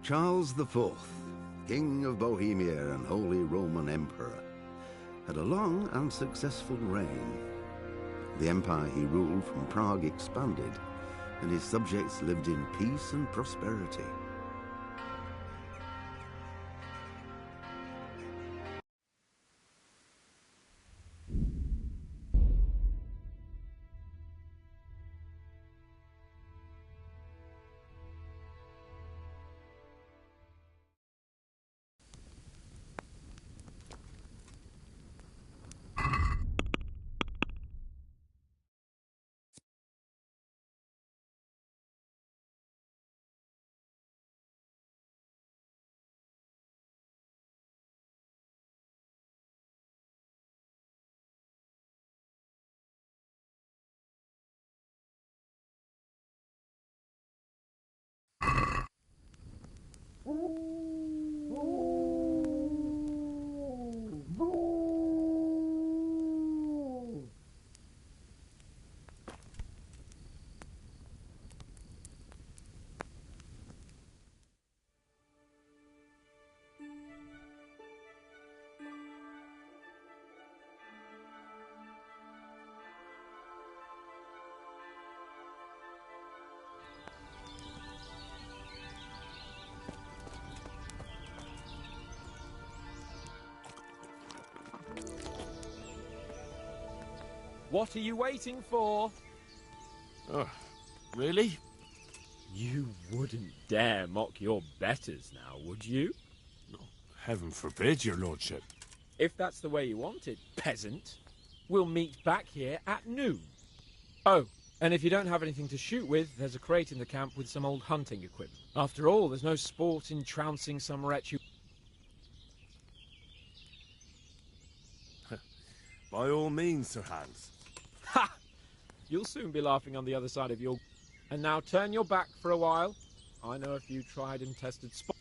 Charles IV, King of Bohemia and Holy Roman Emperor, had a long and successful reign. The empire he ruled from Prague expanded, and his subjects lived in peace and prosperity. What are you waiting for? Oh, really? You wouldn't dare mock your betters now, would you? No, heaven forbid, your lordship. If that's the way you want it, peasant, we'll meet back here at noon. Oh, and if you don't have anything to shoot with, there's a crate in the camp with some old hunting equipment. After all, there's no sport in trouncing some wretch who... By all means, Sir Hans. Ha! You'll soon be laughing on the other side of your... And now turn your back for a while. I know a few tried and tested spots.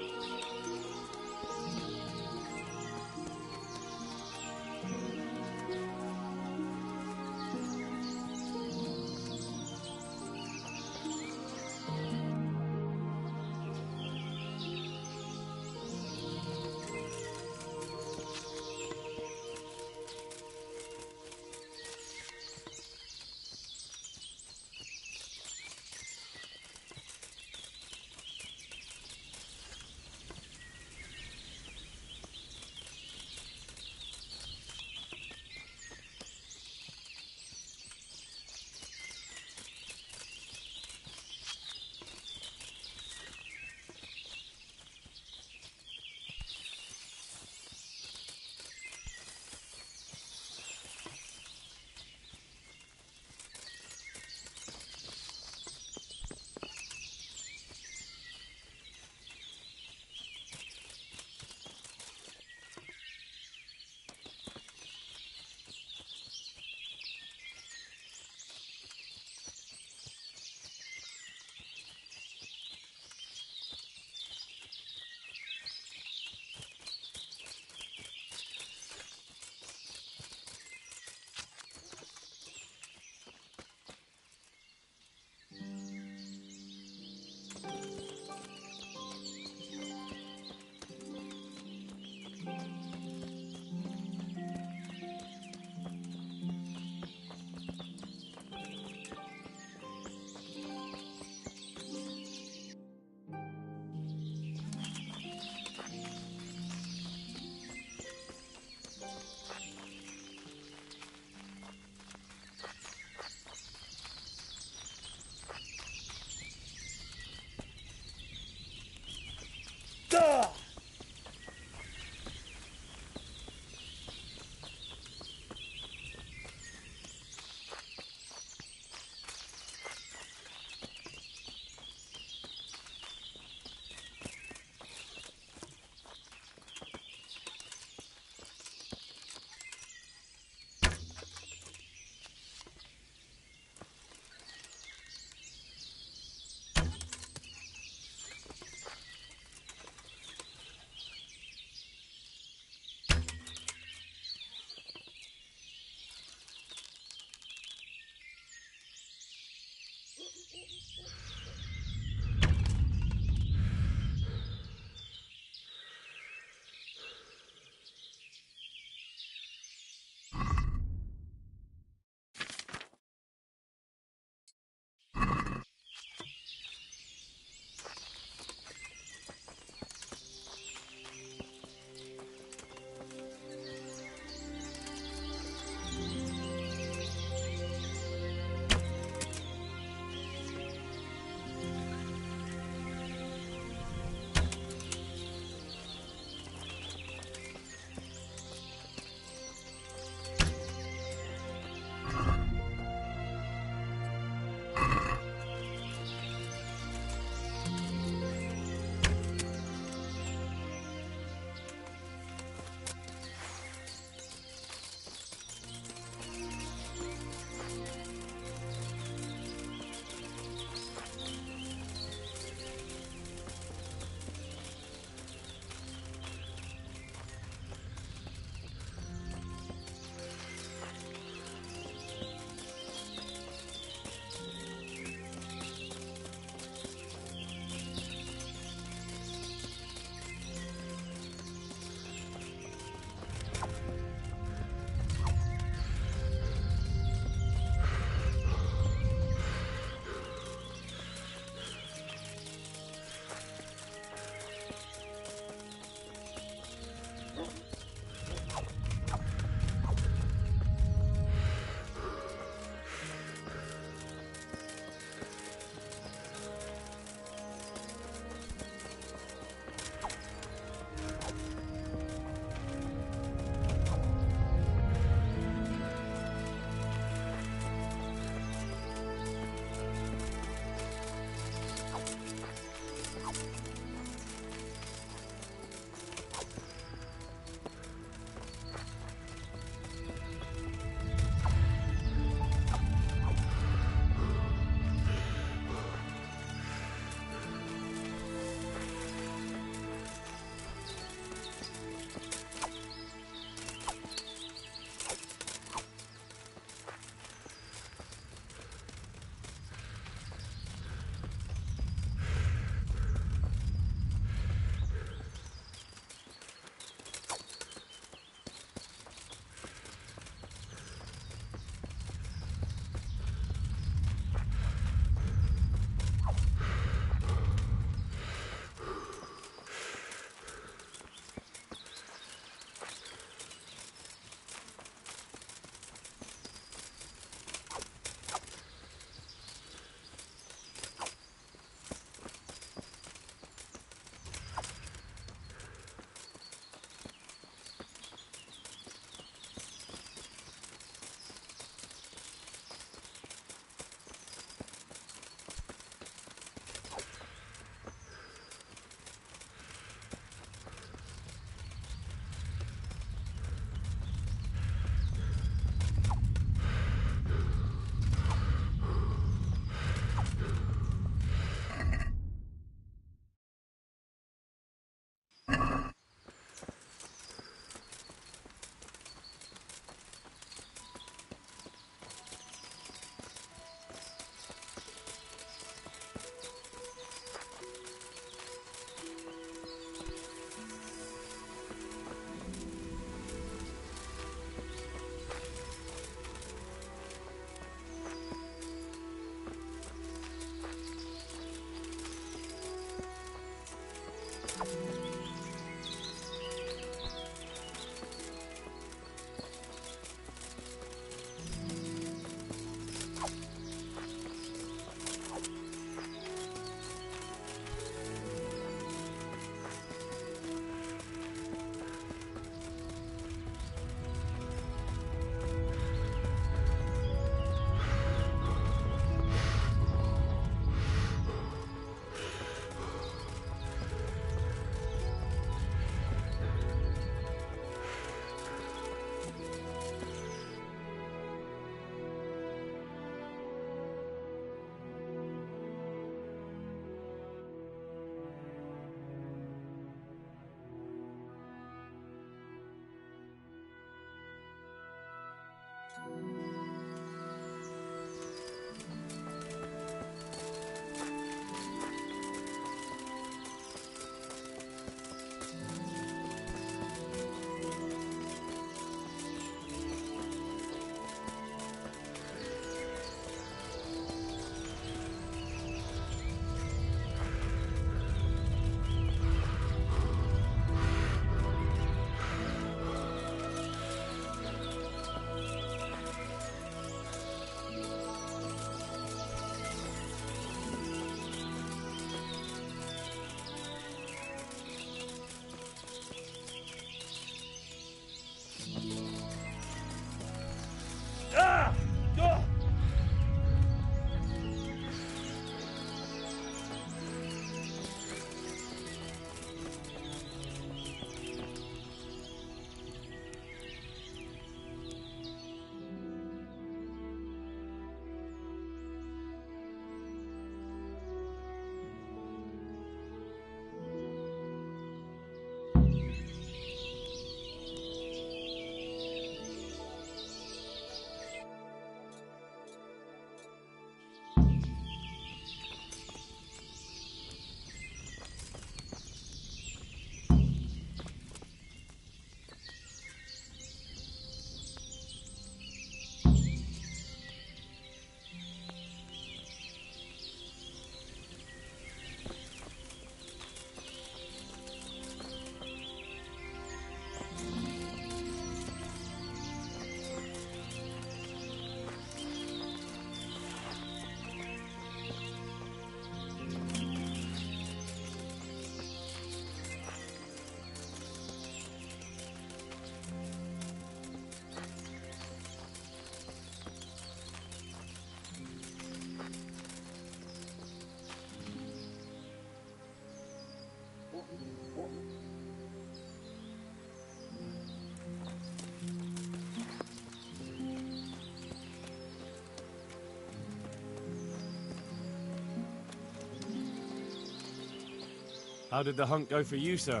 How did the hunt go for you, sir?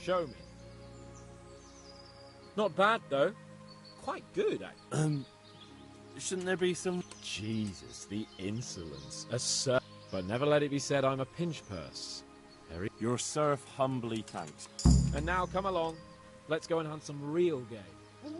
Show me. Not bad, though. Quite good, actually. Shouldn't there be some... Jesus, the insolence. A serf. But never let it be said I'm a pinch purse. Harry. Your serf humbly thanks. And now, come along. Let's go and hunt some real game.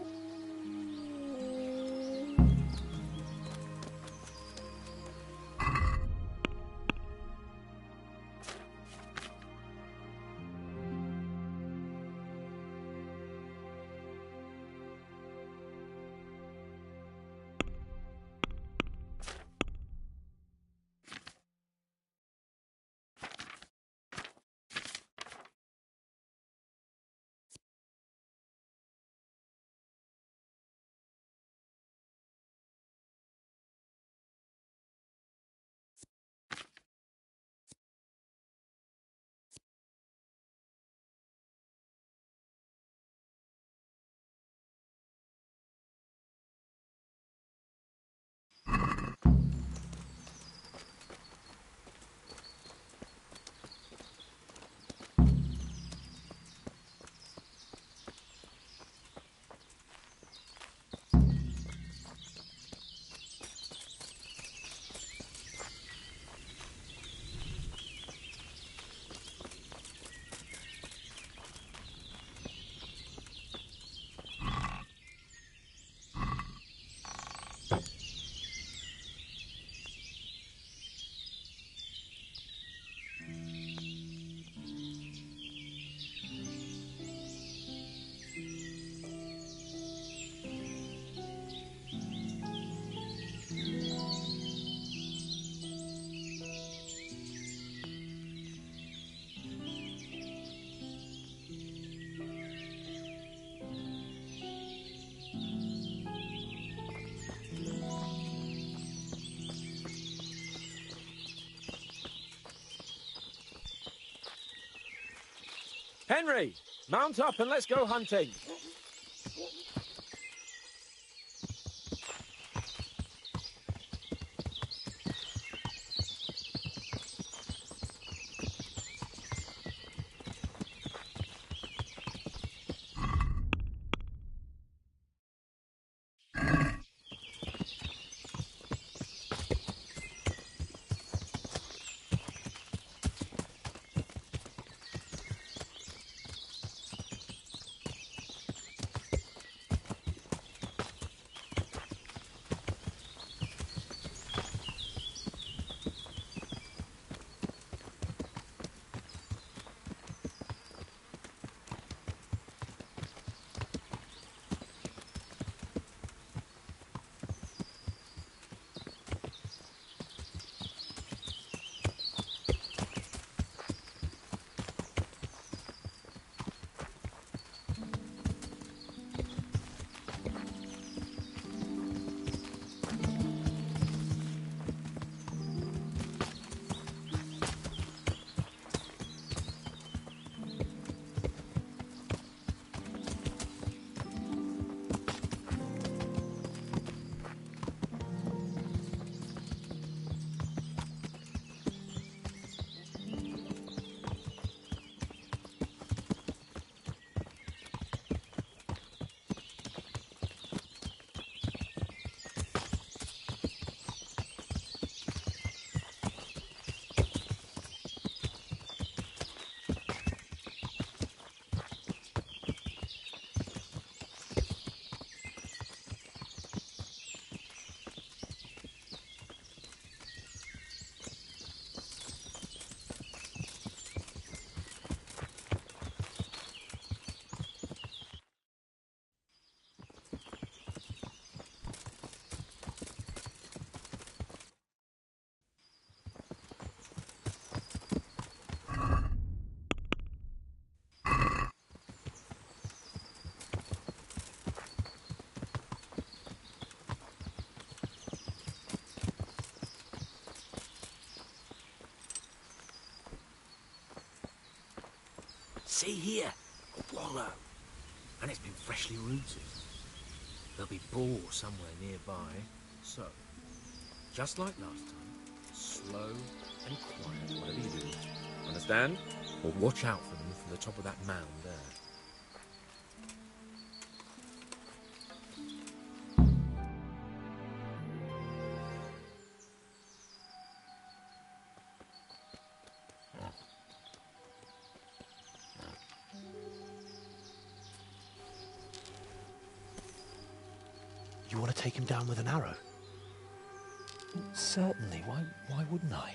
Henry, mount up and let's go hunting. See here, a wallow, and it's been freshly rooted. There'll be boar somewhere nearby, so, just like last time, slow and quiet, whatever you do. Understand? Or watch out for them from the top of that mound there. You want to take him down with an arrow? Certainly. Why wouldn't I?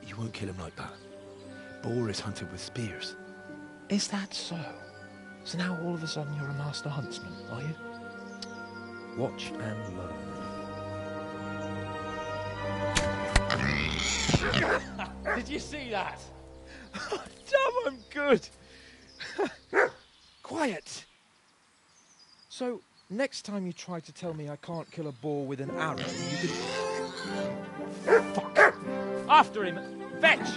You won't kill him like that. Boar is hunted with spears. Is that so? So now all of a sudden you're a master huntsman, are you? Watch and learn. Did you see that? Damn, I'm good. Quiet! So, next time you try to tell me I can't kill a boar with an arrow, you can... Fuck! After him! Fetch!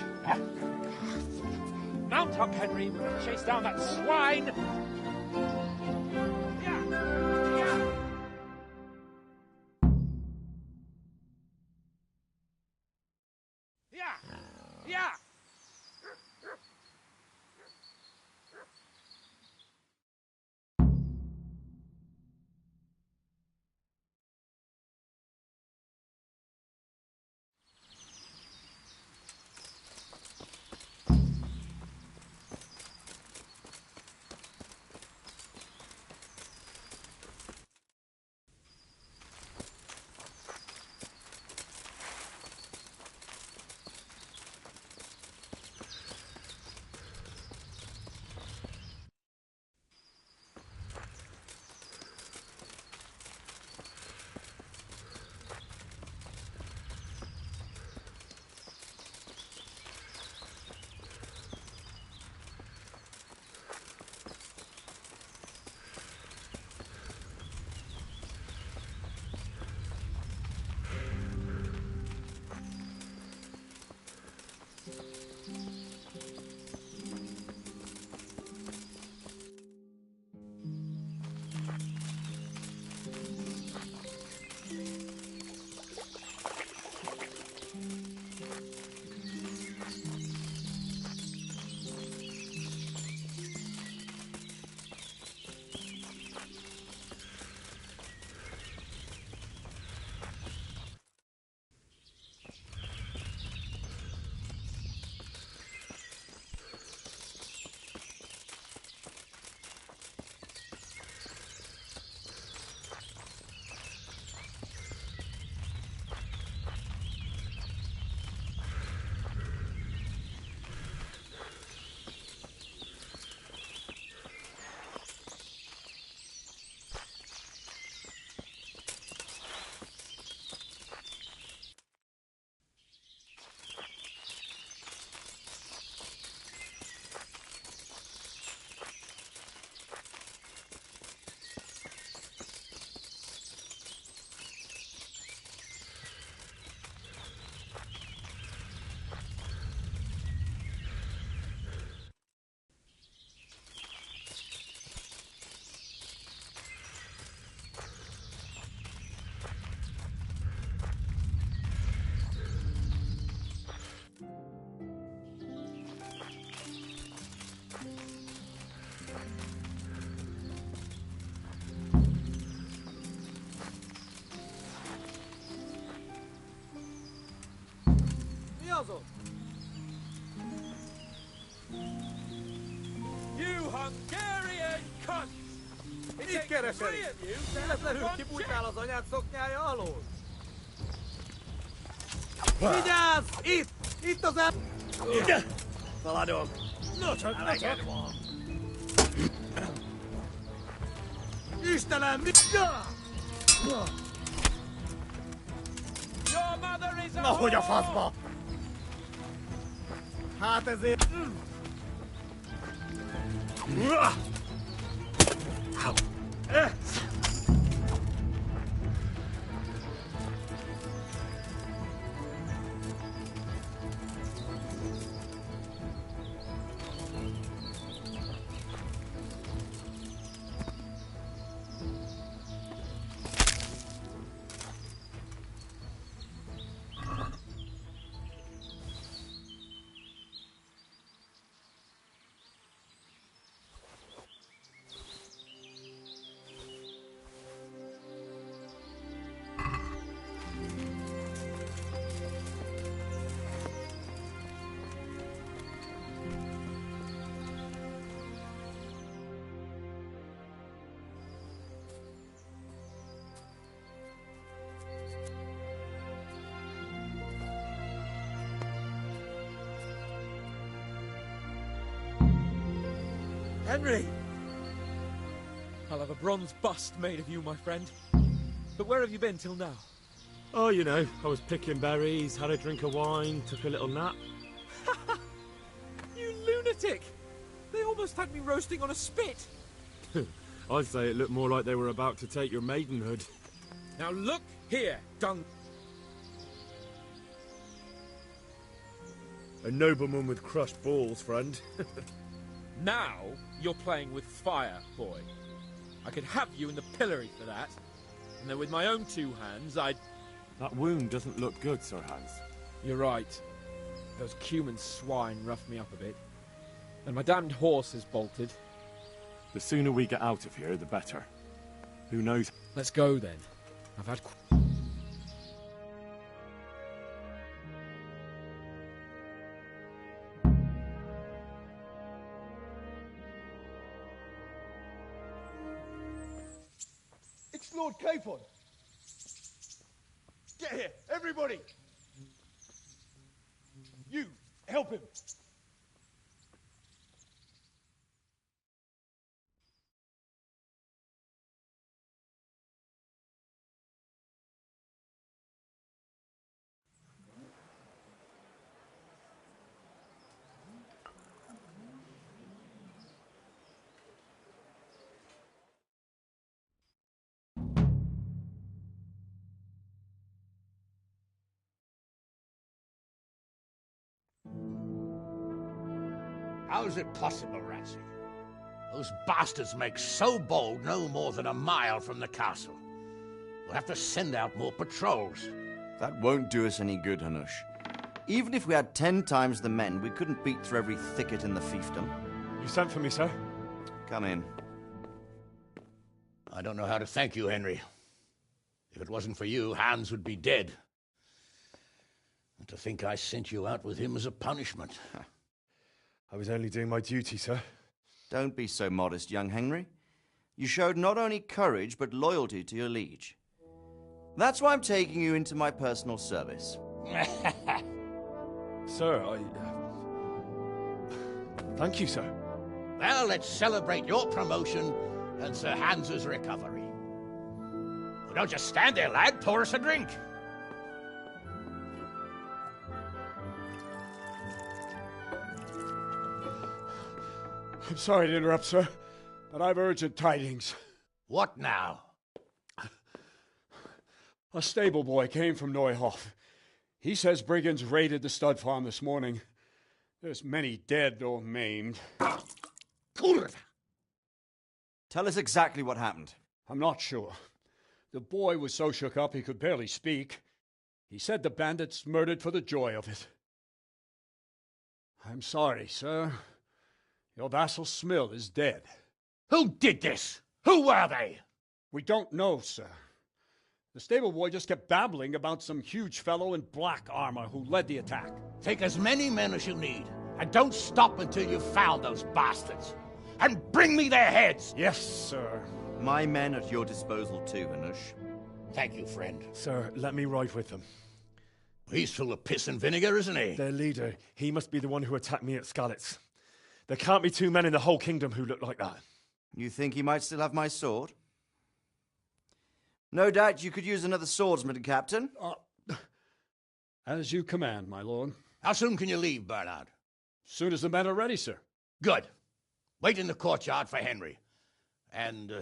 Mount up, Henry. We're going to chase down that swine! Yeah! Hungarian cunts! It Mit takes keresel? 3 of you to have Véletlenül one kibújtál check. az anyád szoknyája alól? Vigyázz! Itt! Itt az el... Szaladok! No csak, no csak! Istenem, mi... Your mother is a Na, hogy a whore! faszba! Hát ezért... Henry! I'll have a bronze bust made of you, my friend. But where have you been till now? Oh, you know, I was picking berries, had a drink of wine, took a little nap. You lunatic! They almost had me roasting on a spit! I'd say it looked more like they were about to take your maidenhood. Now look here, dung... A nobleman with crushed balls, friend. Now you're playing with fire, boy. I could have you in the pillory for that. And then with my own 2 hands, I'd... That wound doesn't look good, Sir Hans. You're right. Those Cuman swine roughed me up a bit. And my damned horse has bolted. The sooner we get out of here, the better. Who knows? Let's go then. I've had... It's Lord Capon! Get here, everybody! You, help him! How is it possible, Ratsey? Those bastards make so bold no more than a mile from the castle. We'll have to send out more patrols. That won't do us any good, Hanush. Even if we had 10 times the men, we couldn't beat through every thicket in the fiefdom. You sent for me, sir? Come in. I don't know how to thank you, Henry. If it wasn't for you, Hans would be dead. And to think I sent you out with him as a punishment. I was only doing my duty, sir. Don't be so modest, young Henry. You showed not only courage, but loyalty to your liege. That's why I'm taking you into my personal service. Sir, thank you, sir. Well, let's celebrate your promotion and Sir Hans's recovery. Well, don't just stand there, lad. Pour us a drink. I'm sorry to interrupt, sir, but I've urgent tidings. What now? A stable boy came from Neuhof. He says brigands raided the stud farm this morning. There's many dead or maimed. Tell us exactly what happened. I'm not sure. The boy was so shook up he could barely speak. He said the bandits murdered for the joy of it. I'm sorry, sir. Your vassal Smill is dead. Who did this? Who were they? We don't know, sir. The stable boy just kept babbling about some huge fellow in black armor who led the attack. Take as many men as you need, and don't stop until you've found those bastards. and bring me their heads! Yes, sir. My men at your disposal too, Hanush. Thank you, friend. Sir, let me ride with them. He's full of piss and vinegar, isn't he? Their leader, he must be the one who attacked me at Skalitz. There can't be two men in the whole kingdom who look like that. You think he might still have my sword? No doubt you could use another swordsman, Captain. As you command, my lord. How soon can you leave, Bernard? Soon as the men are ready, sir. Good. Wait in the courtyard for Henry. And,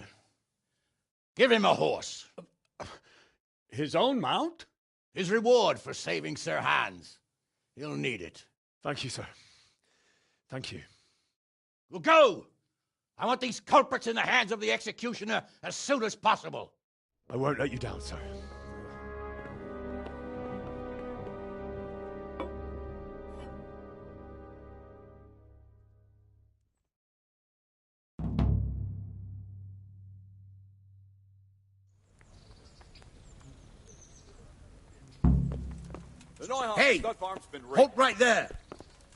give him a horse. His own mount? His reward for saving Sir Hans. He'll need it. Thank you, sir. Thank you. Well, go! I want these culprits in the hands of the executioner as soon as possible. I won't let you down, sir. Hey! Halt right there!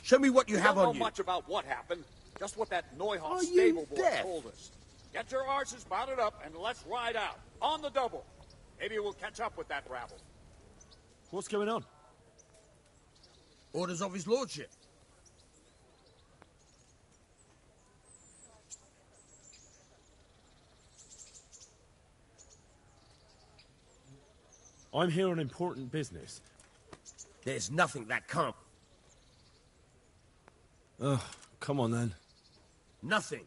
Show me what you have on you. Don't know much about what happened, just what that Neuhoff Are you stable boy deaf? told us. Get your arses mounted up and let's ride out. On the double. Maybe we'll catch up with that rabble. What's going on? Orders of his lordship. I'm here on important business. There's nothing that can't. Oh, come on then. Nothing.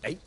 Hey.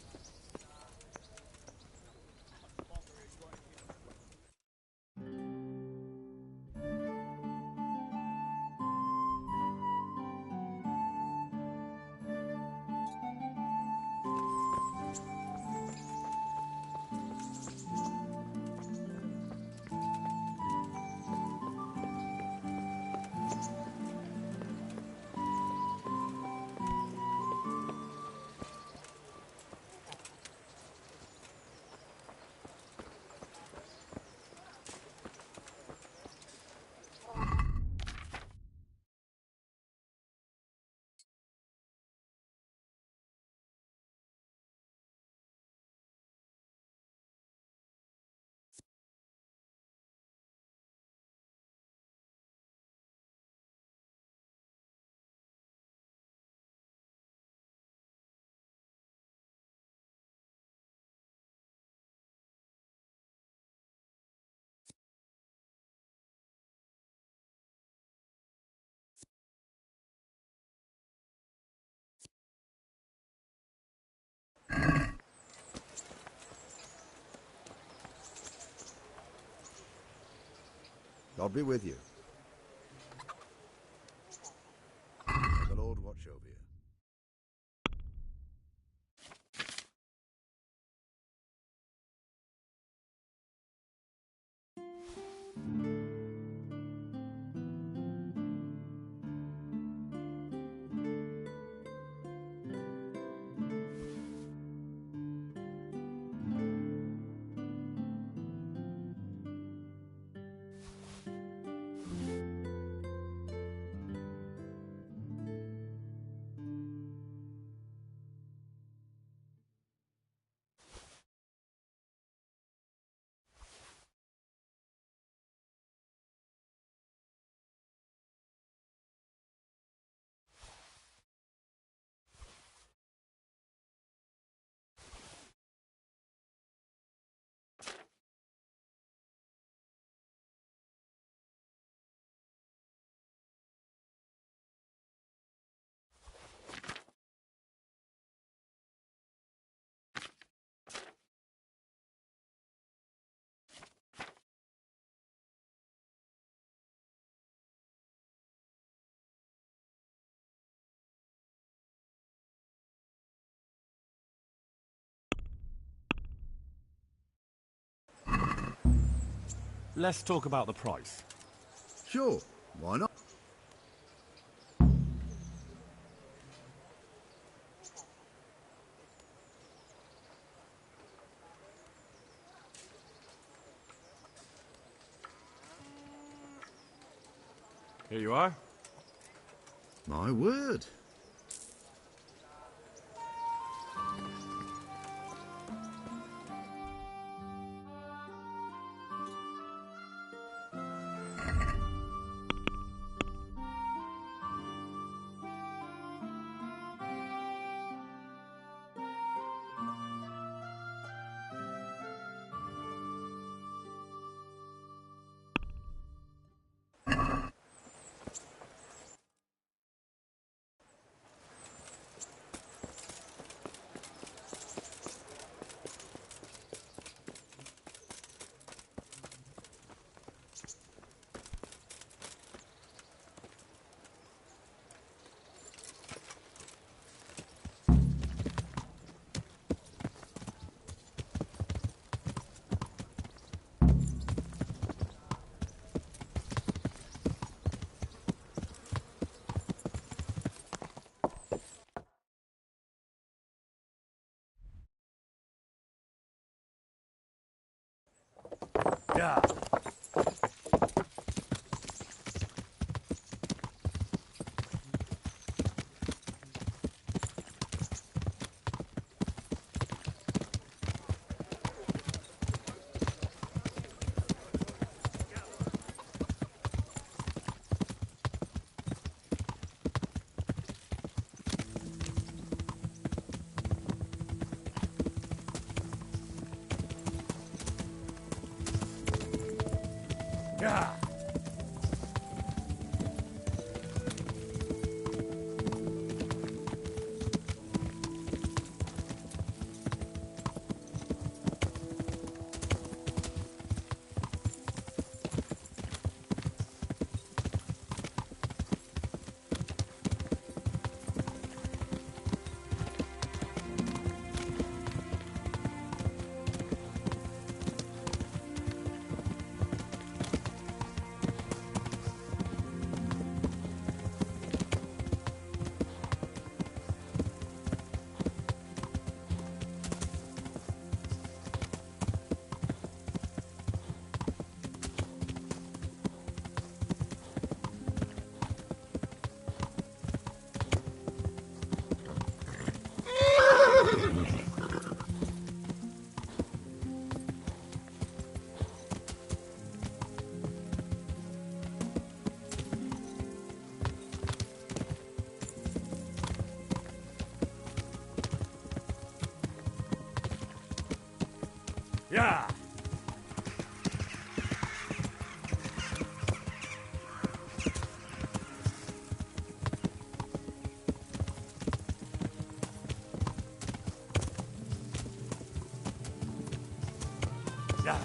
God be with you. May the Lord watch over you. Let's talk about the price. Sure, why not? Here you are. My word. Yeah. Yeah. Yeah. Yeah.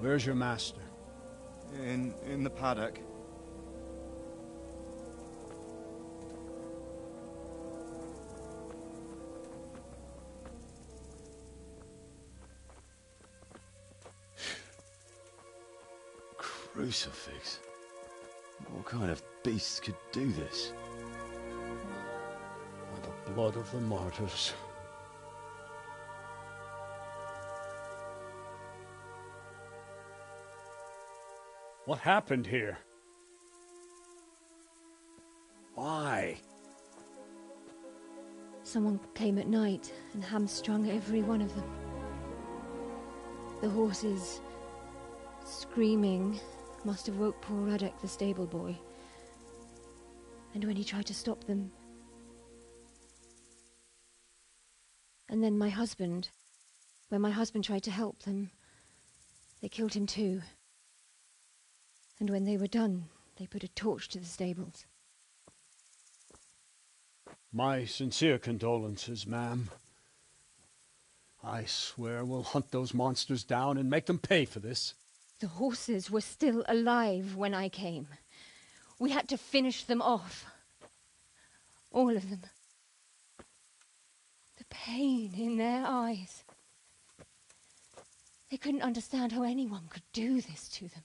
Where's your master? In the paddock. Crucifix? What kind of beast could do this? By the blood of the martyrs. What happened here? Why? Someone came at night and hamstrung every one of them. The horses, screaming, must have woke poor Ruddock, the stable boy. And when he tried to stop them... And then my husband, when my husband tried to help them, they killed him too. And when they were done, they put a torch to the stables. My sincere condolences, ma'am. I swear we'll hunt those monsters down and make them pay for this. The horses were still alive when I came. We had to finish them off. All of them. The pain in their eyes. They couldn't understand how anyone could do this to them.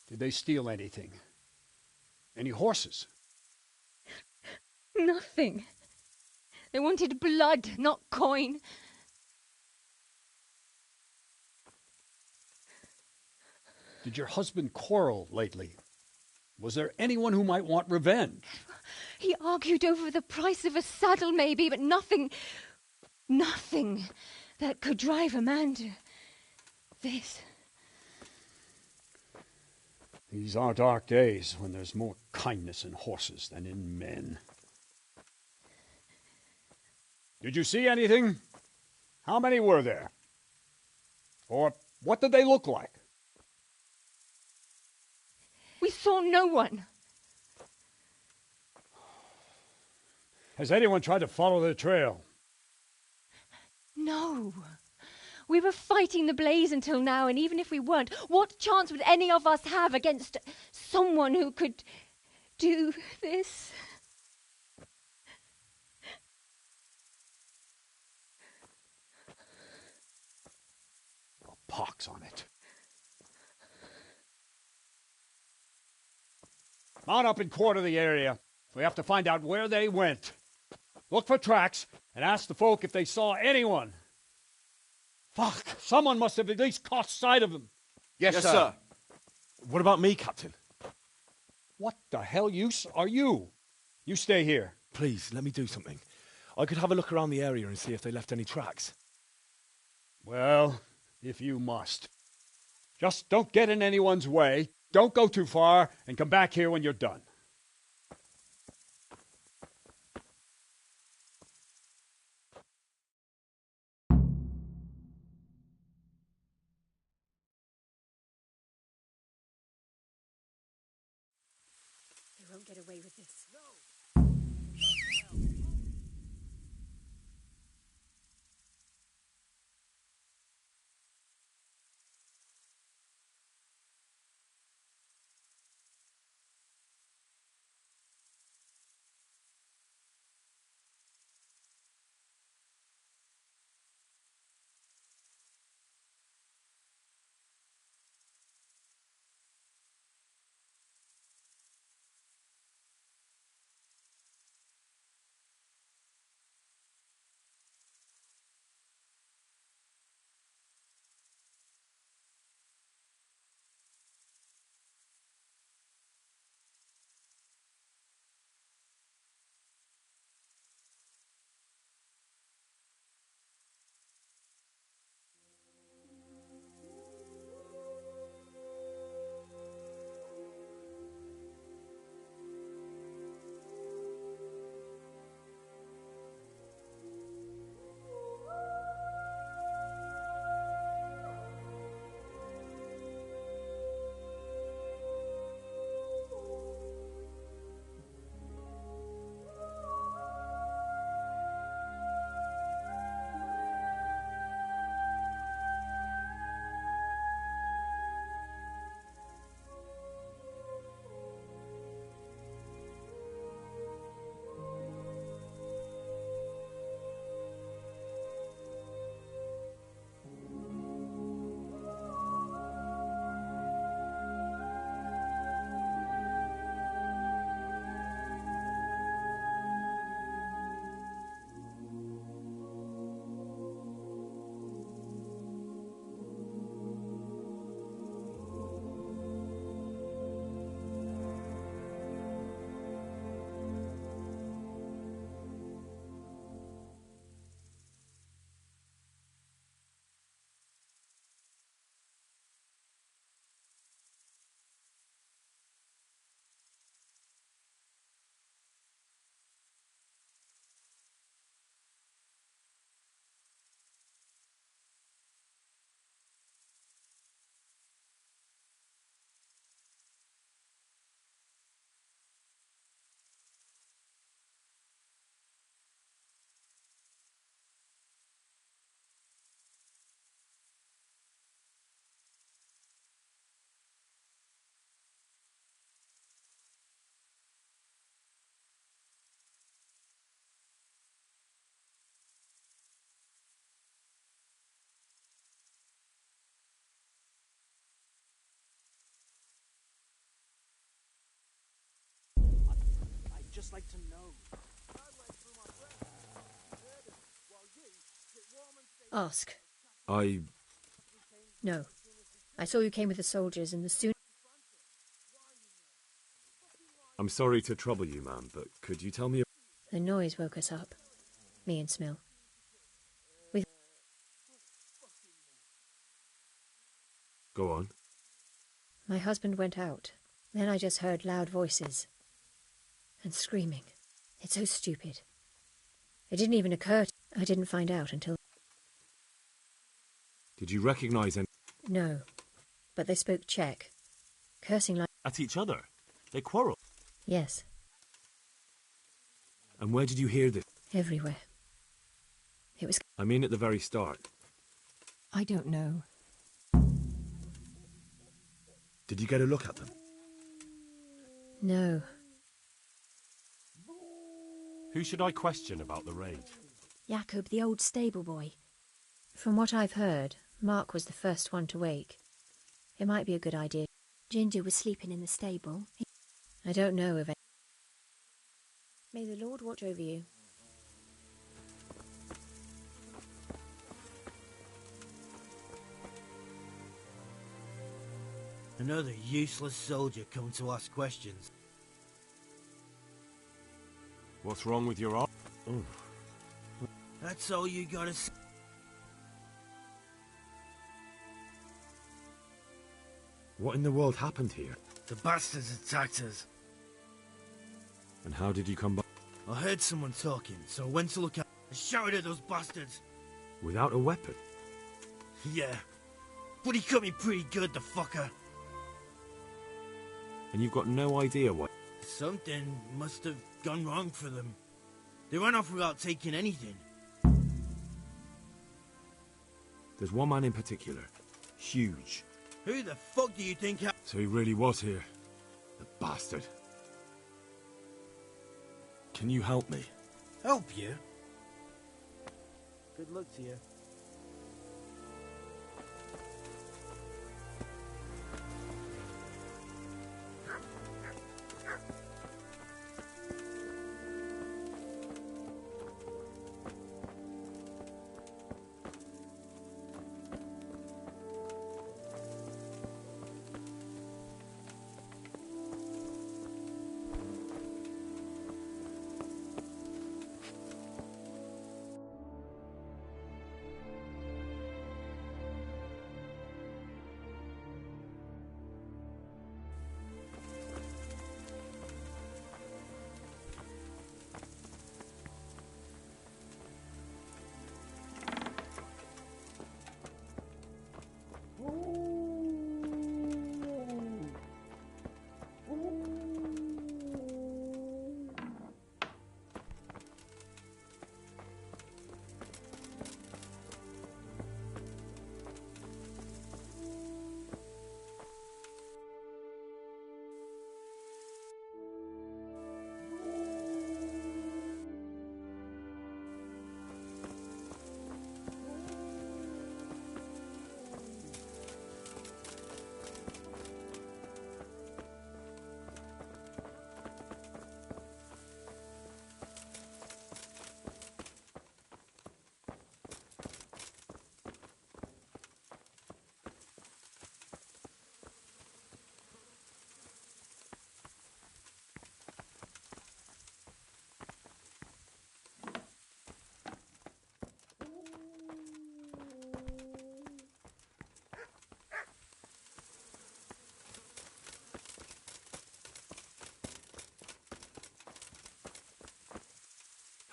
Did they steal anything? Any horses? Nothing. They wanted blood, not coin. Did your husband quarrel lately? Was there anyone who might want revenge? He argued over the price of a saddle, maybe, but nothing that could drive a man to this. These are dark days when there's more kindness in horses than in men. Did you see anything? How many were there? Or what did they look like? We saw no one. Has anyone tried to follow the trail? No. We were fighting the blaze until now, and even if we weren't, what chance would any of us have against someone who could do this? A pox on it. Mount up and quarter the area. We have to find out where they went. Look for tracks and ask the folk if they saw anyone. Fuck! Someone must have at least caught sight of them. Yes, sir. What about me, Captain? What the hell use are you? You stay here. Please, let me do something. I could have a look around the area and see if they left any tracks. Well, if you must. Just don't get in anyone's way, don't go too far, and come back here when you're done. They won't get away with this. just like to know. Ask. No. I saw you came with the soldiers, and the soon... I'm sorry to trouble you, ma'am, but could you tell me... The noise woke us up. Me and Smill. Go on. My husband went out. Then I just heard loud voices. And screaming. It's so stupid. It didn't even occur to... I didn't find out until... Did you recognize any... No. But they spoke Czech. Cursing like... At each other? They quarreled? Yes. And where did you hear this? Everywhere. It was... I mean at the very start. I don't know. Did you get a look at them? No. Who should I question about the raid? Jakob, the old stable boy. From what I've heard, Mark was the first one to wake. It might be a good idea. Ginger was sleeping in the stable. I don't know if... May the Lord watch over you. Another useless soldier come to ask questions. What's wrong with your arm? Oh. That's all you gotta say. What in the world happened here? The bastards attacked us. And how did you come by? I heard someone talking, so I went to look out. I shouted at those bastards. Without a weapon? Yeah. But he cut me pretty good, the fucker. And you've got no idea what... Something must have gone wrong for them. They ran off without taking anything. There's one man in particular. Huge. Who the fuck do you think... So he really was here. The bastard. Can you help me? Help you? Good luck to you.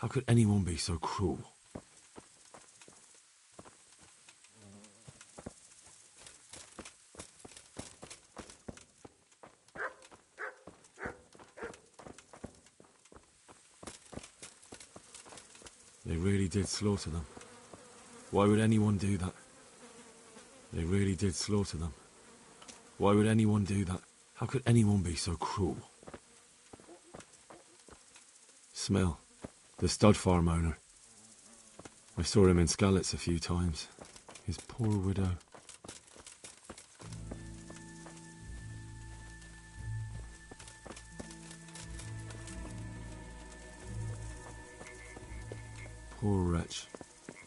How could anyone be so cruel? They really did slaughter them. Why would anyone do that? They really did slaughter them. Why would anyone do that? How could anyone be so cruel? Smell. The stud farm owner. I saw him in Skalitz a few times. His poor widow. Poor wretch.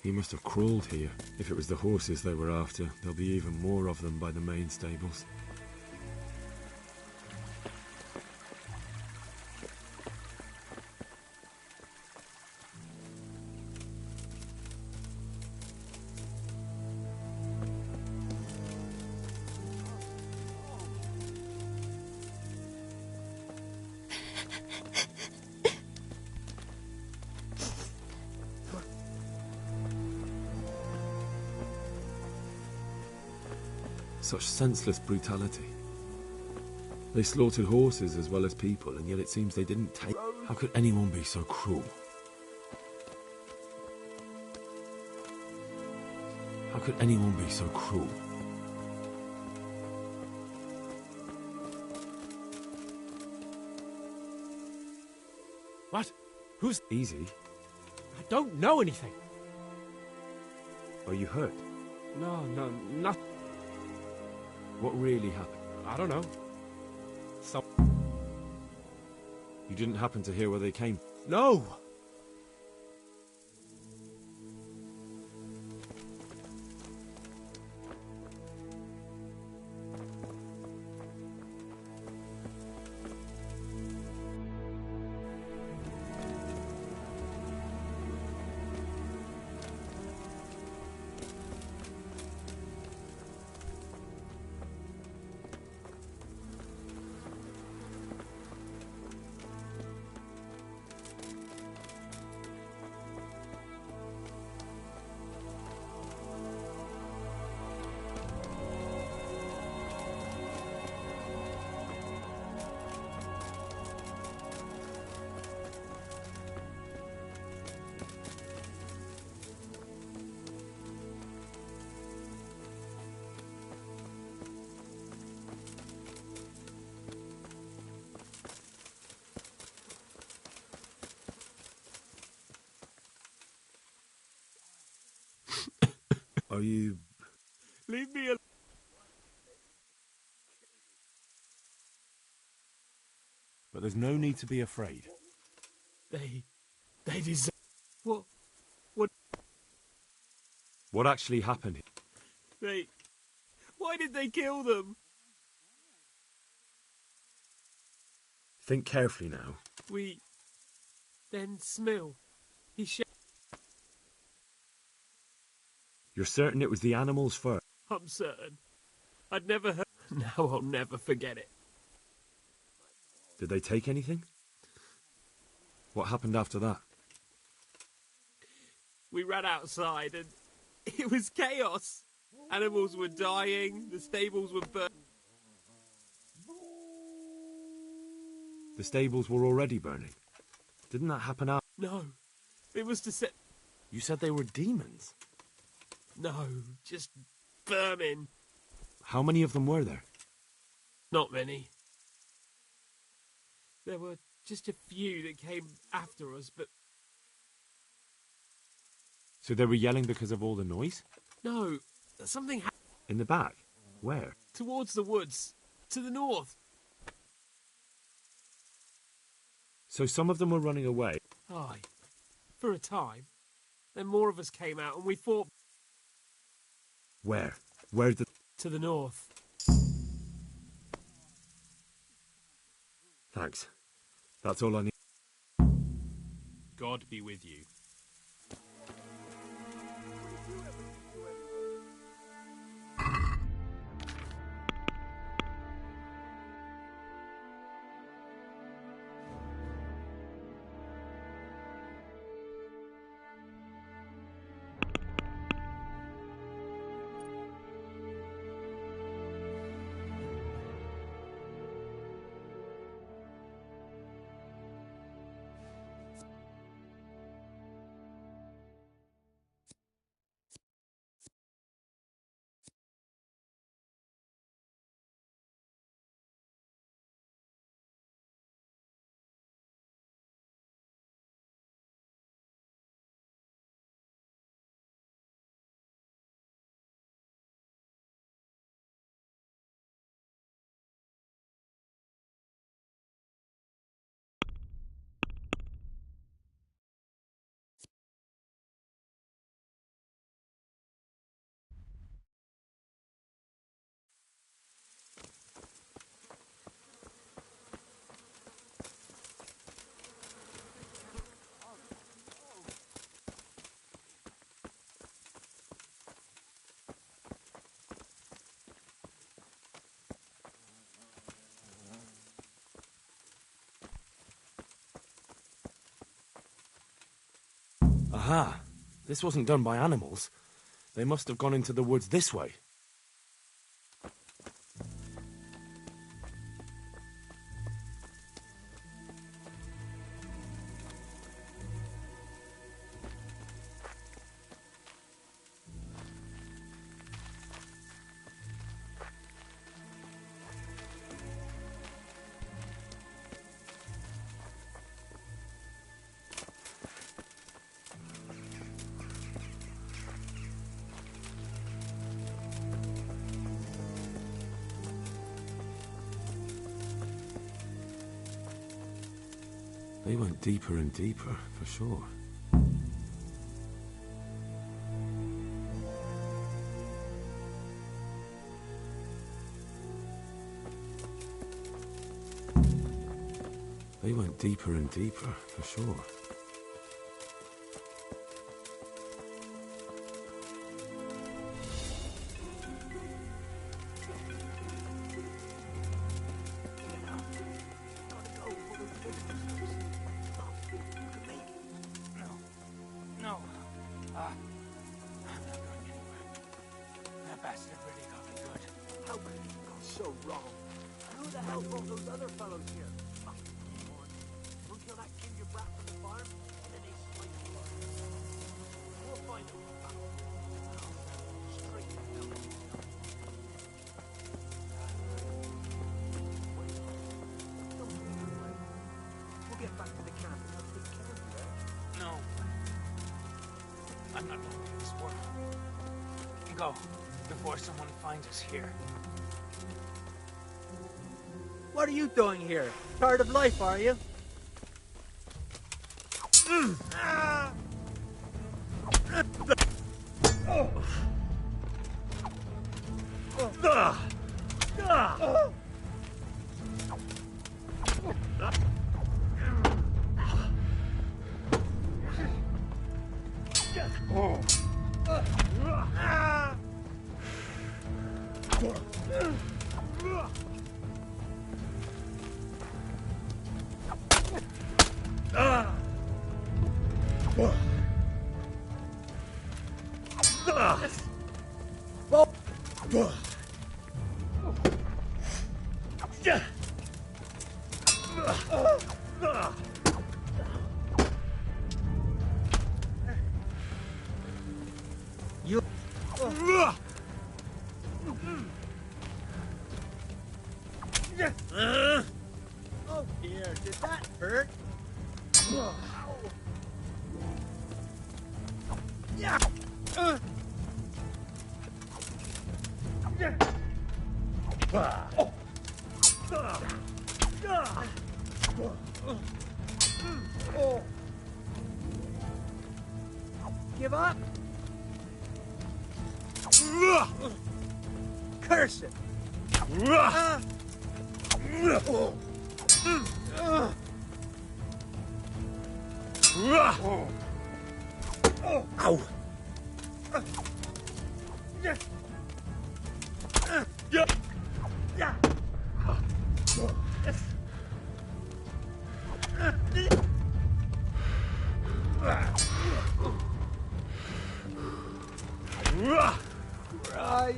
He must have crawled here. If it was the horses they were after, there'll be even more of them by the main stables. Such senseless brutality. They slaughtered horses as well as people, and yet it seems they didn't take... How could anyone be so cruel? How could anyone be so cruel? What? Who's... Easy. I don't know anything. Are you hurt? No, nothing. What really happened? I don't know. You didn't happen to hear where they came? No! Are you... Leave me alone. But there's no need to be afraid. They deserve... What? What actually happened? Why did they kill them? Think carefully now. Then Smill. He You're certain it was the animals first? I'm certain. I'd never heard... Now I'll never forget it. Did they take anything? What happened after that? We ran outside and it was chaos. Animals were dying, the stables were burnt. The stables were already burning. Didn't that happen after? No, it was to set... You said they were demons? No, just vermin. How many of them were there? Not many. There were just a few that came after us, but... So they were yelling because of all the noise? No, something happened. In the back? Where? Towards the woods. To the north. So some of them were running away? Aye. For a time. Then more of us came out and we fought... Where? Where the... To the north. Thanks. That's all I need. God be with you. Aha! This wasn't done by animals. They must have gone into the woods this way. They went deeper and deeper, for sure. They went deeper and deeper, for sure. No. I'm not going anywhere. That bastard really got me good. How could you go so wrong? Who the hell brought those other fellows here? We'll kill that ginger brat from the farm, and then they slice the blood. We'll find them. Straight to hell. We'll get back to the camp and we'll take care of you, eh? No. I'm not going to this world. Go, before someone finds us here. What are you doing here? Tired of life, are you? You. Oh dear, did that hurt? Yeah. Give up? Curse it! Ow! Right.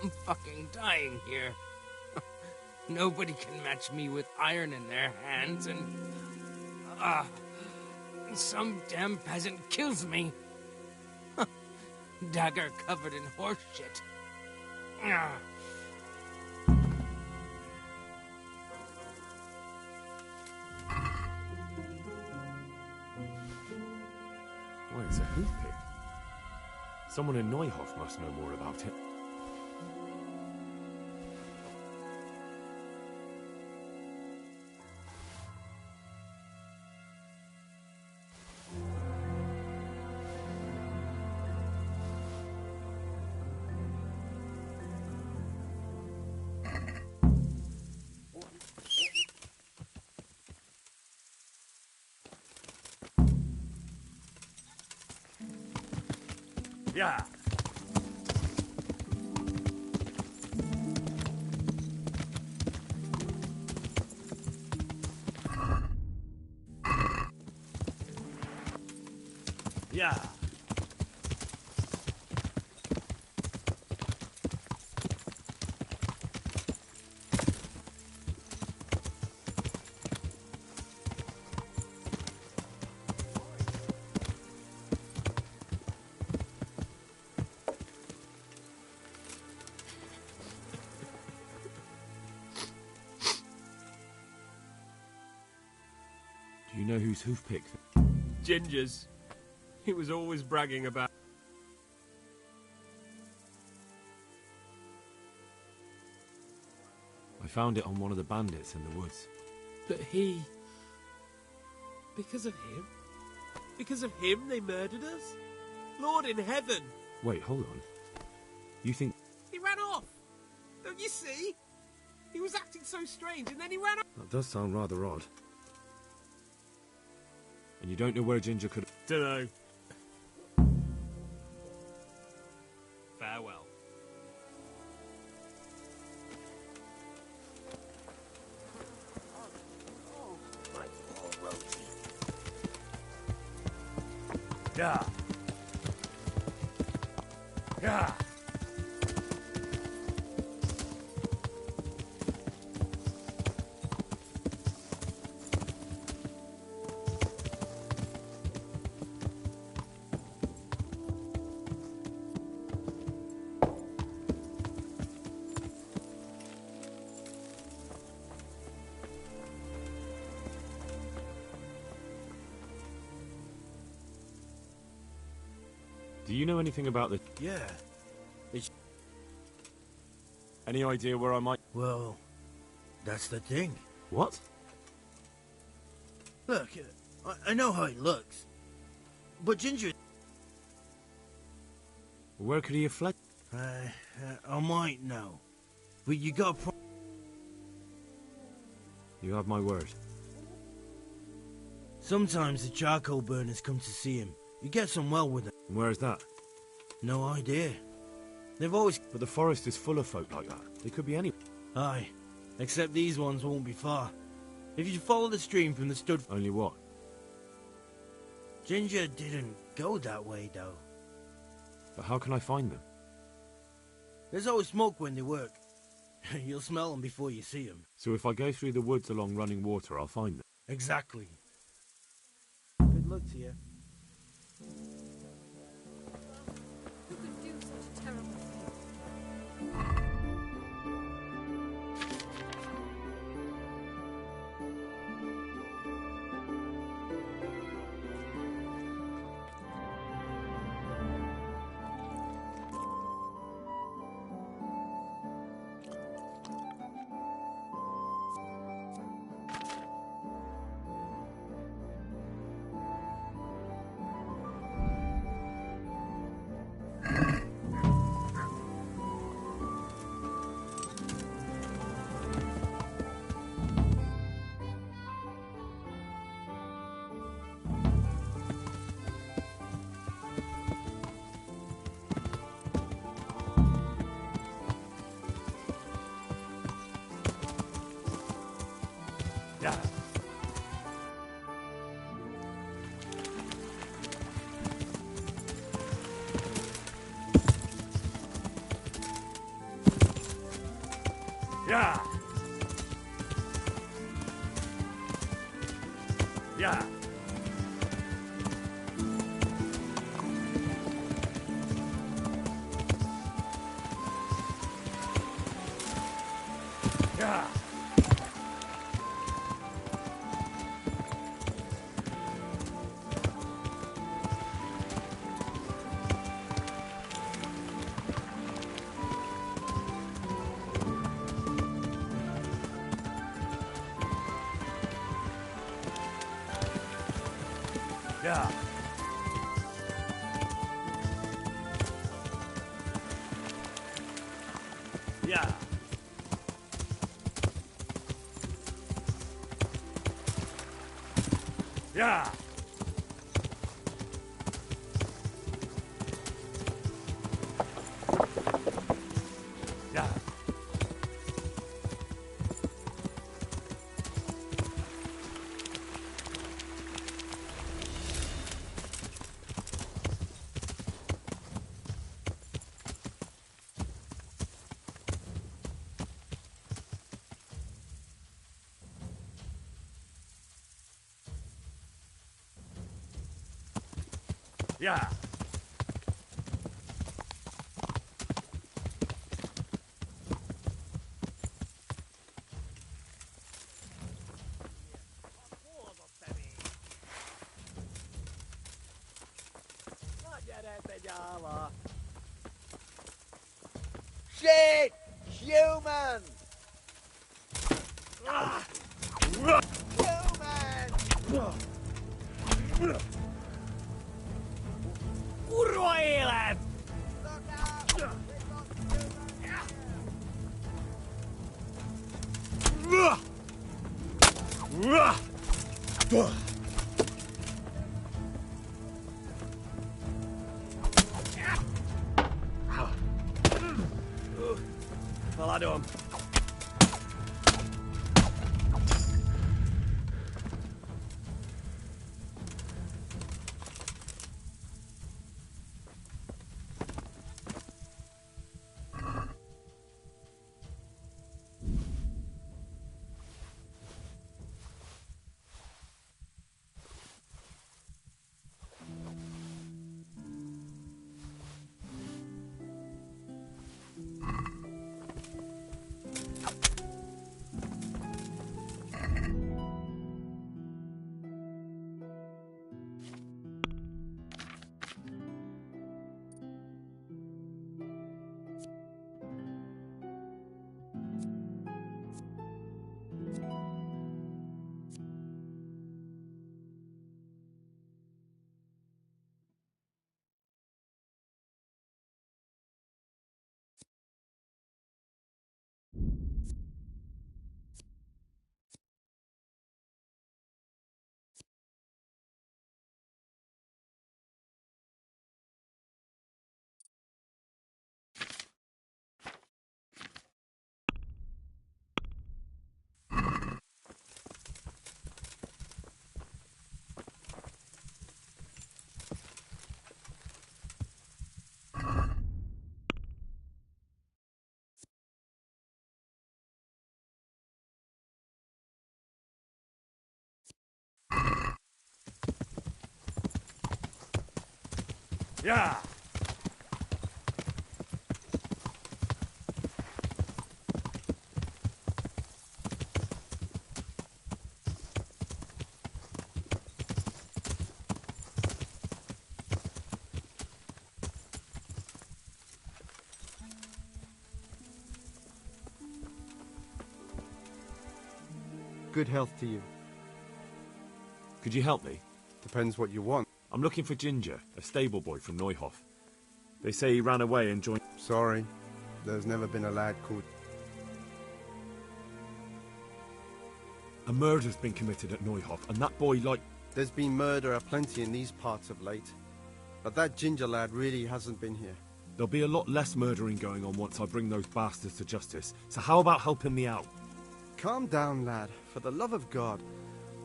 I'm fucking dying here. Nobody can match me with iron in their hands, and some damn peasant kills me. Dagger covered in horse shit. Wait, it's a hoof pick. Someone in Neuhof must know more about it. Yeah. Yeah. Do you know whose hoof pick? Ginger's. He was always bragging about. I found it on one of the bandits in the woods. But he... Because of him? Because of him they murdered us? Lord in heaven! Wait, hold on. You think... He ran off! Don't you see? He was acting so strange and then he ran off. That does sound rather odd. And you don't know where Ginger could... Dunno. Farewell. Yeah. Yeah. Do you know anything about the... Yeah. It's... Any idea where I might... Well, that's the thing. What? Look, I know how he looks. But Ginger... Where could he have fled? I might know. But you got... You have my word. Sometimes the charcoal burners come to see him. You get on well with them. And where is that? No idea. They've always... But the forest is full of folk like that. They could be any... Aye. Except these ones won't be far. If you follow the stream from the stud... Only what? Ginger didn't go that way, though. But how can I find them? There's always smoke when they work. You'll smell them before you see them. So if I go through the woods along running water, I'll find them? Exactly. Good luck to you. Who could do such a terrible thing? Yeah. Yeah. Yeah. Yeah. Yeah. Yeah. Yeah. Yeah. Shit! Human! Human! Kurwa élet! Well, him. Yeah. Good health to you. Could you help me? Depends what you want. I'm looking for Ginger, a stable boy from Neuhof. They say he ran away and joined... Sorry, there's never been a lad called... A murder's been committed at Neuhof, and that boy, like... There's been murder aplenty in these parts of late. But that Ginger lad really hasn't been here. There'll be a lot less murdering going on once I bring those bastards to justice. So how about helping me out? Calm down, lad. For the love of God.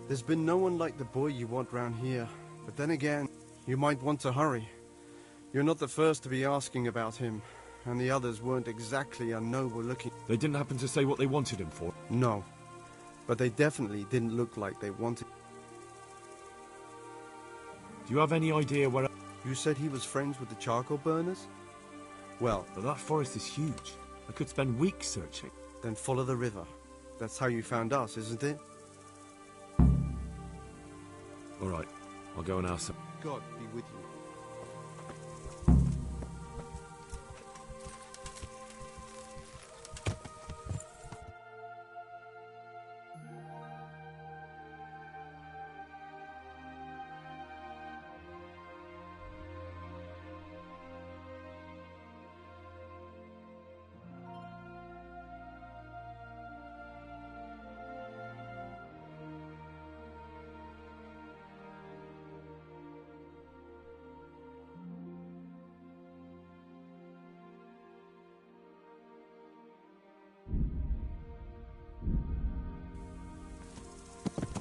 There's been no one like the boy you want round here. But then again, you might want to hurry. You're not the first to be asking about him. And the others weren't exactly a noble looking... They didn't happen to say what they wanted him for? No. But they definitely didn't look like they wanted... Do you have any idea where... You said he was friends with the charcoal burners? Well... But that forest is huge. I could spend weeks searching. Then follow the river. That's how you found us, isn't it? All right. I'll go and ask them. God be with you.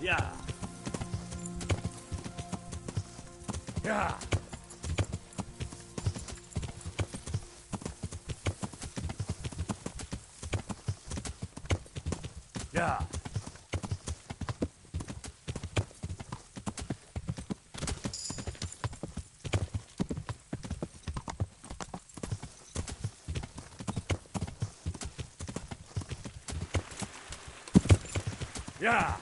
Yeah. Yeah. Yeah. Yeah.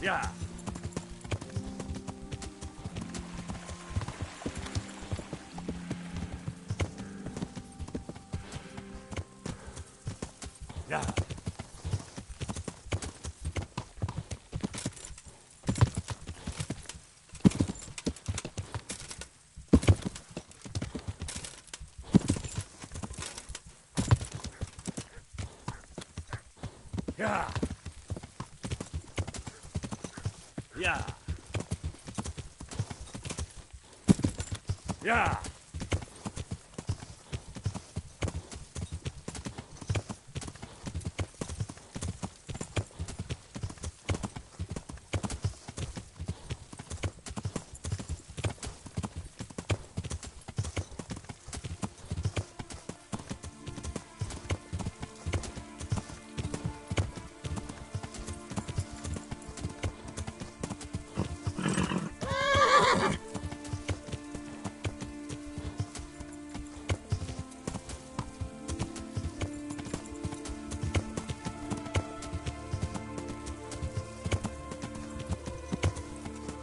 Yeah. Yeah. Yeah. Yeah. Yeah.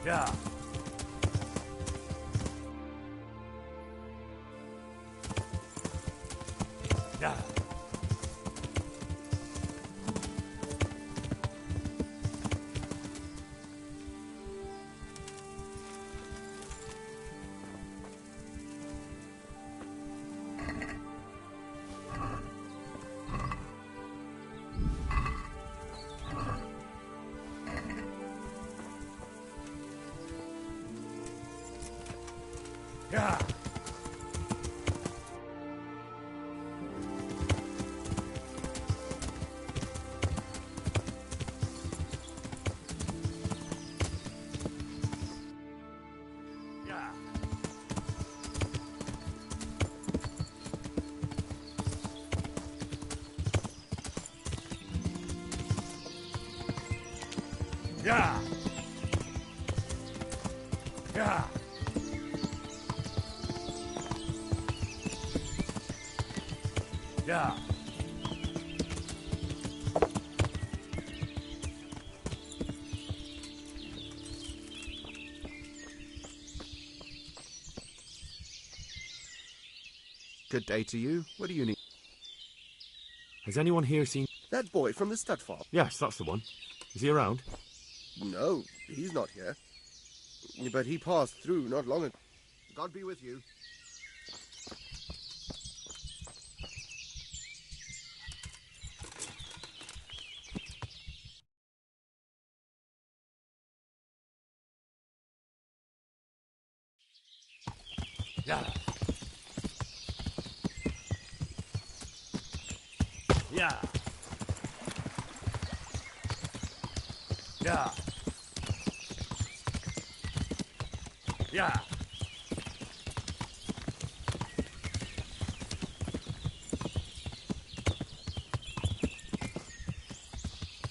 Yeah. Yeah. Yeah. Yeah. Yeah. Yeah. Yeah. Good day to you. What do you need? Has anyone here seen... That boy from the stud farm? Yes, that's the one. Is he around? No, he's not here. But he passed through not long ago. God be with you. Yeah. Yeah. Yeah. Yeah.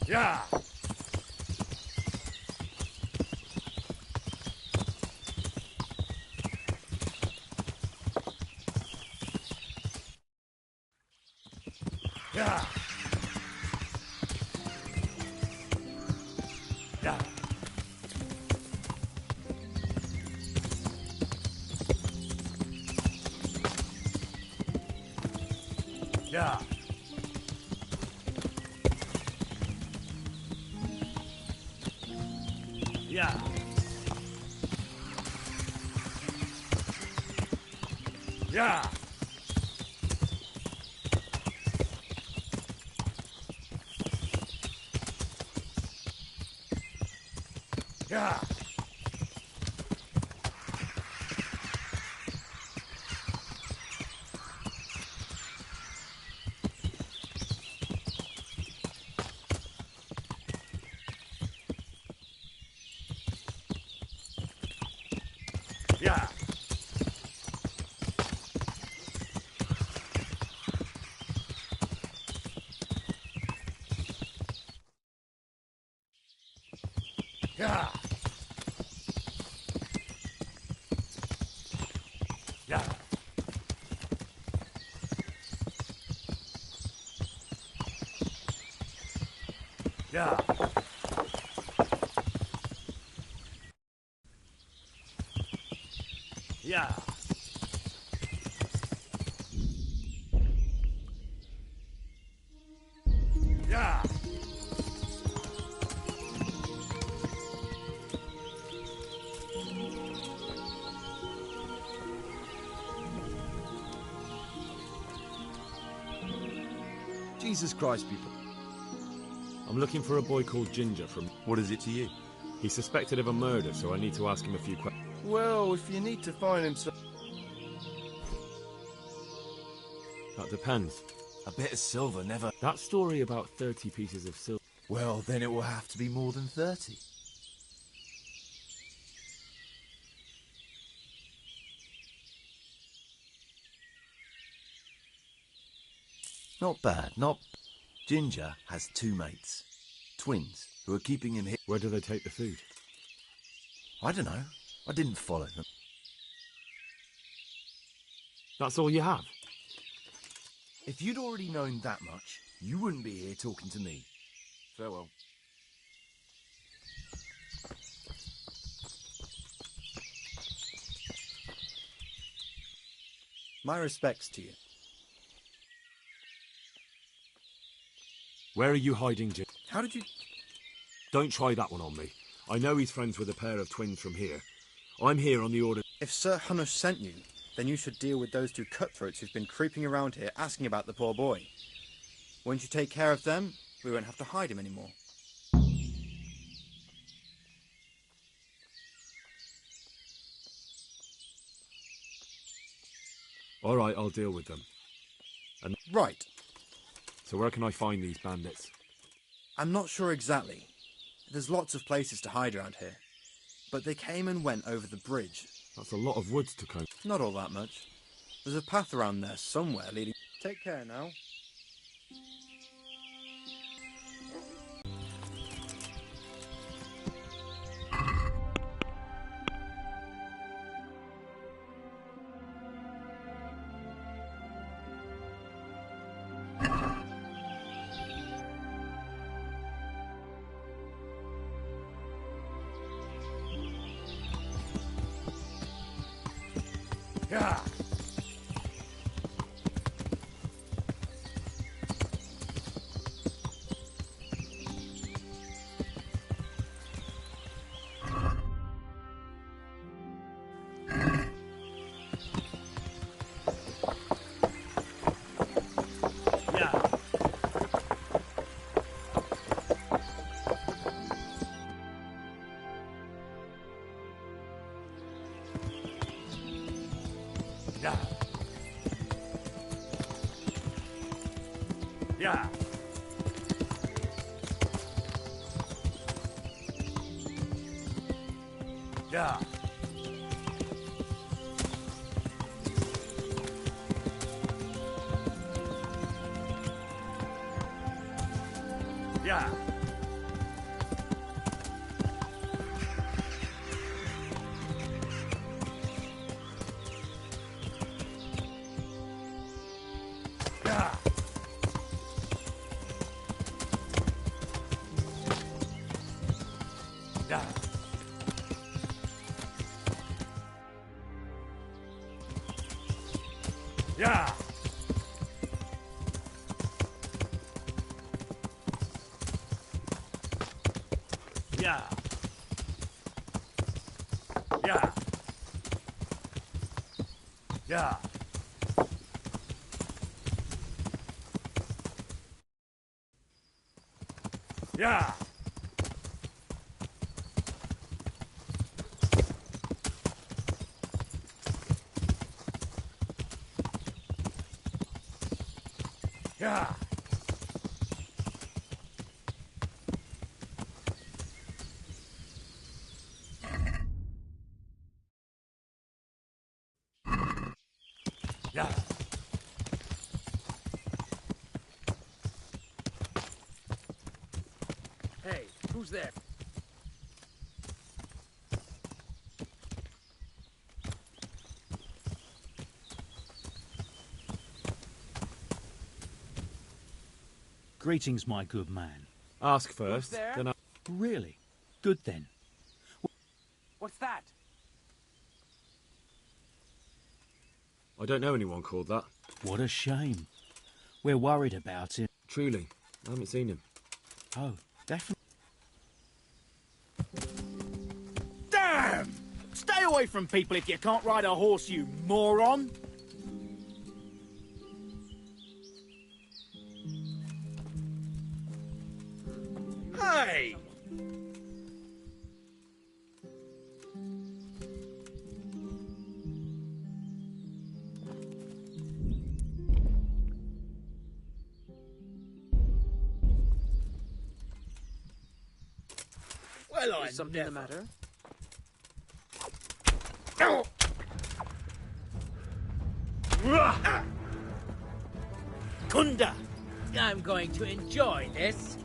Yeah. Yeah. Yeah. Yeah. Yeah. Yeah. Yeah. Yeah. Yeah. Yeah. Yeah. Yeah. Yeah. Jesus Christ, people. I'm looking for a boy called Ginger from... What is it to you? He's suspected of a murder, so I need to ask him a few questions. Well, if you need to find him some... That depends. A bit of silver never... That story about 30 pieces of silver... Well, then it will have to be more than 30. Not bad, not... Ginger has 2 mates. Twins, who are keeping him here. Where do they take the food? I don't know. I didn't follow them. That's all you have? If you'd already known that much, you wouldn't be here talking to me. Farewell. My respects to you. Where are you hiding, Ginger? How did you... Don't try that one on me. I know he's friends with a pair of twins from here. I'm here on the order... If Sir Hunush sent you, then you should deal with those 2 cutthroats who've been creeping around here asking about the poor boy. Once you take care of them, we won't have to hide him anymore. All right, I'll deal with them. And... Right. So where can I find these bandits? I'm not sure exactly. There's lots of places to hide around here. But they came and went over the bridge. That's a lot of woods to cope. Not all that much. There's a path around there somewhere leading... Take care now. Yeah. Yeah. Yeah. Yeah. Yeah. Yeah. Yeah. Yeah. Yeah. Yeah. Yeah. Yeah. Yeah. Hey, who's there? Greetings, my good man. Ask first, there? then I... Really? Good then. What's that? I don't know anyone called that. What a shame. We're worried about him. Truly, I haven't seen him. Oh, definitely. Damn! Stay away from people if you can't ride a horse, you moron! Hey! Well, Is something the matter? Kunda! I'm going to enjoy this.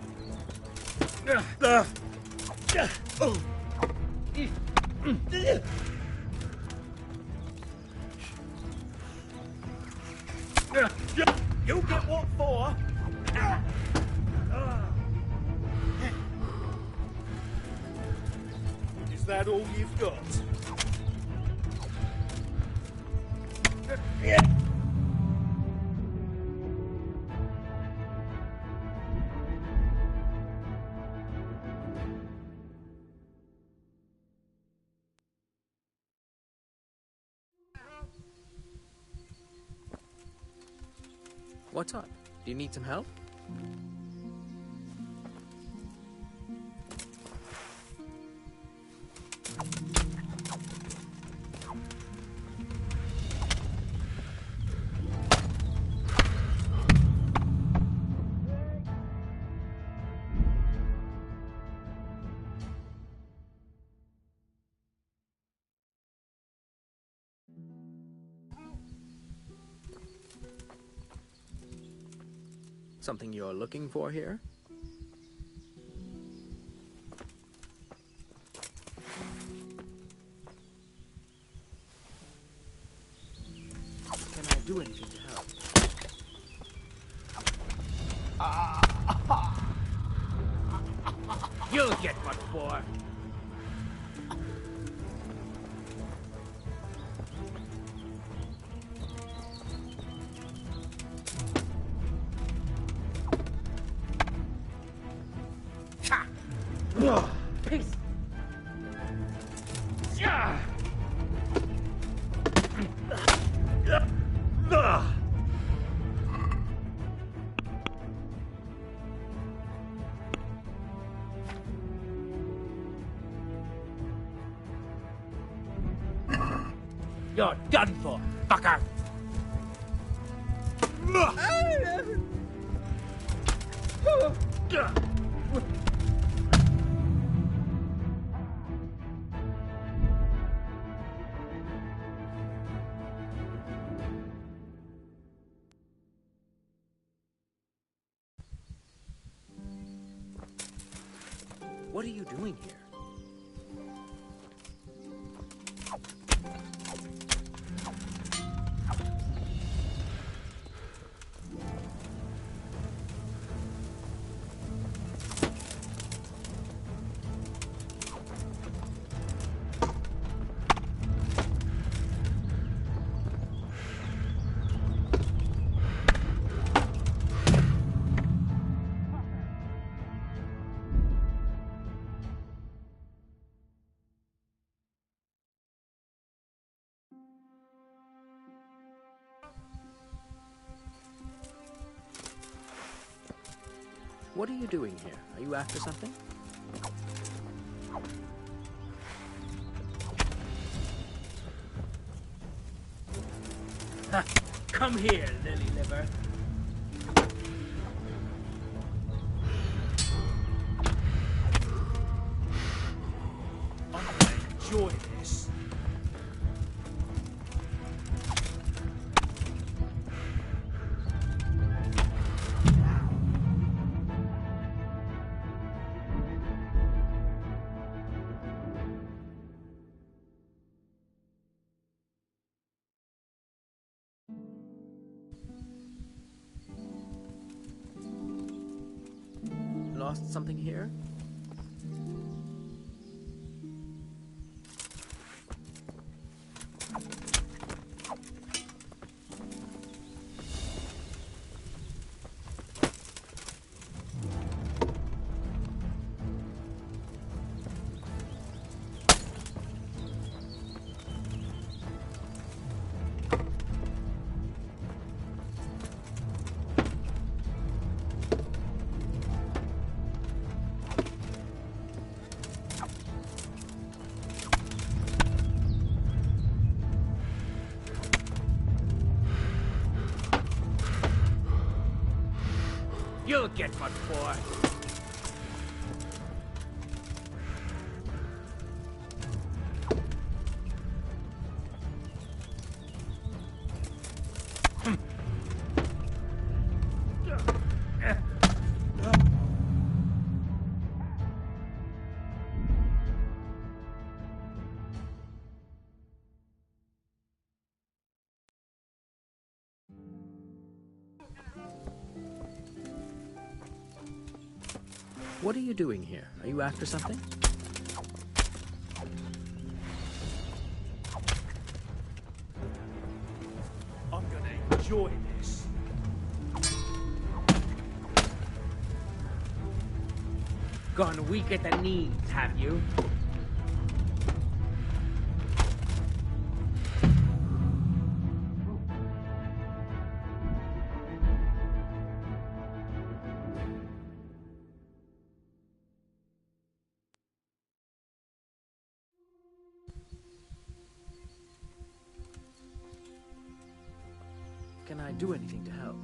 You get what for? Is that all you've got? What's up? Do you need some help? Something you're looking for here? Can I do anything to help? You'll get what for. Peace. Yeah. You're done for, fucker. What are you doing here? What are you doing here? Are you after something? Ha! Come here, lily liver. I'm gonna enjoy this. lost something here? You'll get what for. What are you doing here? Are you after something? I'm gonna enjoy this. Gone weak at the knees, have you? Can I do anything to help?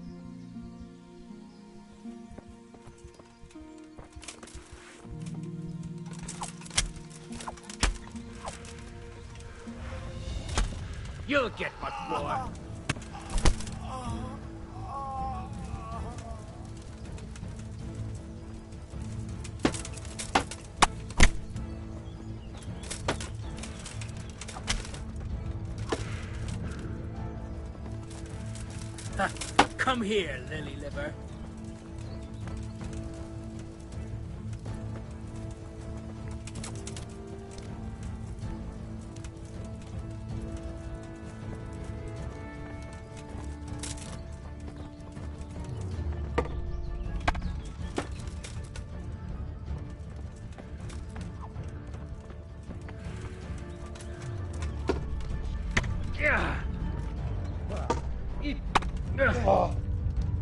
You'll get what for. Come here, lily liver.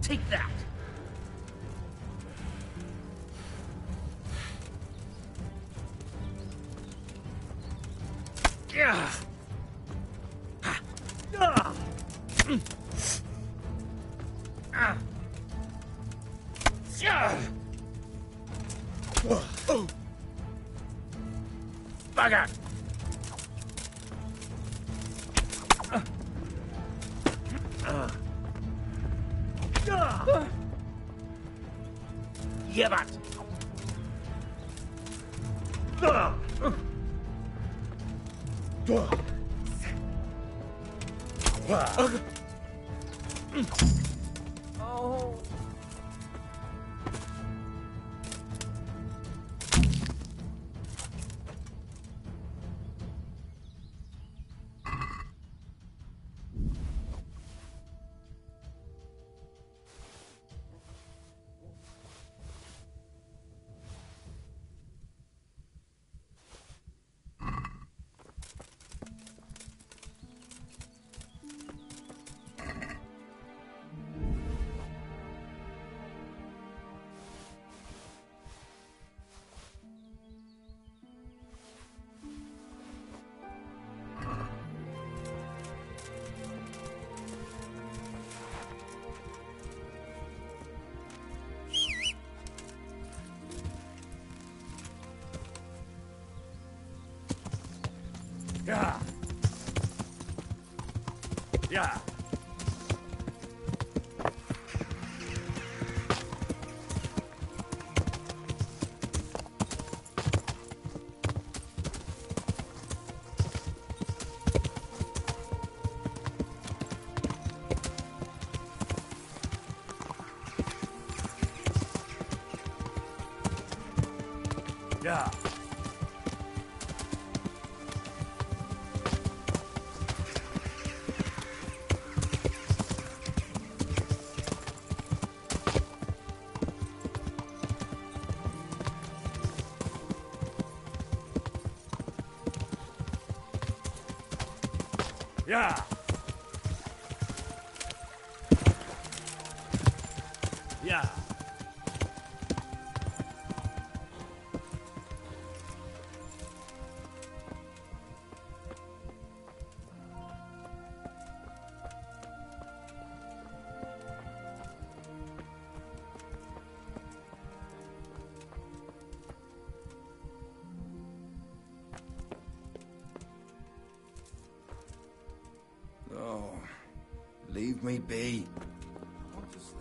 Take that. Bugger! Jebać! Oh. Yeah. Yeah. Yeah. Yeah. Yeah. Oh, leave me be. I want to sleep.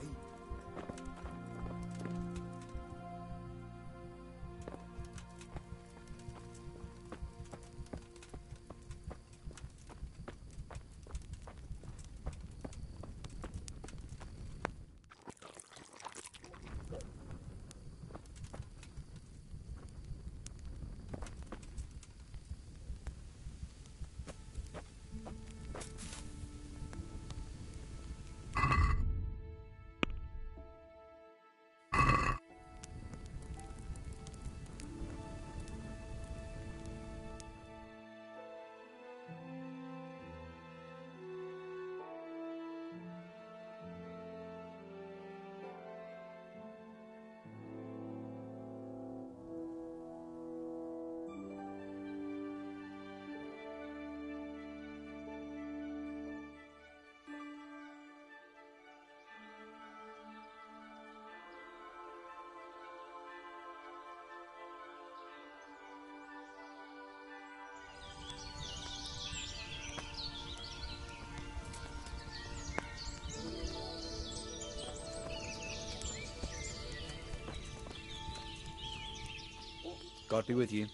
God be with you.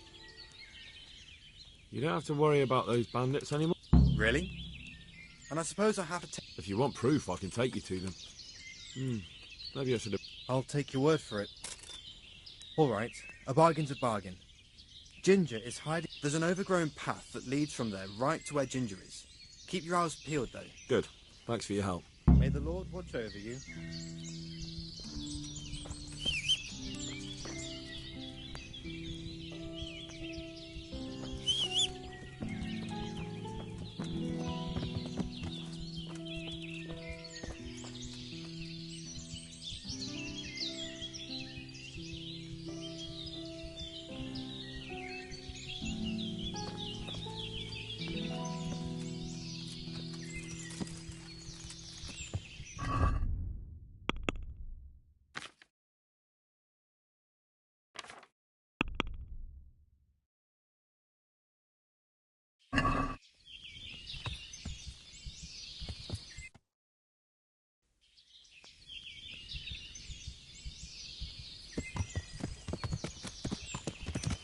You don't have to worry about those bandits anymore. Really? And I suppose I have to take... If you want proof, I can take you to them. Maybe I should have... I'll take your word for it. All right, a bargain's a bargain. Ginger is hiding... There's an overgrown path that leads from there right to where Ginger is. Keep your eyes peeled, though. Good. Thanks for your help. May the Lord watch over you.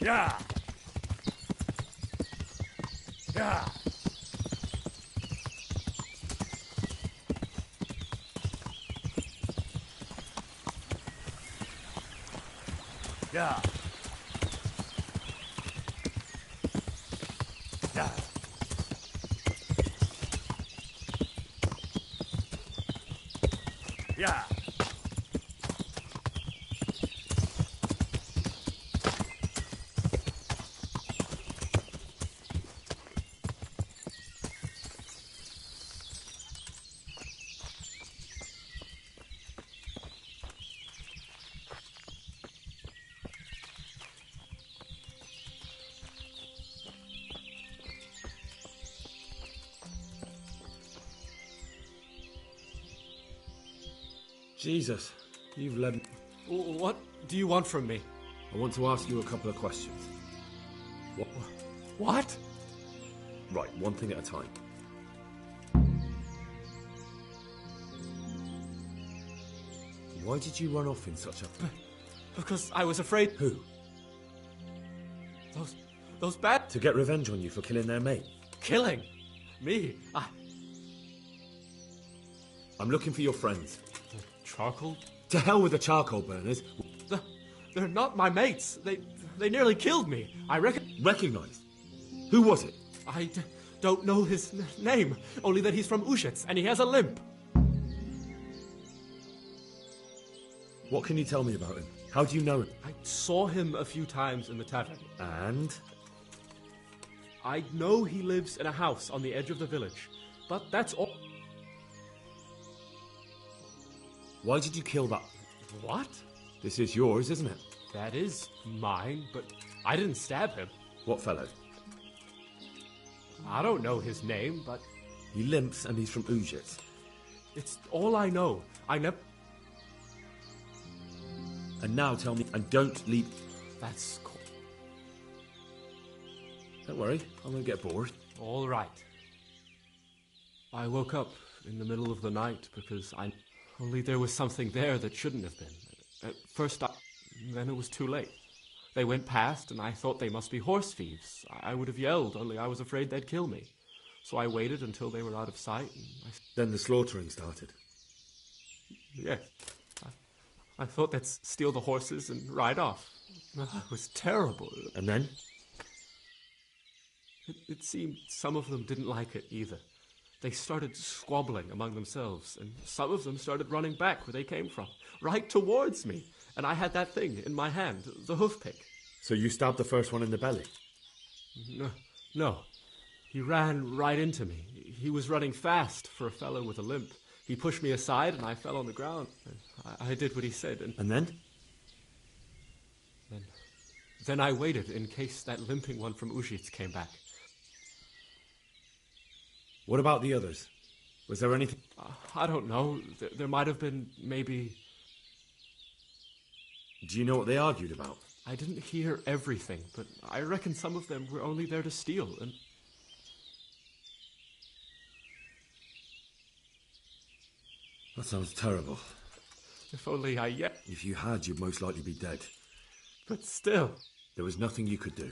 Yeah. Yeah. Yeah. Yeah. Yeah. Jesus, you've led me... What do you want from me? I want to ask you a couple of questions. What? Right, one thing at a time. Why did you run off in such a... Because I was afraid... Who? Those bad... To get revenge on you for killing their mate. Killing? Me? I'm looking for your friends. Charcoal? To hell with the charcoal burners. They're not my mates. They nearly killed me. I reckon... Recognized? Who was it? I don't know his name, only that he's from Ushets, and he has a limp. What can you tell me about him? How do you know him? I saw him a few times in the tavern. And? I know he lives in a house on the edge of the village, but that's all. Why did you kill that? What? This is yours, isn't it? That is mine, but I didn't stab him. What fellow? I don't know his name, but... He limps and he's from Ujit. It's all I know. I never... And now tell me, and don't leave... That's cool. Don't worry, I won't get bored. All right. I woke up in the middle of the night because only there was something there that shouldn't have been. At first, then it was too late. They went past, and I thought they must be horse thieves. I would have yelled, only I was afraid they'd kill me. So I waited until they were out of sight. And Then the slaughtering started. Yes. I thought they'd steal the horses and ride off. It was terrible. And then? It seemed some of them didn't like it either. They started squabbling among themselves, and some of them started running back where they came from, right towards me. And I had that thing in my hand, the hoof pick. So you stabbed the first one in the belly? No. He ran right into me. He was running fast for a fellow with a limp. He pushed me aside, and I fell on the ground. I did what he said, And then? Then I waited in case that limping one from Ushits came back. What about the others? Was there anything? I don't know. There might have been, maybe... Do you know what they argued about? I didn't hear everything, but I reckon some of them were only there to steal, and... That sounds terrible. If only I yet... If you had, you'd most likely be dead. But still... There was nothing you could do.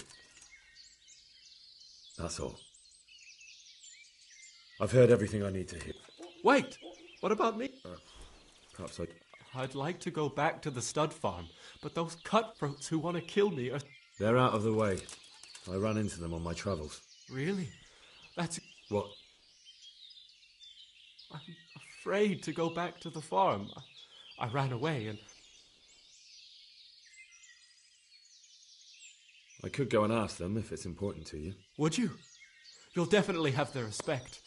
That's all. I've heard everything I need to hear. Wait! What about me? Perhaps I'd like to go back to the stud farm, but those cutthroats who want to kill me are... They're out of the way. I ran into them on my travels. Really? That's... What? I'm afraid to go back to the farm. I ran away and... I could go and ask them if it's important to you. Would you? You'll definitely have their respect.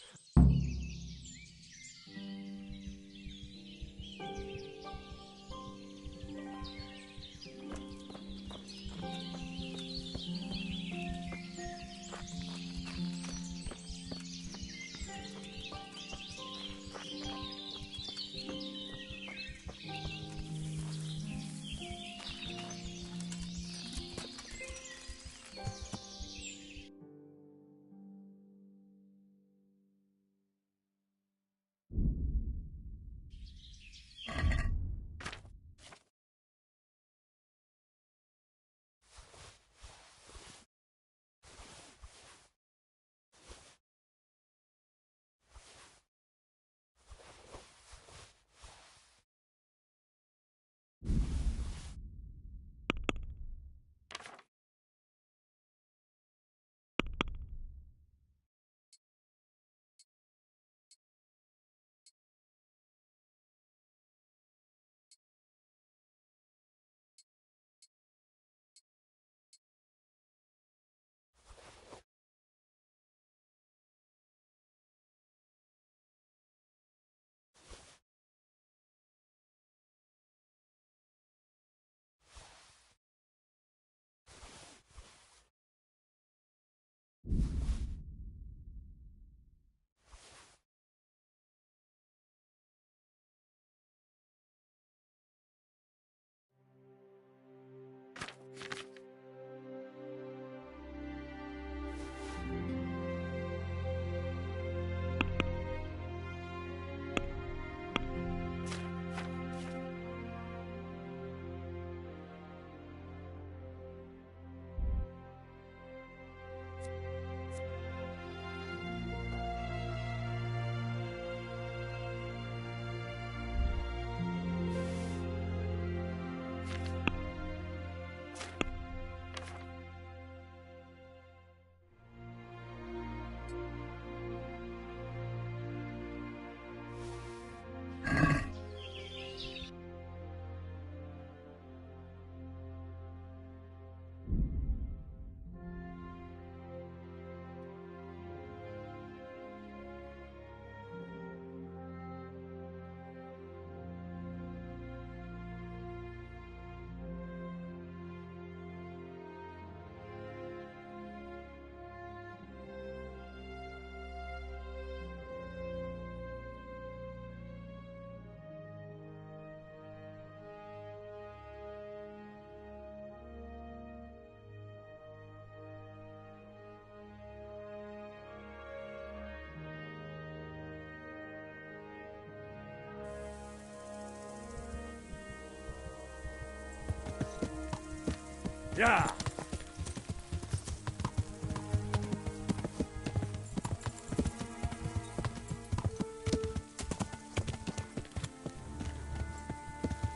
Yeah.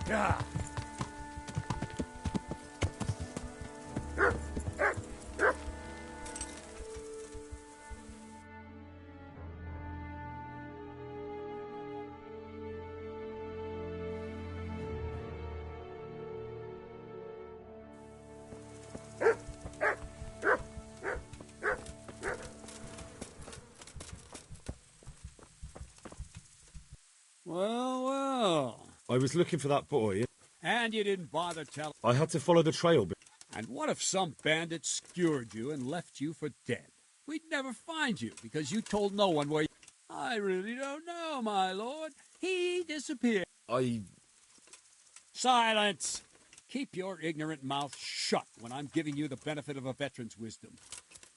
Yeah. Well, well. I was looking for that boy. And you didn't bother telling. I had to follow the trail. And what if some bandit skewered you and left you for dead? We'd never find you because you told no one where you... I really don't know, my lord. He disappeared. Silence! Keep your ignorant mouth shut when I'm giving you the benefit of a veteran's wisdom.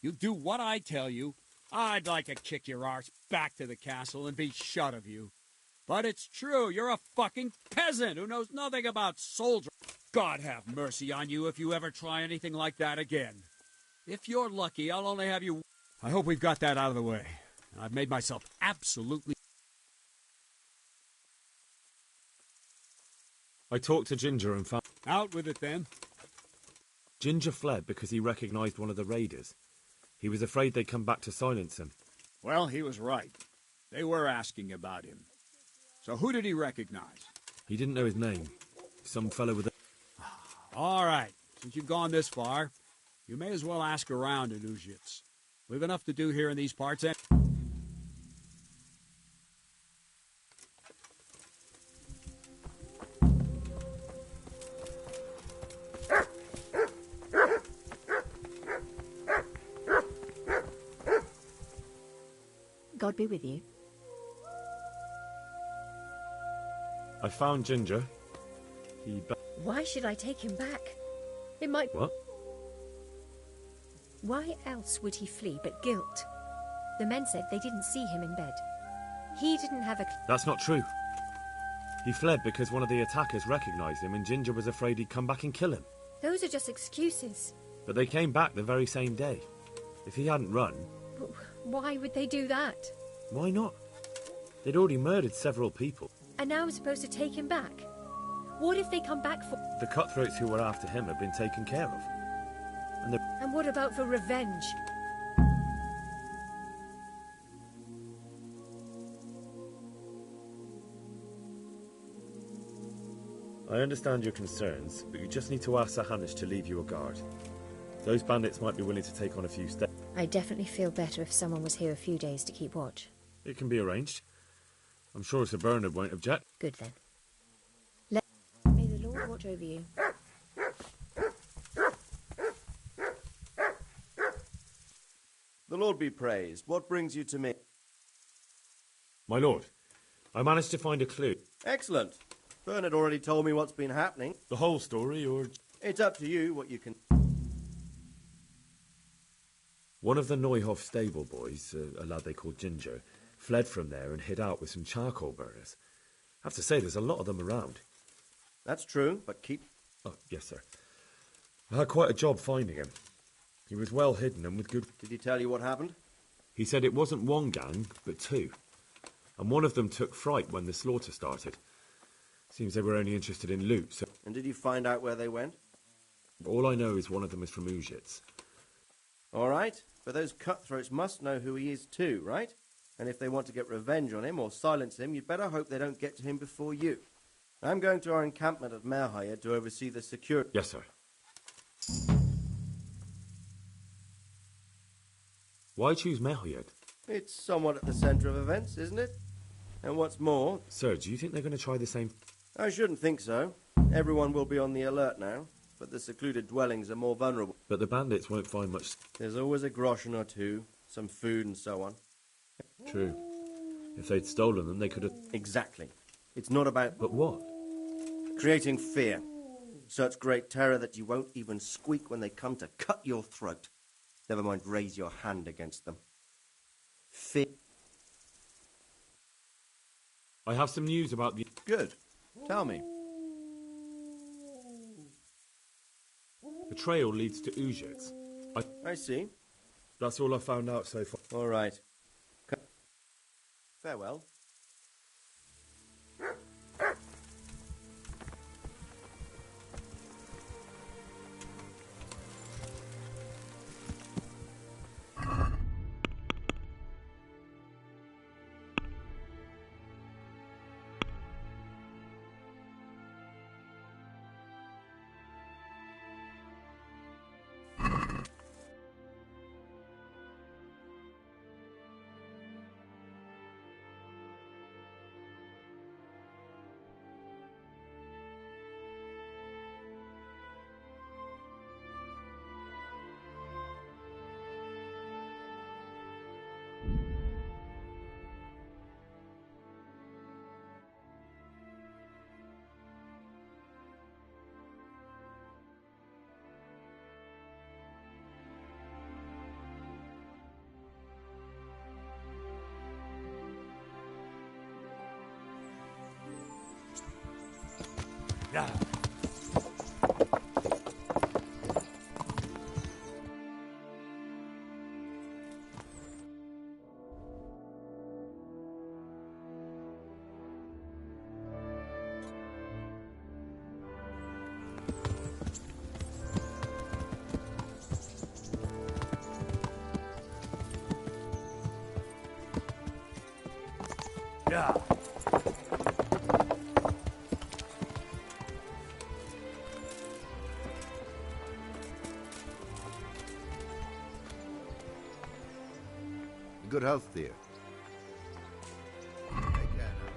You do what I tell you. I'd like to kick your arse back to the castle and be shut of you. But it's true, you're a fucking peasant who knows nothing about soldiering. God have mercy on you if you ever try anything like that again. If you're lucky, I'll only have you... I hope we've got that out of the way. I've made myself absolutely... I talked to Ginger and found... Out with it, then. Ginger fled because he recognized one of the raiders. He was afraid they'd come back to silence him. Well, he was right. They were asking about him. So who did he recognize? He didn't know his name. Some fellow with a... All right. Since you've gone this far, you may as well ask around in Uzhitz. We've enough to do here in these parts. God be with you. I found Ginger. Why should I take him back? It might... What? Why else would he flee but guilt? The men said they didn't see him in bed. He didn't have a... That's not true. He fled because one of the attackers recognized him and Ginger was afraid he'd come back and kill him. Those are just excuses. But they came back the very same day. If he hadn't run... Why would they do that? Why not? They'd already murdered several people. And now I'm supposed to take him back? What if they come back for... The cutthroats who were after him have been taken care of. And what about for revenge? I understand your concerns, but you just need to ask Sahanish to leave you a guard. Those bandits might be willing to take on a few steps. I'd definitely feel better if someone was here a few days to keep watch. It can be arranged. I'm sure Sir Bernard won't object. Good then. May the Lord watch over you. The Lord be praised. What brings you to me? My lord, I managed to find a clue. Excellent. Bernard already told me what's been happening. The whole story, or... It's up to you what you can... One of the Neuhoff stable boys, a lad they called Ginger, fled from there and hid out with some charcoal burners. I have to say, there's a lot of them around. That's true, but keep... Oh, yes, sir. I had quite a job finding him. He was well hidden and with good... Did he tell you what happened? He said it wasn't one gang, but two. And one of them took fright when the slaughter started. Seems they were only interested in loot, so... And did you find out where they went? All I know is one of them is from Uzhitz. All right, but those cutthroats must know who he is too, right? And if they want to get revenge on him or silence him, you'd better hope they don't get to him before you. I'm going to our encampment at Merhayed to oversee the security... Yes, sir. Why choose Merhayed? It's somewhat at the centre of events, isn't it? And what's more... Sir, do you think they're going to try the same... I shouldn't think so. Everyone will be on the alert now, but the secluded dwellings are more vulnerable. But the bandits won't find much... There's always a groschen or two, some food and so on. True. If they'd stolen them, they could have... Exactly. It's not about... But what? Creating fear. Such great terror that you won't even squeak when they come to cut your throat. Never mind raise your hand against them. Fear. I have some news about the... Good. Tell me. The trail leads to Uzhitz. I see. That's all I found out so far. All right. Farewell. Yeah. Yeah. Good health, dear. Take care now.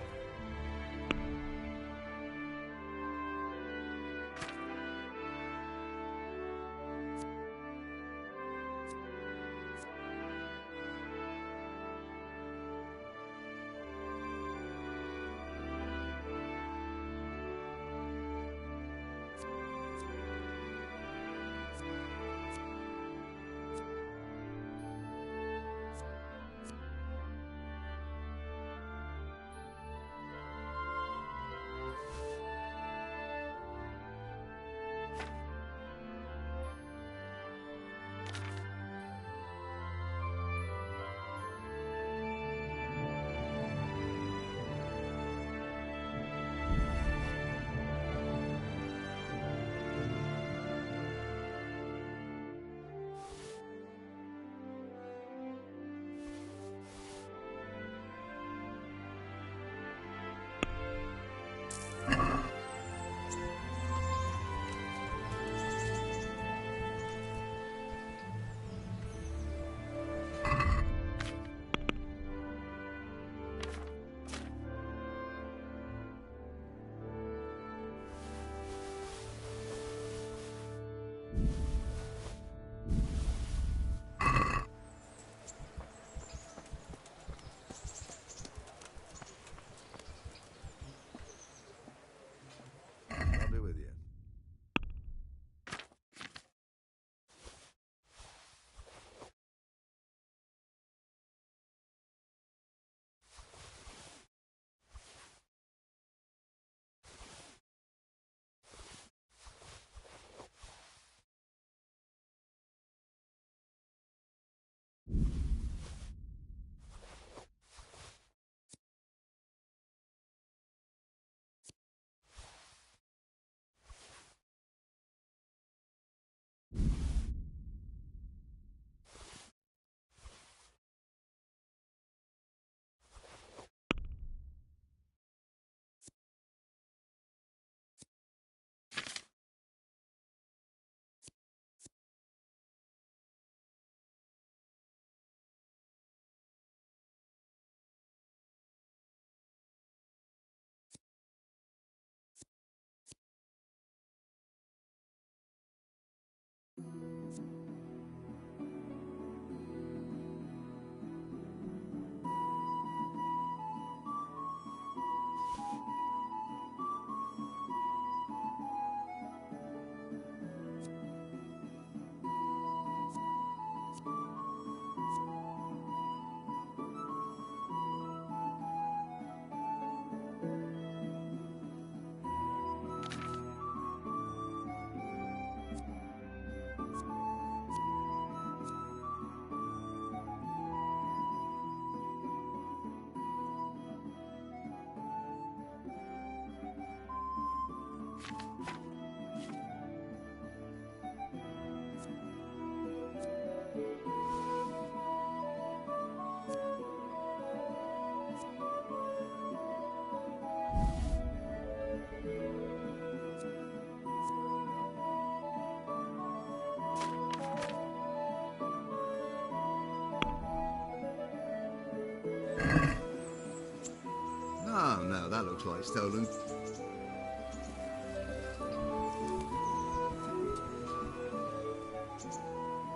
like stolen.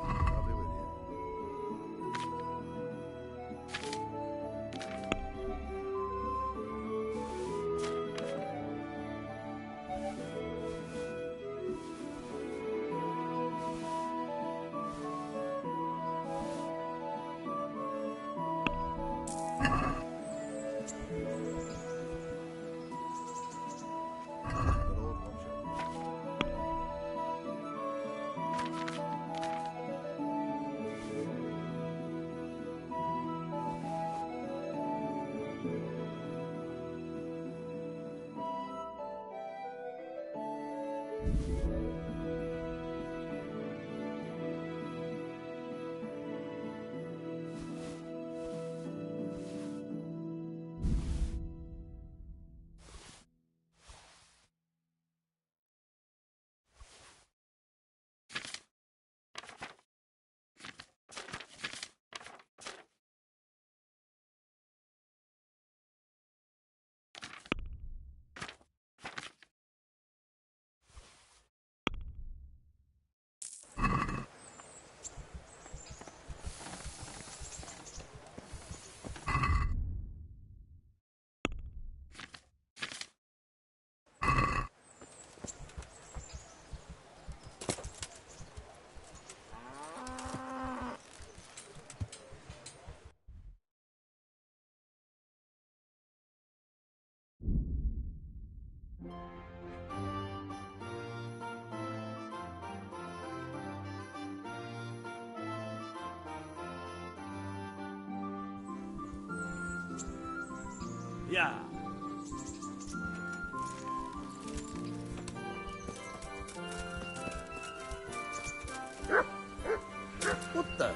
I'll be with you. Yeah. What the?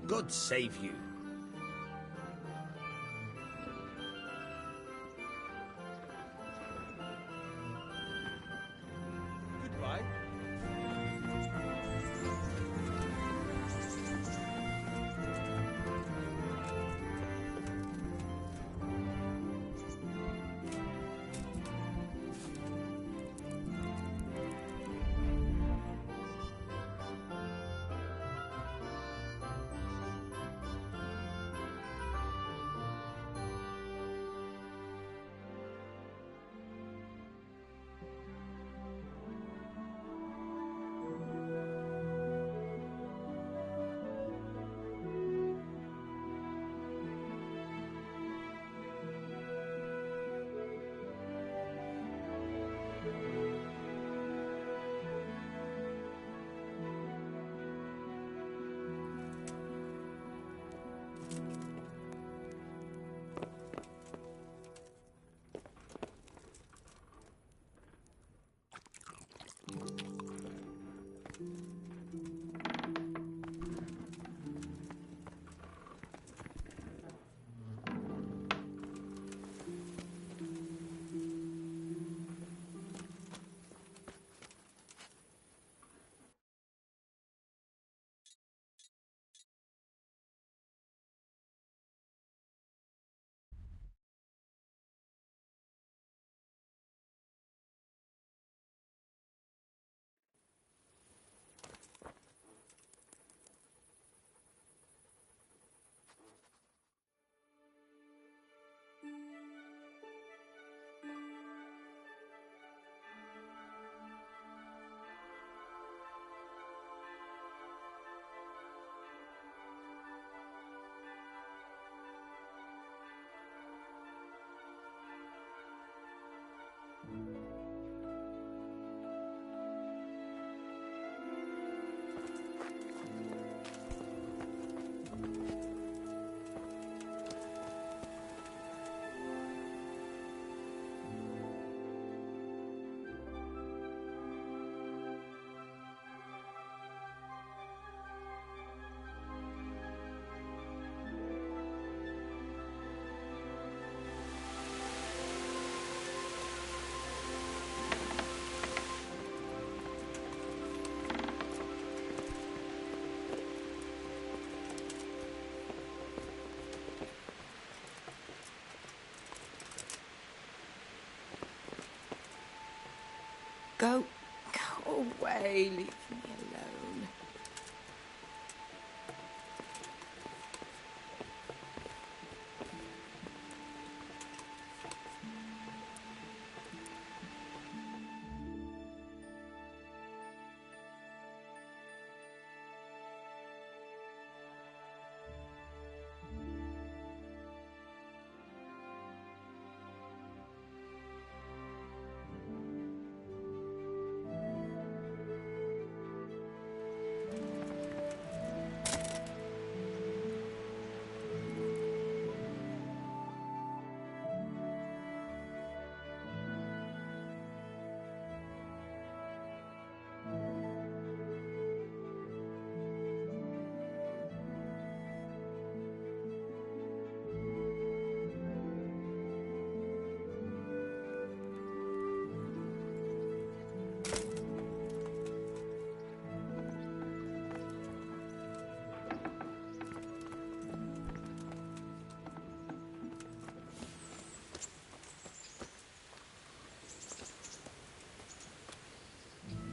God save you. Goodbye. Go away. Leave me alone.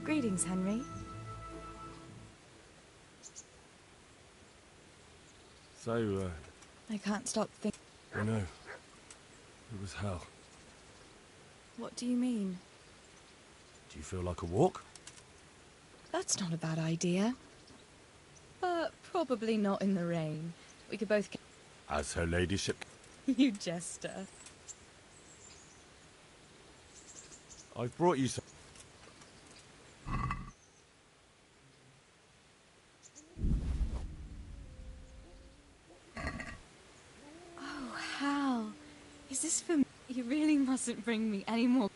Greetings, Henry. So, I can't stop thinking. I know. It was hell. What do you mean? Do you feel like a walk? That's not a bad idea. But probably not in the rain. We could both... As her ladyship. You jester. I've brought you some... Oh, Hal. Is this for me? You really mustn't bring me any more...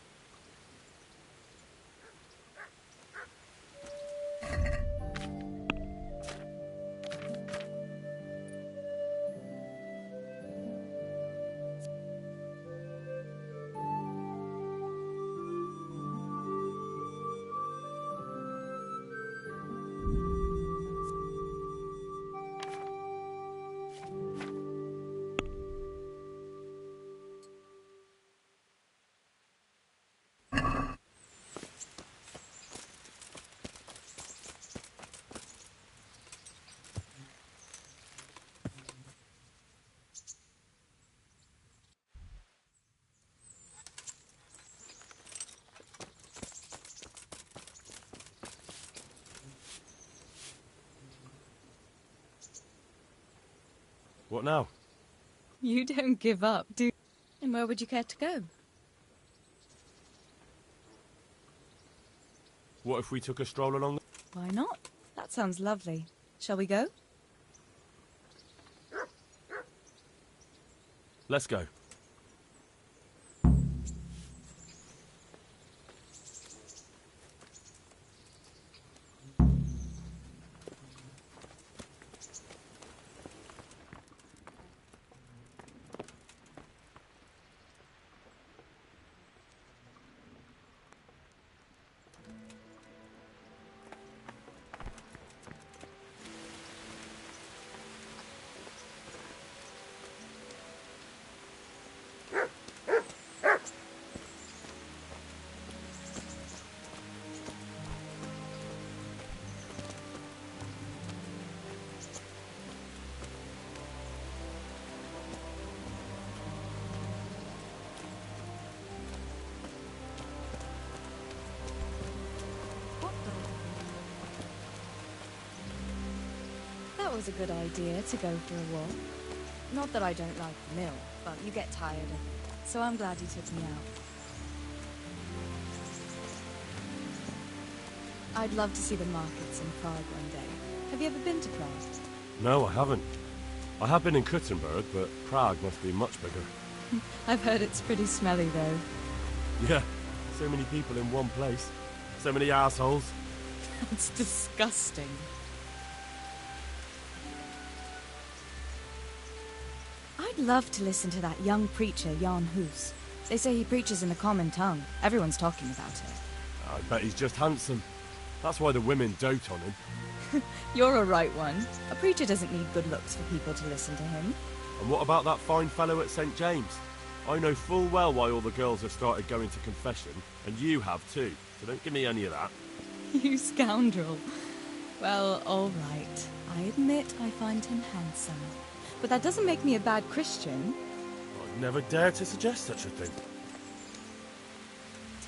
What now? You don't give up, do you? And where would you care to go? What if we took a stroll along the... Why not? That sounds lovely. Shall we go? Let's go. That was a good idea to go for a walk. Not that I don't like the mill, but you get tired of it. So I'm glad you took me out. I'd love to see the markets in Prague one day. Have you ever been to Prague? No, I haven't. I have been in Kuttenberg, but Prague must be much bigger. I've heard it's pretty smelly, though. Yeah, so many people in one place. So many assholes. That's disgusting. I'd love to listen to that young preacher, Jan Hus. They say he preaches in the common tongue. Everyone's talking about it. I bet he's just handsome. That's why the women dote on him. You're a right one. A preacher doesn't need good looks for people to listen to him. And what about that fine fellow at St. James? I know full well why all the girls have started going to confession, and you have too. so don't give me any of that. You scoundrel. Well, all right. I admit I find him handsome. But that doesn't make me a bad Christian. I'd never dare to suggest such a thing.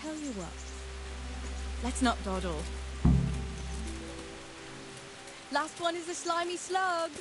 Tell you what. Let's not dawdle. Last one is the slimy slug.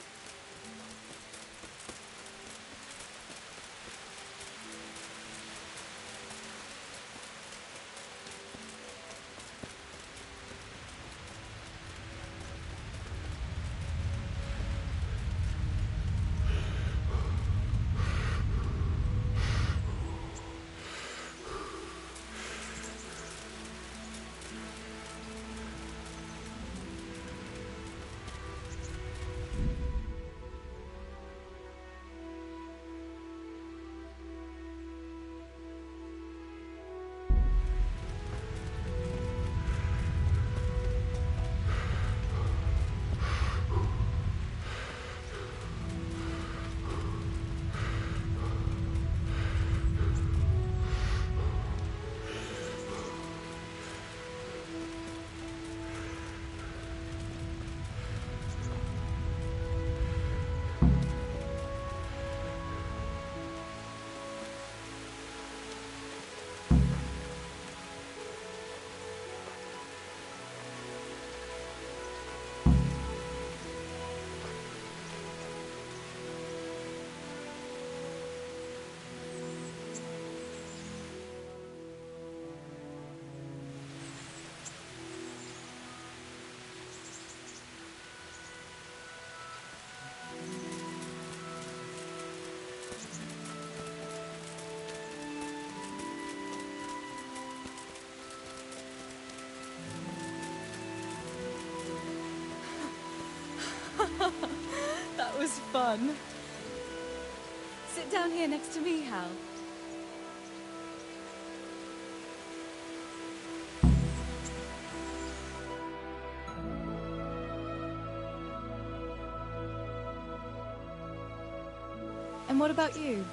That was fun. Sit down here next to me, Hal. And what about you?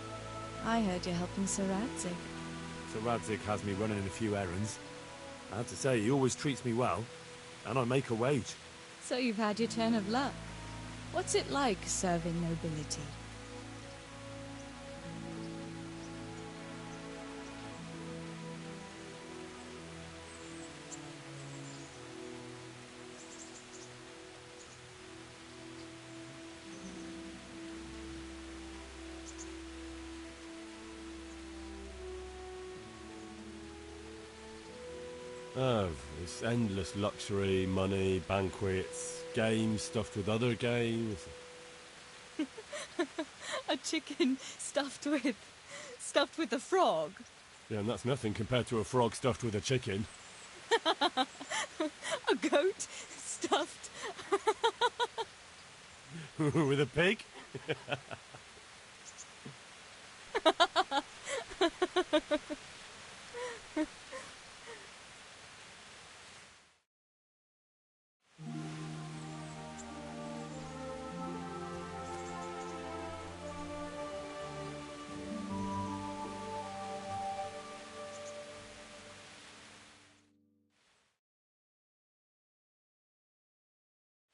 I heard you're helping Sir Radzig. Sir Radzig has me running a few errands. I have to say, he always treats me well, and I make a wage. So you've had your turn of luck. What's it like serving nobility? Oh, it's endless luxury, money, banquets, games stuffed with other games. A chicken stuffed with a frog? Yeah, and that's nothing compared to a frog stuffed with a chicken. A goat stuffed... With a pig?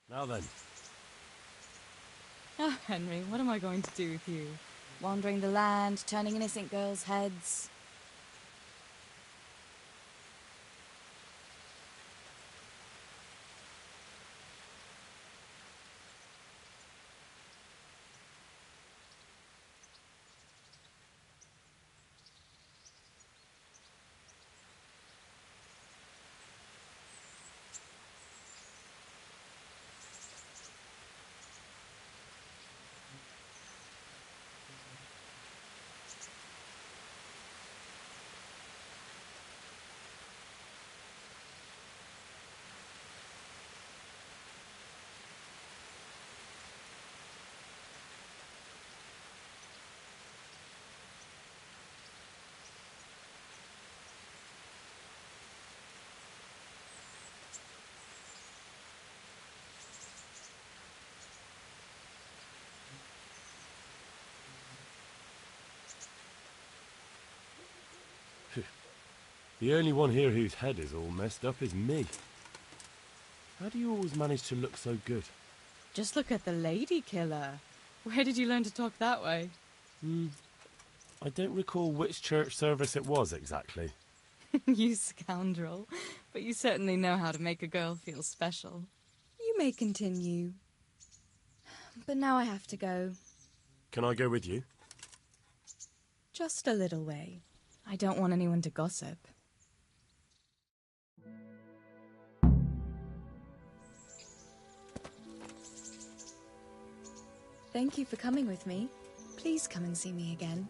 Now then. Oh, Henry, what am I going to do with you? Wandering the land, turning innocent girls' heads. The only one here whose head is all messed up is me. How do you always manage to look so good? Just look at the lady killer. Where did you learn to talk that way? I don't recall which church service it was exactly. You scoundrel. But you certainly know how to make a girl feel special. You may continue. But now I have to go. Can I go with you? Just a little way. I don't want anyone to gossip. Thank you for coming with me. Please come and see me again.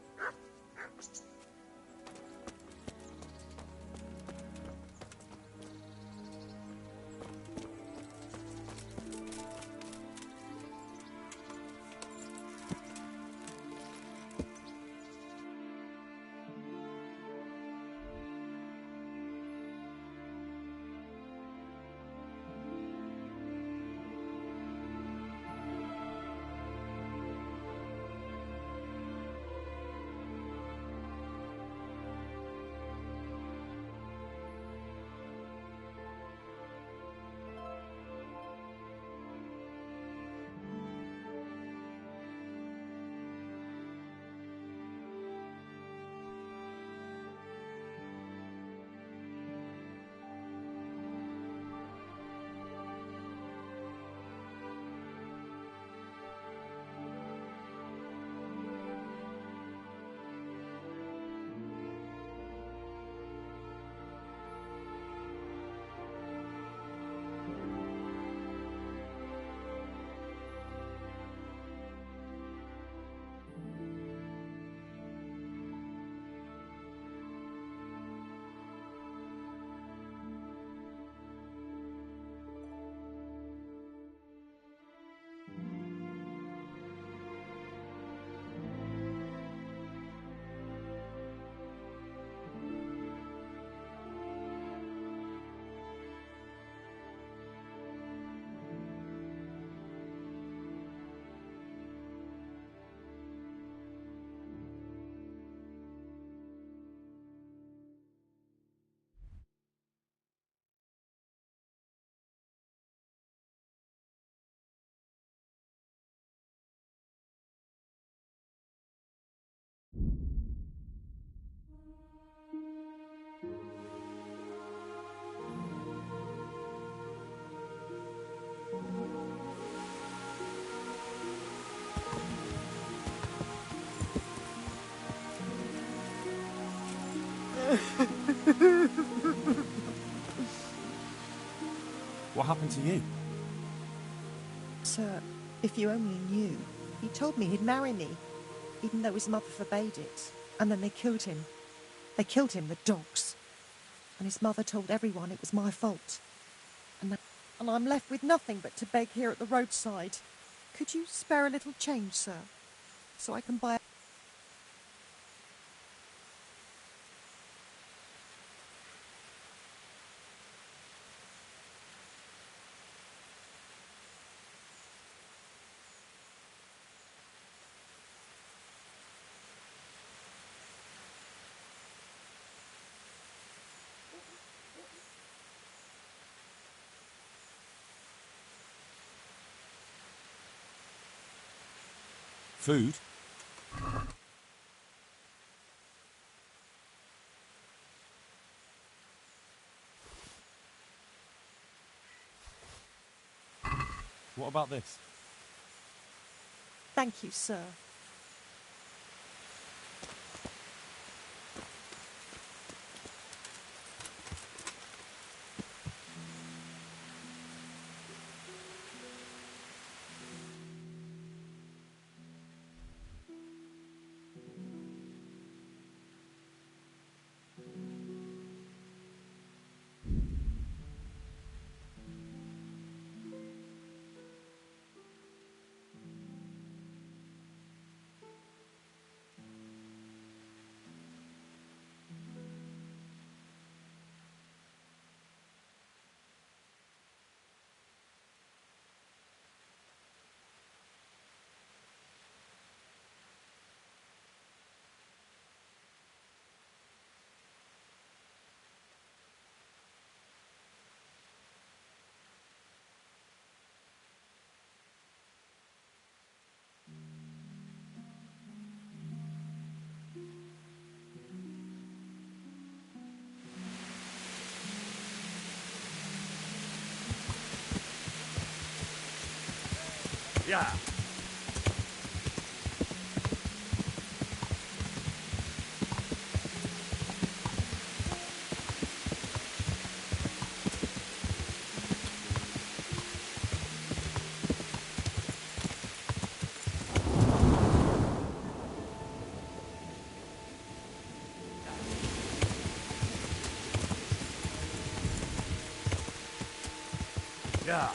What happened to you? Sir, if you only knew. He told me he'd marry me, even though his mother forbade it. And then they killed him. They killed him, the dogs. And his mother told everyone it was my fault. And I'm left with nothing but to beg here at the roadside. Could you spare a little change, sir? So I can buy... Food? What about this? Thank you, sir. Yeah. Yeah.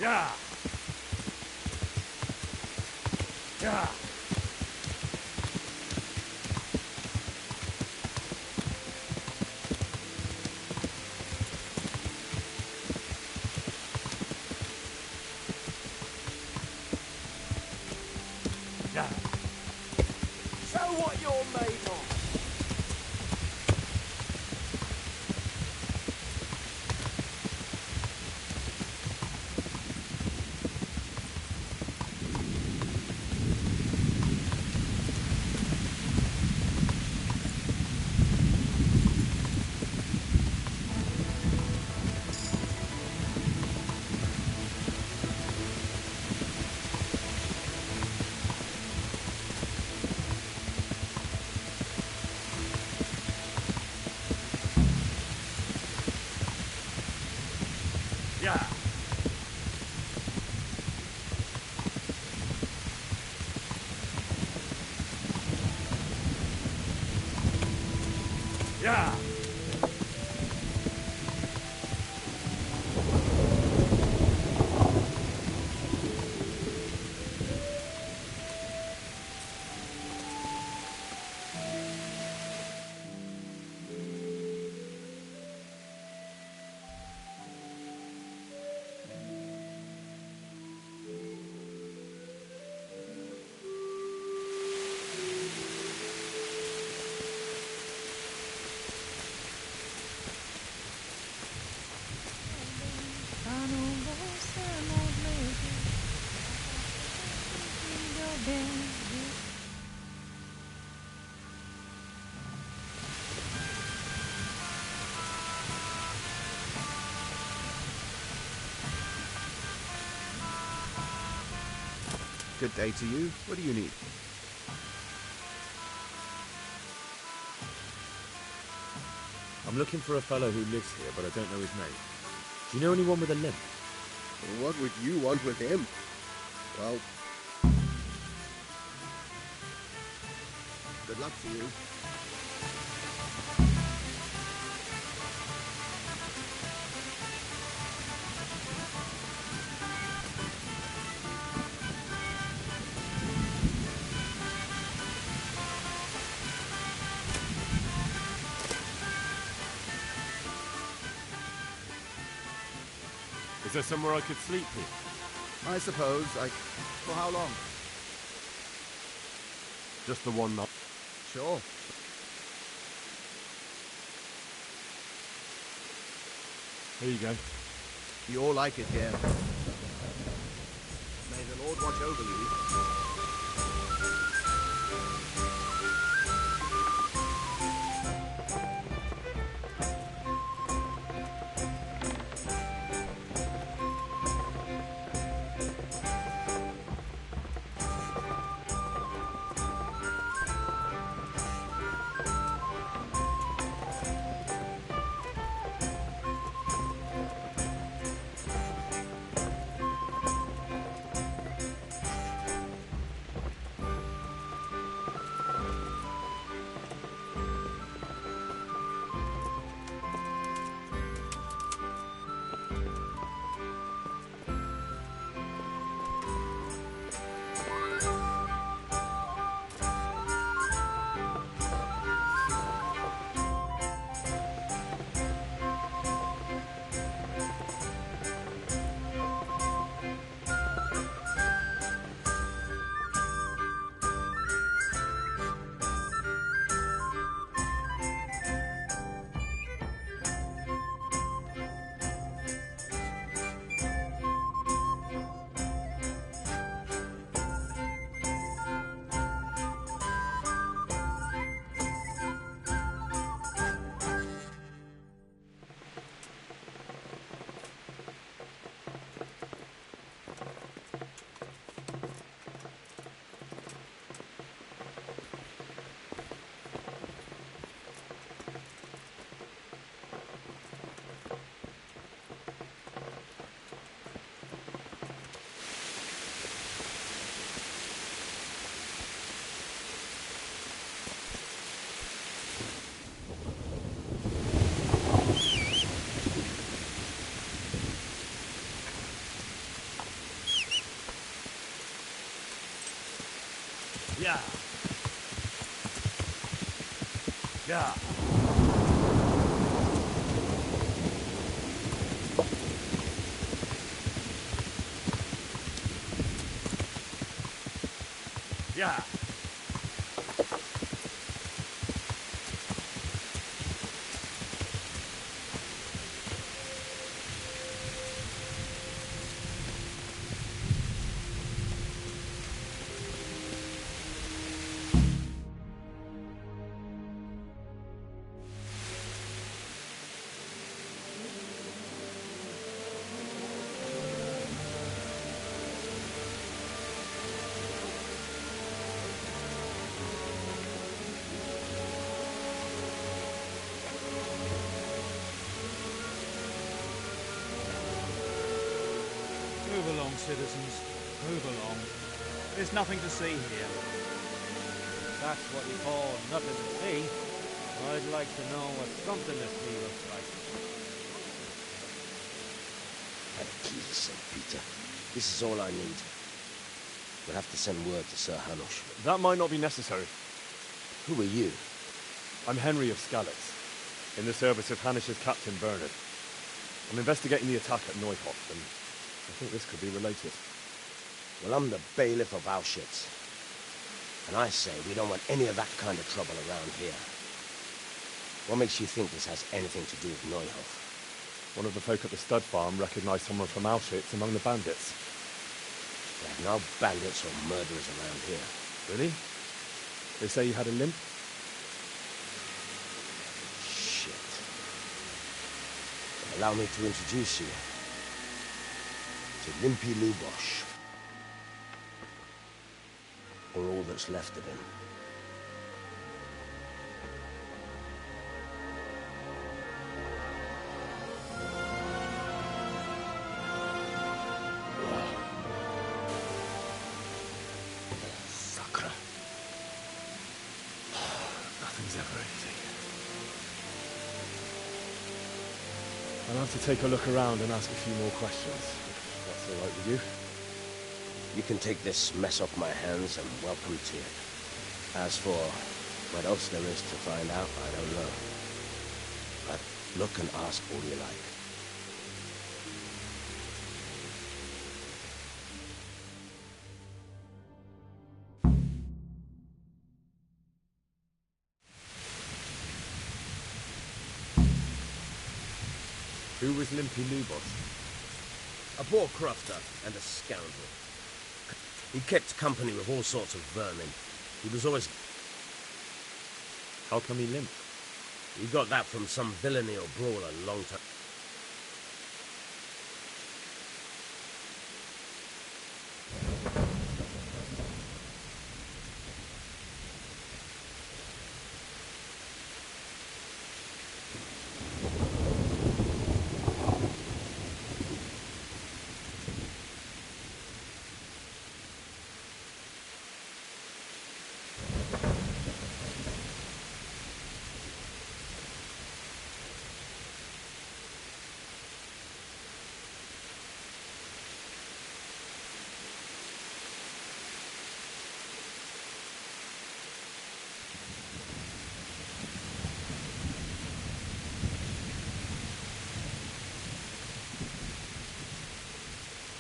Yeah. Yeah. Yeah. Show what you're made of. Yeah. Yeah. Good day to you. What do you need? I'm looking for a fellow who lives here, but I don't know his name. Do you know anyone with a limp? What would you want with him? Well, good luck to you. Is there somewhere I could sleep here? I suppose. For how long? Just the one night. Sure. Here you go. You all like it here. May the Lord watch over you. Yeah. Yeah. Yeah. Move along, citizens. Move along. There's nothing to see here. If that's what you call nothing to see, I'd like to know what something to see looks like. By the keys of St. Peter. This is all I need. We'll have to send word to Sir Hanush. That might not be necessary. Who are you? I'm Henry of Skalitz, in the service of Hanush's Captain Bernard. I'm investigating the attack at Neuhof, and I think this could be related. Well, I'm the bailiff of Auschwitz. And I say we don't want any of that kind of trouble around here. What makes you think this has anything to do with Neuhof? One of the folk at the stud farm recognized someone from Auschwitz among the bandits. We have no bandits or murderers around here. Really? They say you had a limp? Shit. Allow me to introduce you to Limpy Lubosh. Or all that's left of him. Sakra. Nothing's ever easy. I'll have to take a look around and ask a few more questions, if that's all right with you. You can take this mess off my hands and welcome to it. As for what else there is to find out, I don't know. But look and ask all you like. Who was Limpy Lubos? A poor crofter and a scoundrel. He kept company with all sorts of vermin. He was always... How come he limped? He got that from some villainy or brawl a long time.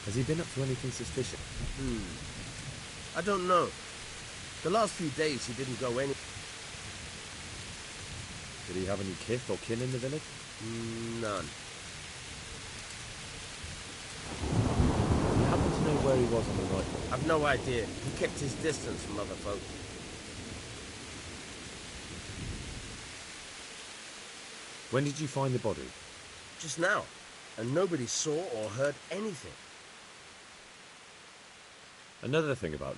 Has he been up to anything suspicious? I don't know. The last few days he didn't go any... Did he have any kith or kin in the village? None. You happen to know where he was on the night? I've no idea. He kept his distance from other folk. When did you find the body? Just now. And nobody saw or heard anything. Another thing about...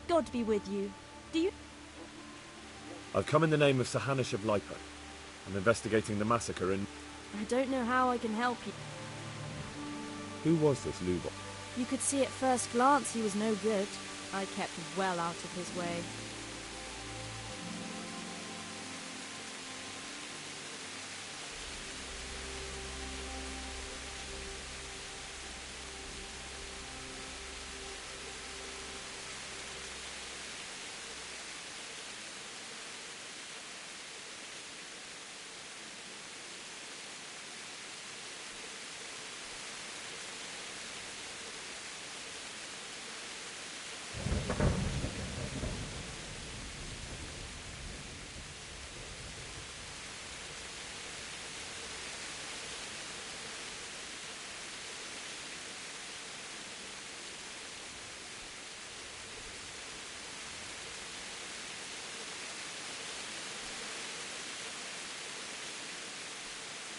God be with you. Do you... I've come in the name of Sir Hanush of Lipa. I'm investigating the massacre in... I don't know how I can help you. Who was this Lubot? You could see at first glance he was no good. I kept well out of his way.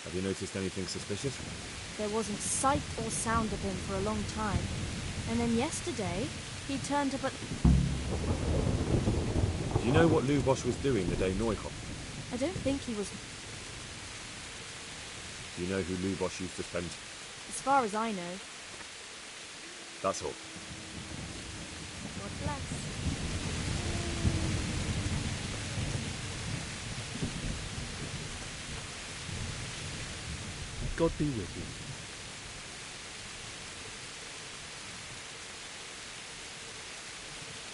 Have you noticed anything suspicious? There wasn't sight or sound of him for a long time. And then yesterday, he turned up at... Do you know what Lubosh was doing the day Neuhoff? I don't think he was... Do you know who Lubosh used to spend? As far as I know. That's all. God bless. God be with you.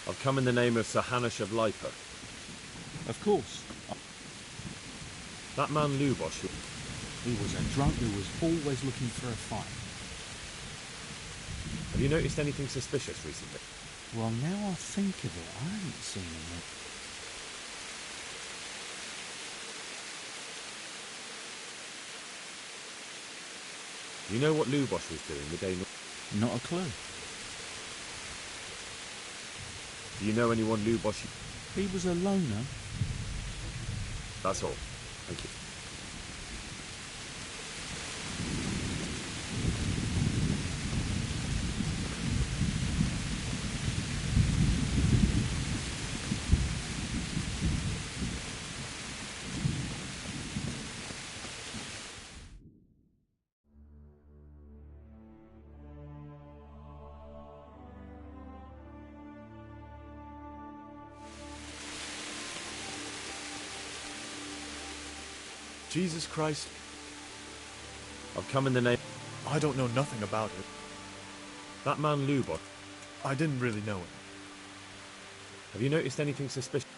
I've come in the name of Sir Hanush of Lipa. Of course. That man Lubosh... He was a drunk who was always looking for a fight. Have you noticed anything suspicious recently? Well, now I think of it, I haven't seen him yet. Do you know what Lubosh was doing the day... Not a clue. Do you know anyone Lubosh... He was a loner. That's all. Thank you. Jesus Christ. I've come in the name... I don't know nothing about it. That man Lubosh... I didn't really know him. Have you noticed anything suspicious?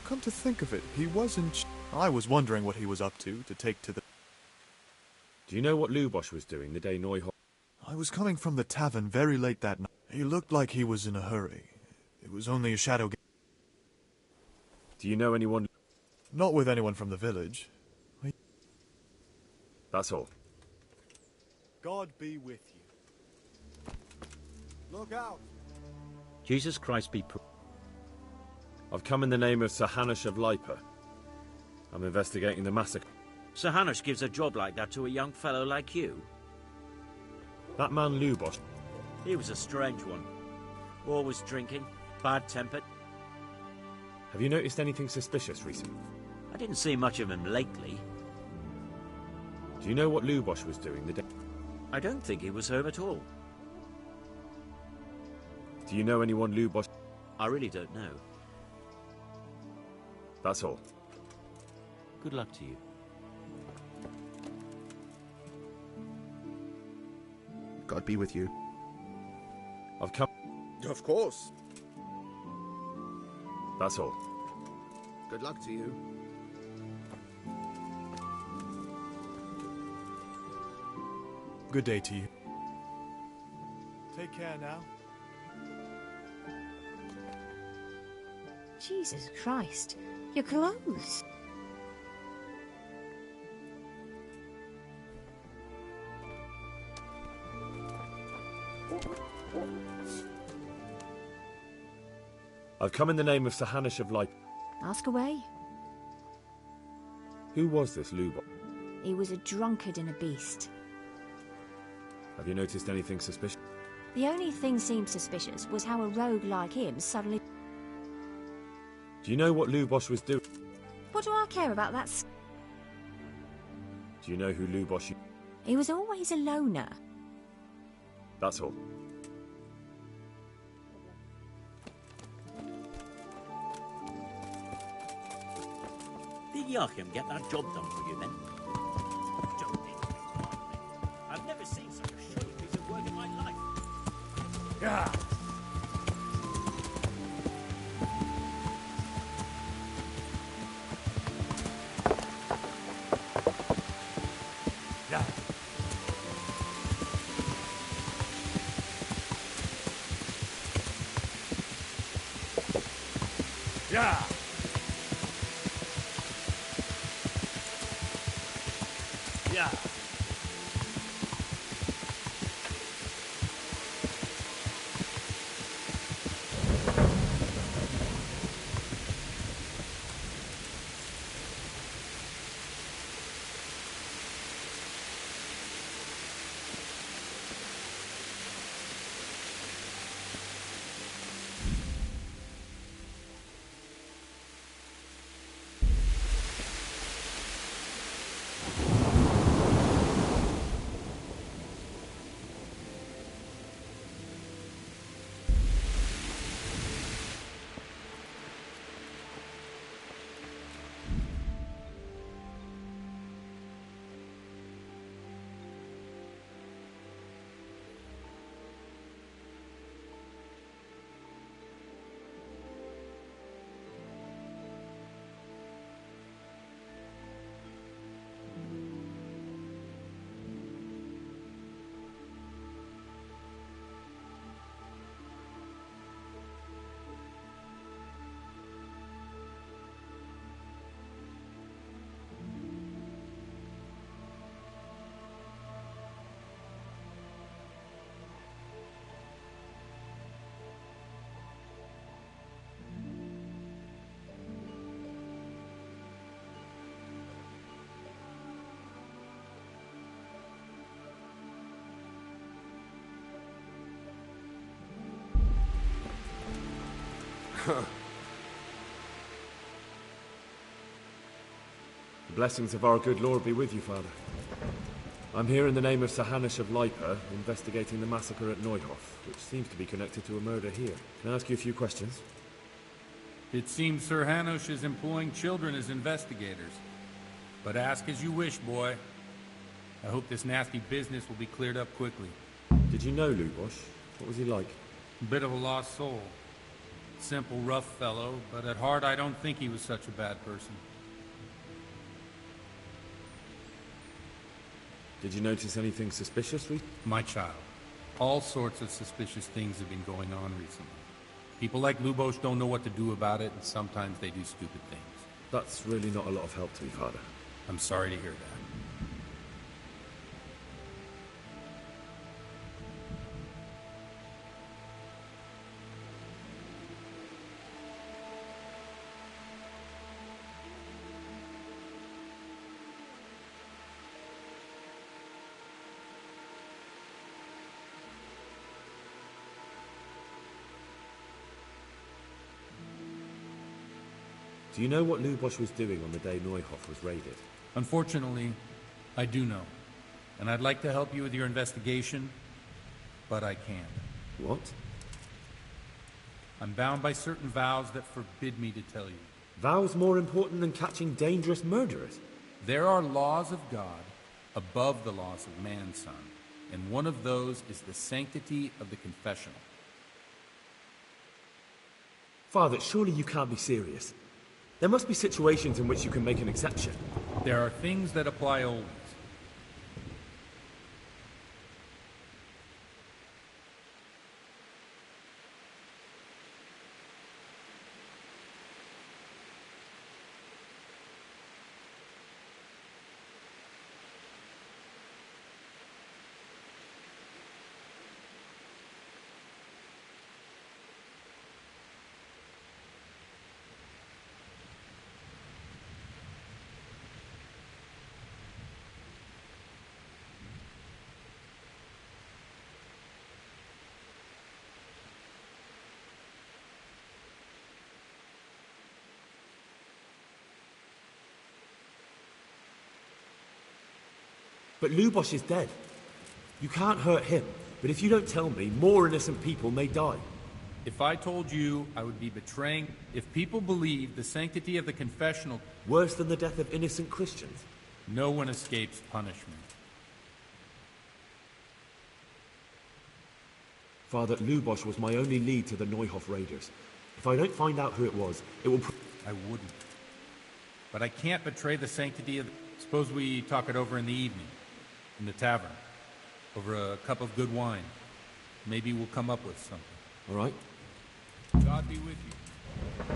Come to think of it, he wasn't... I was wondering what he was up to take to the... Do you know what Lubosh was doing the day Neuhoff... I was coming from the tavern very late that night. He looked like he was in a hurry. It was only a shadow... Do you know anyone... Not with anyone from the village. That's all. God be with you. Look out! Jesus Christ be... I've come in the name of Sir Hanush of Lipa. I'm investigating the massacre. Sir Hanush gives a job like that to a young fellow like you? That man Lubosh... He was a strange one. Always drinking, bad-tempered. Have you noticed anything suspicious recently? I didn't see much of him lately. Do you know what Lubosh was doing the day... I don't think he was home at all. Do you know anyone Lubosh... I really don't know. That's all. Good luck to you. God be with you. I've come... Of course. That's all. Good luck to you. Good day to you. Take care now. Jesus Christ, your clothes. I've come in the name of Sir Hanush of Lipa. Ask away. Who was this Lubosh? He was a drunkard and a beast. Have you noticed anything suspicious? The only thing seemed suspicious was how a rogue like him suddenly... Do you know what Lubosh was doing? What do I care about that? Do you know who Lubosh... He was always a loner. That's all. Did Joachim get that job done for you then? Don't interrupt me. I've never seen such a shitty piece of work in my life. Yeah. Yeah. Yeah. Yeah. The blessings of our good Lord be with you, Father. I'm here in the name of Sir Hanush of Leipa, investigating the massacre at Neuhof, which seems to be connected to a murder here. Can I ask you a few questions? It seems Sir Hanush is employing children as investigators. But ask as you wish, boy. I hope this nasty business will be cleared up quickly. Did you know Lubosh? What was he like? A bit of a lost soul. Simple, rough fellow, but at heart I don't think he was such a bad person. Did you notice anything suspicious? My child, all sorts of suspicious things have been going on recently. People like Lubosh don't know what to do about it, and sometimes they do stupid things. That's really not a lot of help to me, Father. I'm sorry to hear that. Do you know what Lubosh was doing on the day Neuhof was raided? Unfortunately, I do know. And I'd like to help you with your investigation, but I can't. What? I'm bound by certain vows that forbid me to tell you. Vows more important than catching dangerous murderers? There are laws of God above the laws of man, son. And one of those is the sanctity of the confessional. Father, surely you can't be serious. There must be situations in which you can make an exception. There are things that apply always. But Lubosh is dead. You can't hurt him, but if you don't tell me, more innocent people may die. If I told you, I would be betraying. If people believe the sanctity of the confessional... Worse than the death of innocent Christians? No one escapes punishment. Father, Lubosh was my only lead to the Neuhof raiders. If I don't find out who it was, it will... I wouldn't. But I can't betray the sanctity of... Suppose we talk it over in the evening. In the tavern. Over a cup of good wine. Maybe we'll come up with something. All right. God be with you.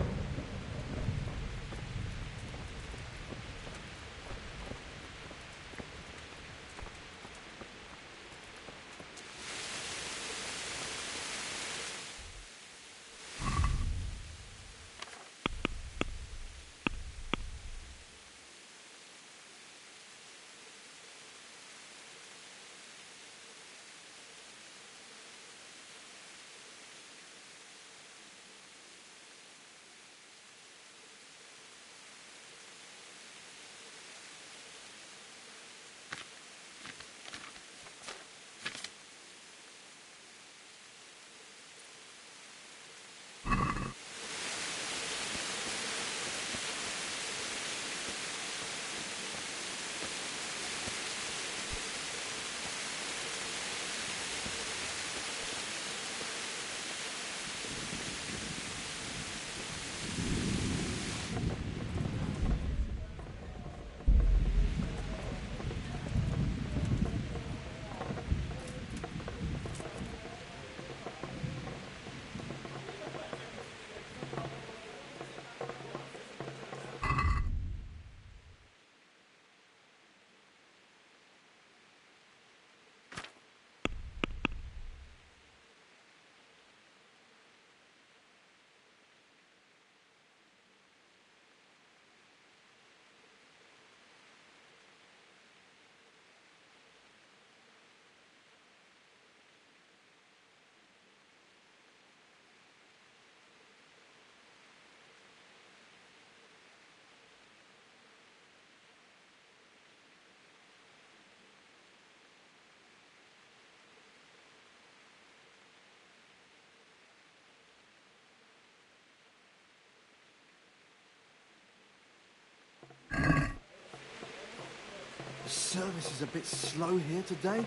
The service is a bit slow here today.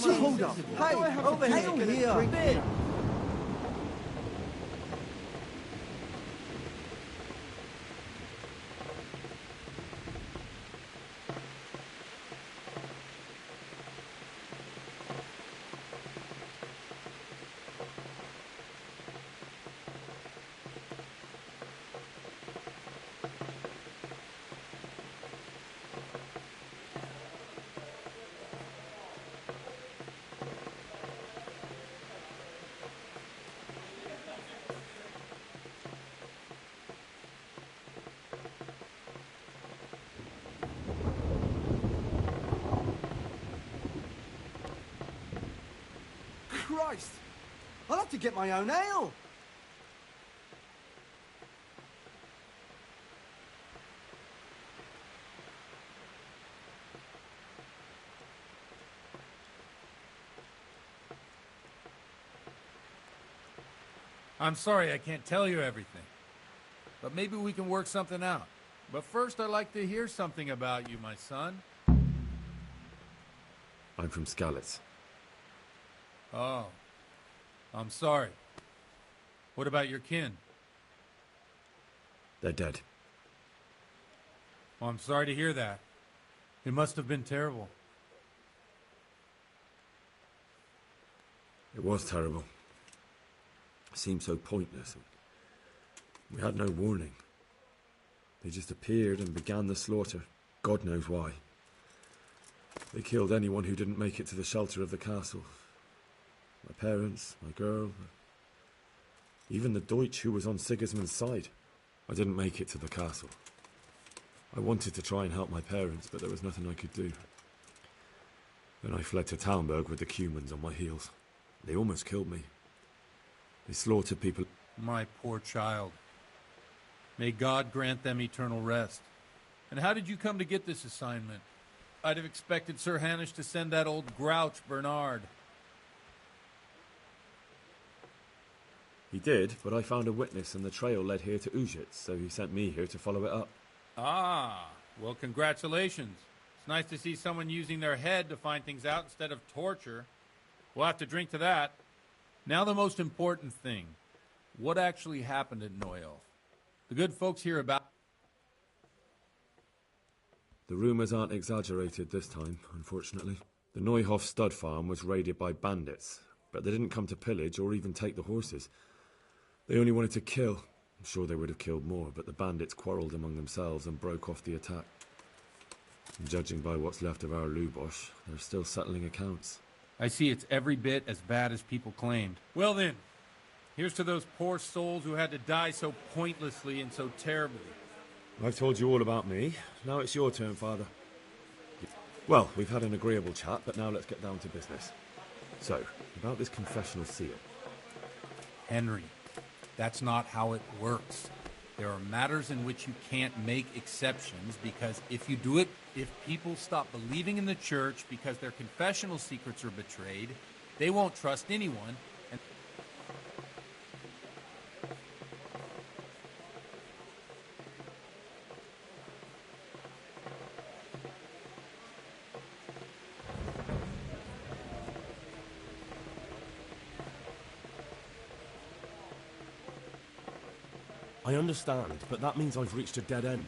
Hold up. Hey, over here. Christ! I'll have to get my own ale! I'm sorry I can't tell you everything. But maybe we can work something out. But first I'd like to hear something about you, my son. I'm from Skalitz. Oh. I'm sorry. What about your kin? They're dead. Well, I'm sorry to hear that. It must have been terrible. It was terrible. It seemed so pointless. We had no warning. They just appeared and began the slaughter. God knows why. They killed anyone who didn't make it to the shelter of the castle. My parents, my girl, even the Deutsch who was on Sigismund's side. I didn't make it to the castle. I wanted to try and help my parents, but there was nothing I could do. Then I fled to Talmberg with the Cumans on my heels. They almost killed me. They slaughtered people. My poor child. May God grant them eternal rest. And how did you come to get this assignment? I'd have expected Sir Hanish to send that old grouch, Bernard. He did, but I found a witness and the trail led here to Ujitz, so he sent me here to follow it up. Ah, well, congratulations. It's nice to see someone using their head to find things out instead of torture. We'll have to drink to that. Now the most important thing. What actually happened at Neuhof? The good folks hear about... The rumours aren't exaggerated this time, unfortunately. The Neuhof stud farm was raided by bandits, but they didn't come to pillage or even take the horses. They only wanted to kill. I'm sure they would have killed more, but the bandits quarrelled among themselves and broke off the attack. And judging by what's left of our Lubosh, they're still settling accounts. I see it's every bit as bad as people claimed. Well then, here's to those poor souls who had to die so pointlessly and so terribly. I've told you all about me. Now it's your turn, Father. Well, we've had an agreeable chat, but now let's get down to business. So, about this confessional seal. Henry, that's not how it works. There are matters in which you can't make exceptions because if you do it, if people stop believing in the church because their confessional secrets are betrayed, they won't trust anyone. And I understand, but that means I've reached a dead end.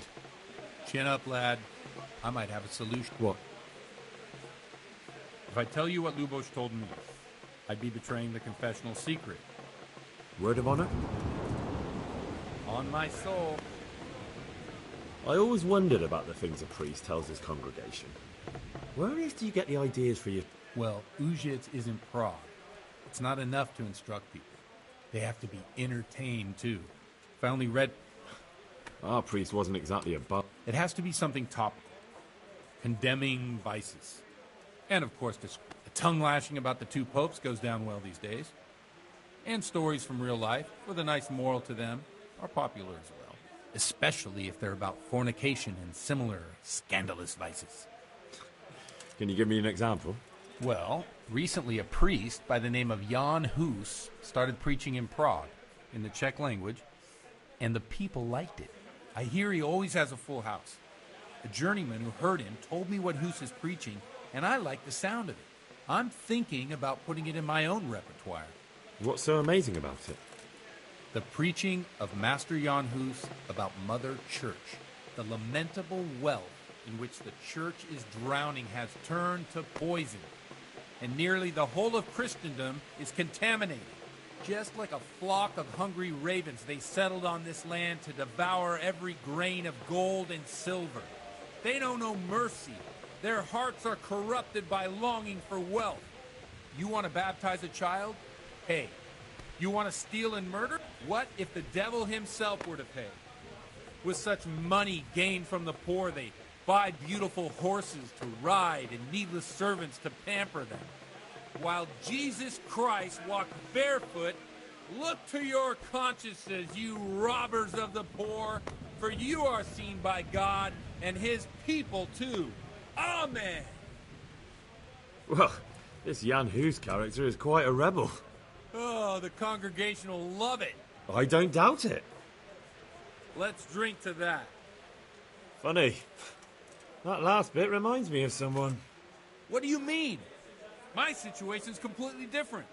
chin up, lad. I might have a solution. What? If I tell you what Lubosh told me, I'd be betraying the confessional secret. Word of honor? On my soul. I always wondered about the things a priest tells his congregation. Where on earth do you get the ideas for your... Well, Ujitz is in Prague. It's not enough to instruct people. They have to be entertained, too. If I only read... Our priest wasn't exactly a butt. It has to be something topical. condemning vices. And of course, the tongue lashing about the two popes goes down well these days. And stories from real life, with a nice moral to them, are popular as well. Especially if they're about fornication and similar scandalous vices. Can you give me an example? Well, recently a priest by the name of Jan Hus started preaching in Prague, in the Czech language, and the people liked it. I hear he always has a full house. A journeyman who heard him told me what Hus is preaching, and I like the sound of it. I'm thinking about putting it in my own repertoire. What's so amazing about it? The preaching of Master Jan Hus about Mother Church. The lamentable wealth in which the Church is drowning has turned to poison. And nearly the whole of Christendom is contaminated. Just like a flock of hungry ravens, they settled on this land to devour every grain of gold and silver. They know no mercy. Their hearts are corrupted by longing for wealth. You want to baptize a child? Pay. You want to steal and murder? What if the devil himself were to pay? With such money gained from the poor, they buy beautiful horses to ride and needless servants to pamper them. While Jesus Christ walked barefoot, look to your consciences, you robbers of the poor, for you are seen by God and his people too. Amen. Well, this Jan Hus character is quite a rebel. Oh, the congregation will love it. I don't doubt it. Let's drink to that. Funny. That last bit reminds me of someone. What do you mean? My situation's completely different.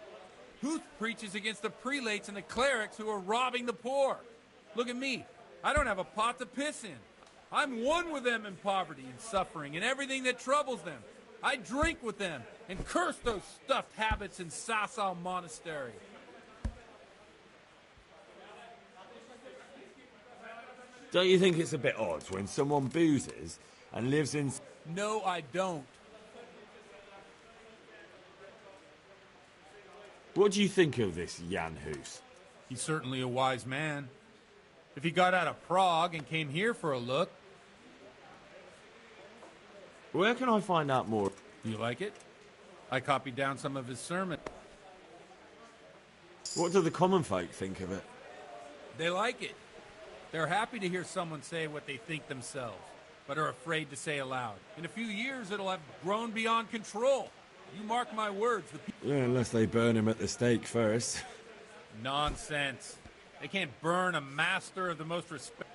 Huth preaches against the prelates and the clerics who are robbing the poor. Look at me. I don't have a pot to piss in. I'm one with them in poverty and suffering and everything that troubles them. I drink with them and curse those stuffed habits in Sasau Monastery. Don't you think it's a bit odd when someone boozes and lives in... No, I don't. What do you think of this Jan Hus? He's certainly a wise man. If he got out of Prague and came here for a look... Where can I find out more? You like it? I copied down some of his sermon. What do the common folk think of it? They like it. They're happy to hear someone say what they think themselves, but are afraid to say aloud. In a few years, it'll have grown beyond control. You mark my words. Yeah, unless they burn him at the stake first. Nonsense. They can't burn a master of the most respect.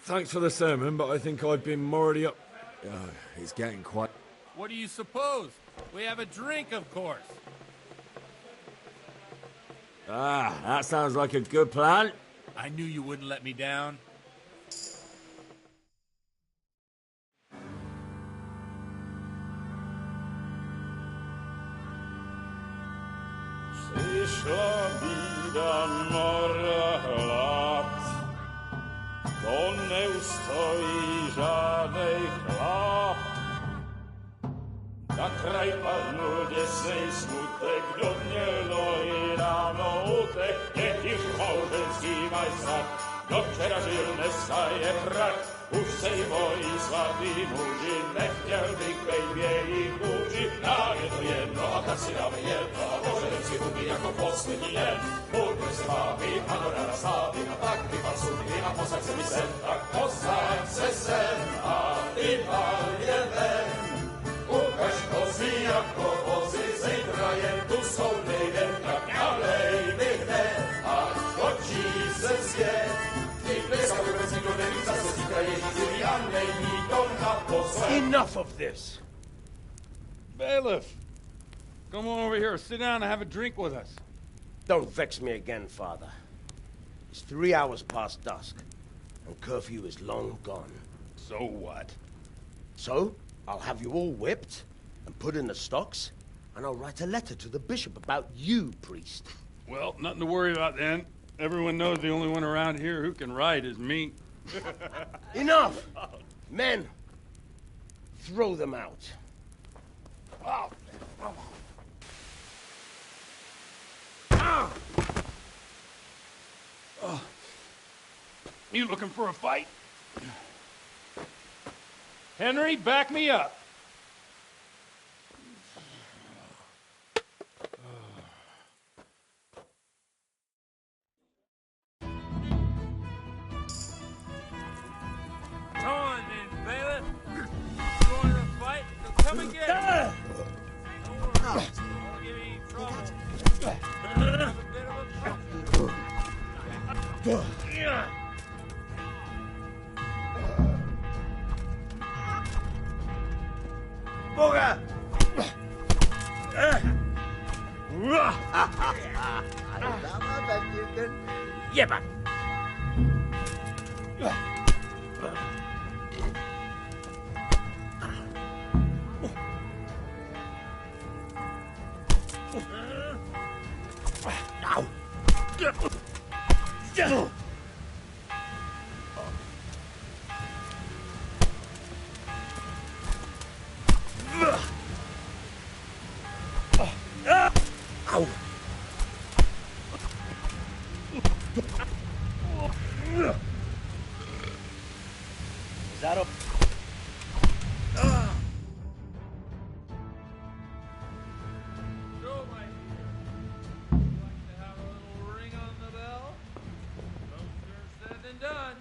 Thanks for the sermon, but I think I've been morally up... Oh, it's getting quite... What do you suppose? We have a drink, of course. Ah, that sounds like a good plan. I knew you wouldn't let me down. Przyszła bida mora lat, to nie ustoi żadnej chlap. Na kraj padł dziesięć smutek, do mnie i rano utek, niech już małżeński majstra, do wczera żylne staje prach. Už sejmoj svatý muži, nechtěl bych bejbě jich muži. Nám je to jedno a tak si dáme jedno a požadem si huby jako poslední den. Buďme se vámi a do rána stávy a tak vypal sudy a posaď se mi sem. Tak posaď se sem a vypal je ven. Ukaž kozy jako vozy, zítra je tu soudnej den. Tak ďalej bych ne a točí se svět. Enough of this! Bailiff! Come on over here, sit down and have a drink with us. Don't vex me again, Father. It's 3 hours past dusk, and curfew is long gone. So what? So, I'll have you all whipped, and put in the stocks, and I'll write a letter to the bishop about you, priest. Well, nothing to worry about then. Everyone knows the only one around here who can write is me. Enough! Men, throw them out. Oh. Oh. You looking for a fight? Henry, back me up. Come on, then, bailiff. You want to fight? So come and get it. Don't worry. Won't give you any trouble. Have a bit of a Booger! Yippa! Is that a... So, my dear, would you like to have a little ring on the bell? Closer said than done.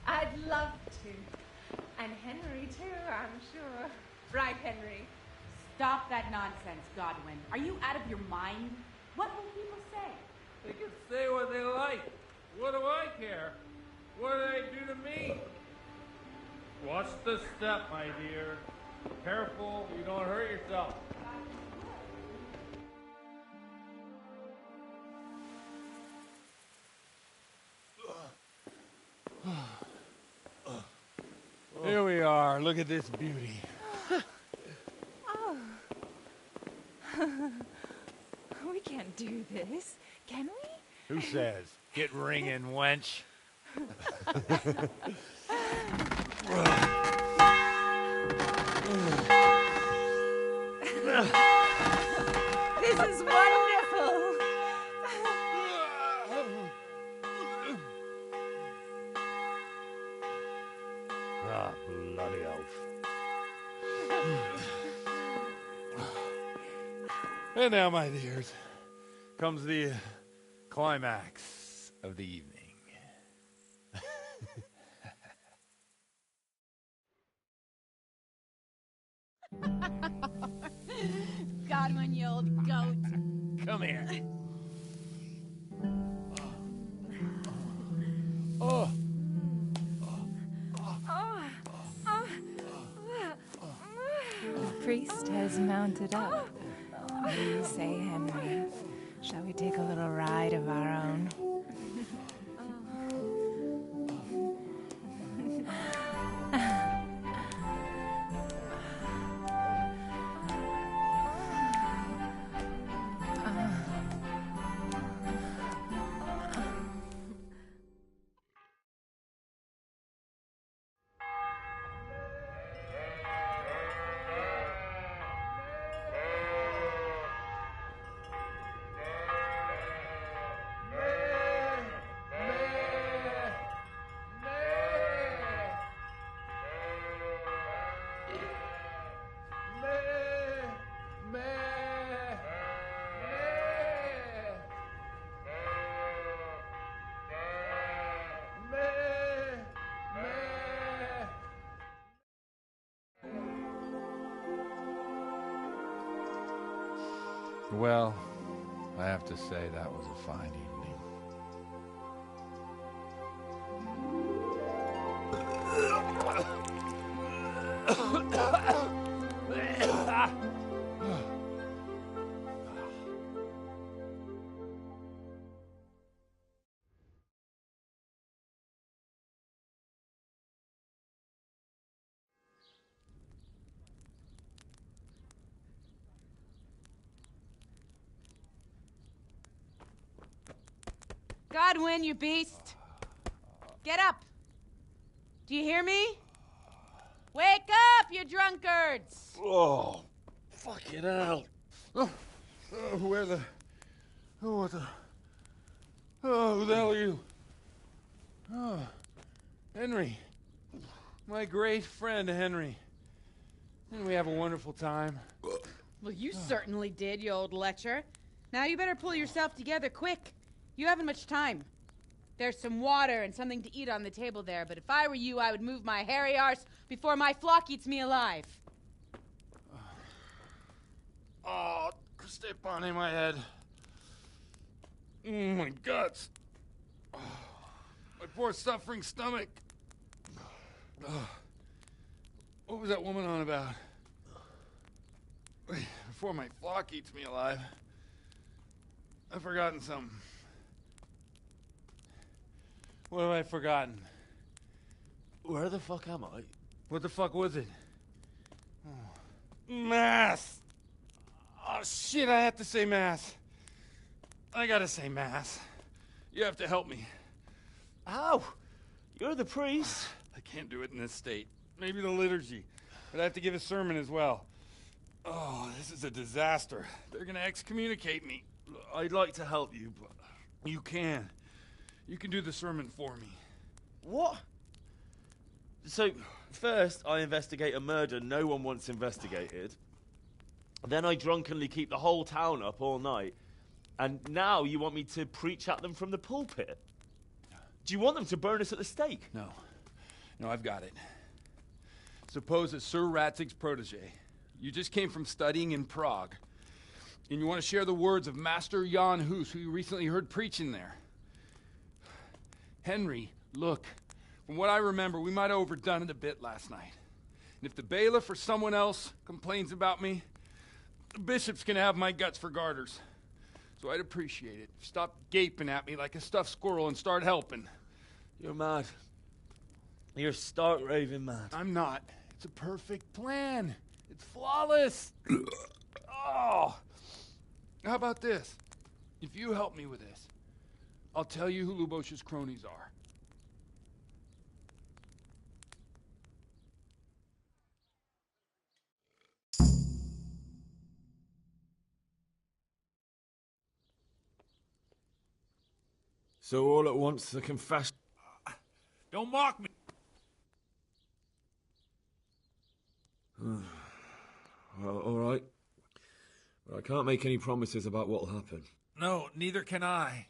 I'd love to. And Henry, too, I'm sure. Right, Henry. Stop that nonsense, Godwin. Are you out of your mind? What will people say? They can say what they like. What do I care? What do they do to me? Watch the step, my dear. Careful, you don't hurt yourself. Here we are. Look at this beauty. Oh. We can't do this, can we? Who says? Get ringing, wench. This is wonderful. Ah, bloody oath. And now, my dears, comes the climax of the evening. Godwin, you old goat. Come here. Oh. The priest has mounted up. What do you say, Henry? Shall we take a little ride of our own? Well, I have to say that was a fine evening. Godwin, you beast! Get up! Do you hear me? Wake up, you drunkards! Oh, fucking hell. Where the... Oh, what the... Oh, who the hell are you? Oh, Henry. My great friend, Henry. And we have a wonderful time. Well, you certainly did, you old lecher. Now you better pull yourself together quick. You haven't much time. There's some water and something to eat on the table there, but if I were you, I would move my hairy arse before my flock eats me alive. Oh, step on in my head. My guts. Oh, my poor suffering stomach. Oh, what was that woman on about? Wait, before my flock eats me alive. I've forgotten something. What have I forgotten? Where the fuck am I? What the fuck was it? Oh. Mass! Oh, shit, I have to say mass. I gotta say mass. You have to help me. How? You're the priest. I can't do it in this state. Maybe the liturgy. But I have to give a sermon as well. Oh, this is a disaster. They're gonna excommunicate me. I'd like to help you, but... You can. You can do the sermon for me. What? So, first I investigate a murder no one wants investigated. Then I drunkenly keep the whole town up all night. And now you want me to preach at them from the pulpit? Do you want them to burn us at the stake? No. No, I've got it. Suppose that Sir Ratzig's protege. You just came from studying in Prague. And you want to share the words of Master Jan Hus, who you recently heard preaching there. Henry, look. From what I remember, we might have overdone it a bit last night. And if the bailiff or someone else complains about me, the bishop's gonna have my guts for garters. So I'd appreciate it. Stop gaping at me like a stuffed squirrel and start helping. You're mad. You're stark raving mad. I'm not. It's a perfect plan. It's flawless. Oh. How about this? If you help me with this, I'll tell you who Lubosh's cronies are. So all at once, the confession... Don't mock me! Well, all right. But I can't make any promises about what'll happen. No, neither can I.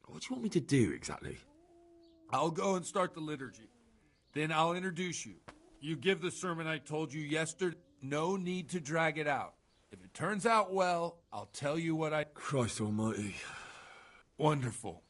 What do you want me to do, exactly? I'll go and start the liturgy. Then I'll introduce you. You give the sermon I told you yesterday. No need to drag it out. If it turns out well, I'll tell you what I... Christ almighty. Wonderful.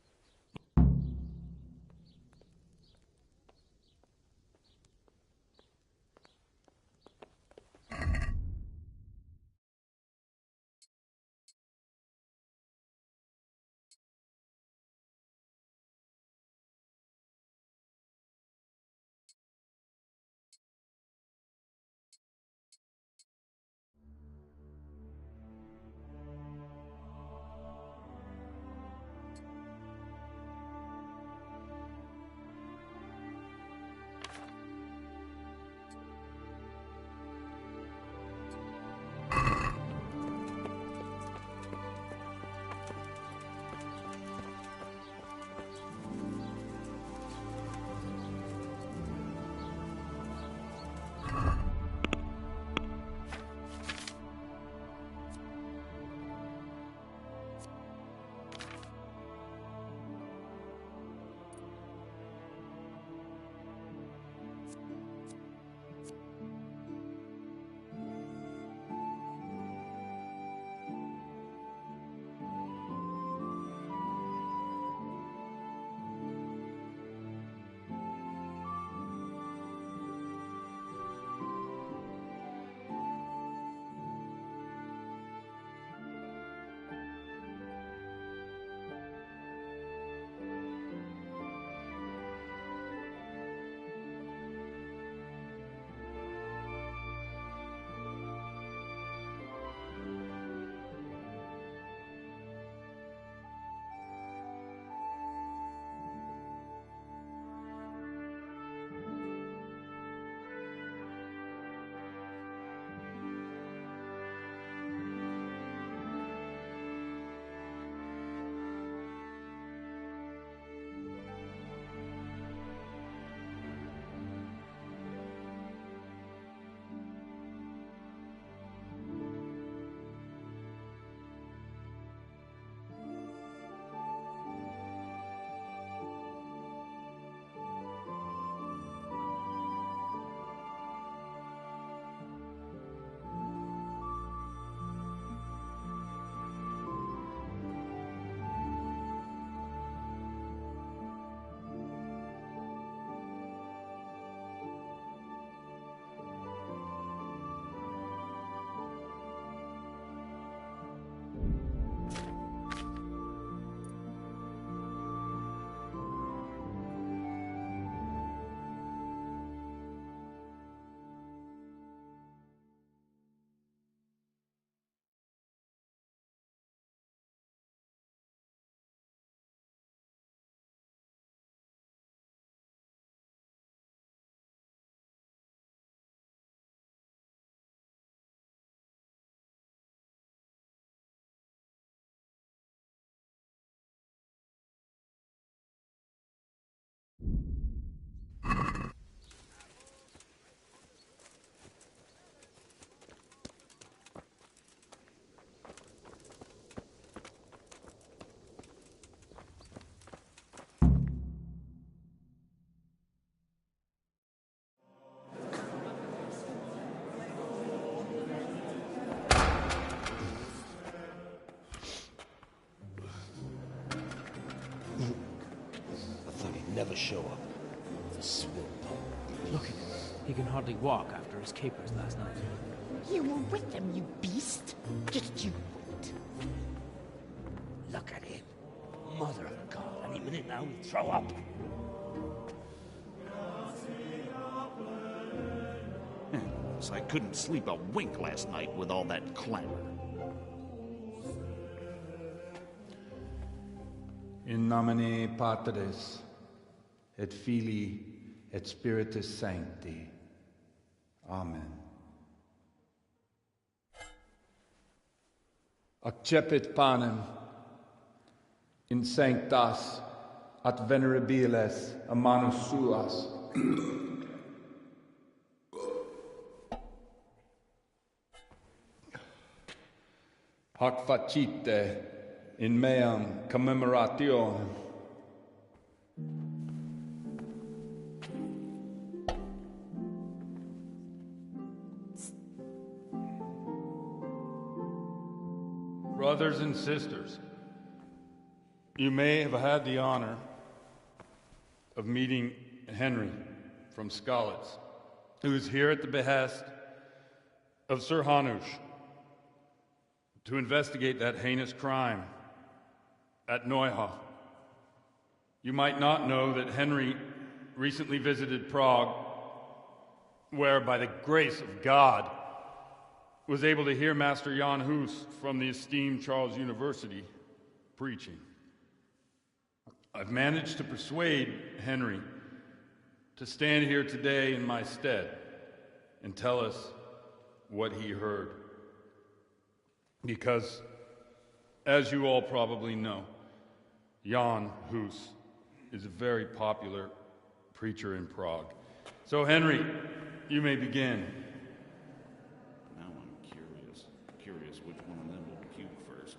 never show up. The swill pole. Look at him. He can hardly walk after his capers last night. You were with them, you beast. Just you wait. Look at him. Mother of God, any minute now he'll throw up. So I couldn't sleep a wink last night with all that clamor. In nomine Patris, et Filii, et Spiritus Sancti. Amen. Accepit panem in sanctas at venerabiles a manus suas. Hac facite in meam commemorationem. Brothers and sisters, you may have had the honor of meeting Henry from Skalitz, who is here at the behest of Sir Hanush to investigate that heinous crime at Neuhof. You might not know that Henry recently visited Prague, where, by the grace of God, was able to hear Master Jan Hus from the esteemed Charles University preaching. I've managed to persuade Henry to stand here today in my stead and tell us what he heard. Because, as you all probably know, Jan Hus is a very popular preacher in Prague. So, Henry, you may begin. Now I'm curious which one of them will puke first.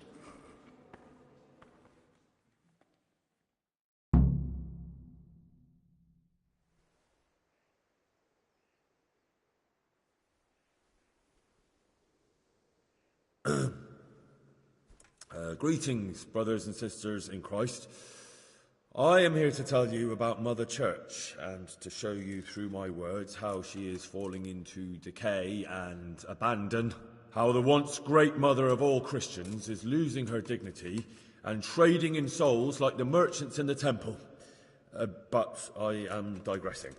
Greetings, brothers and sisters in Christ. I am here to tell you about Mother Church and to show you through my words how she is falling into decay and abandon, how the once great mother of all Christians is losing her dignity and trading in souls like the merchants in the temple. But I am digressing.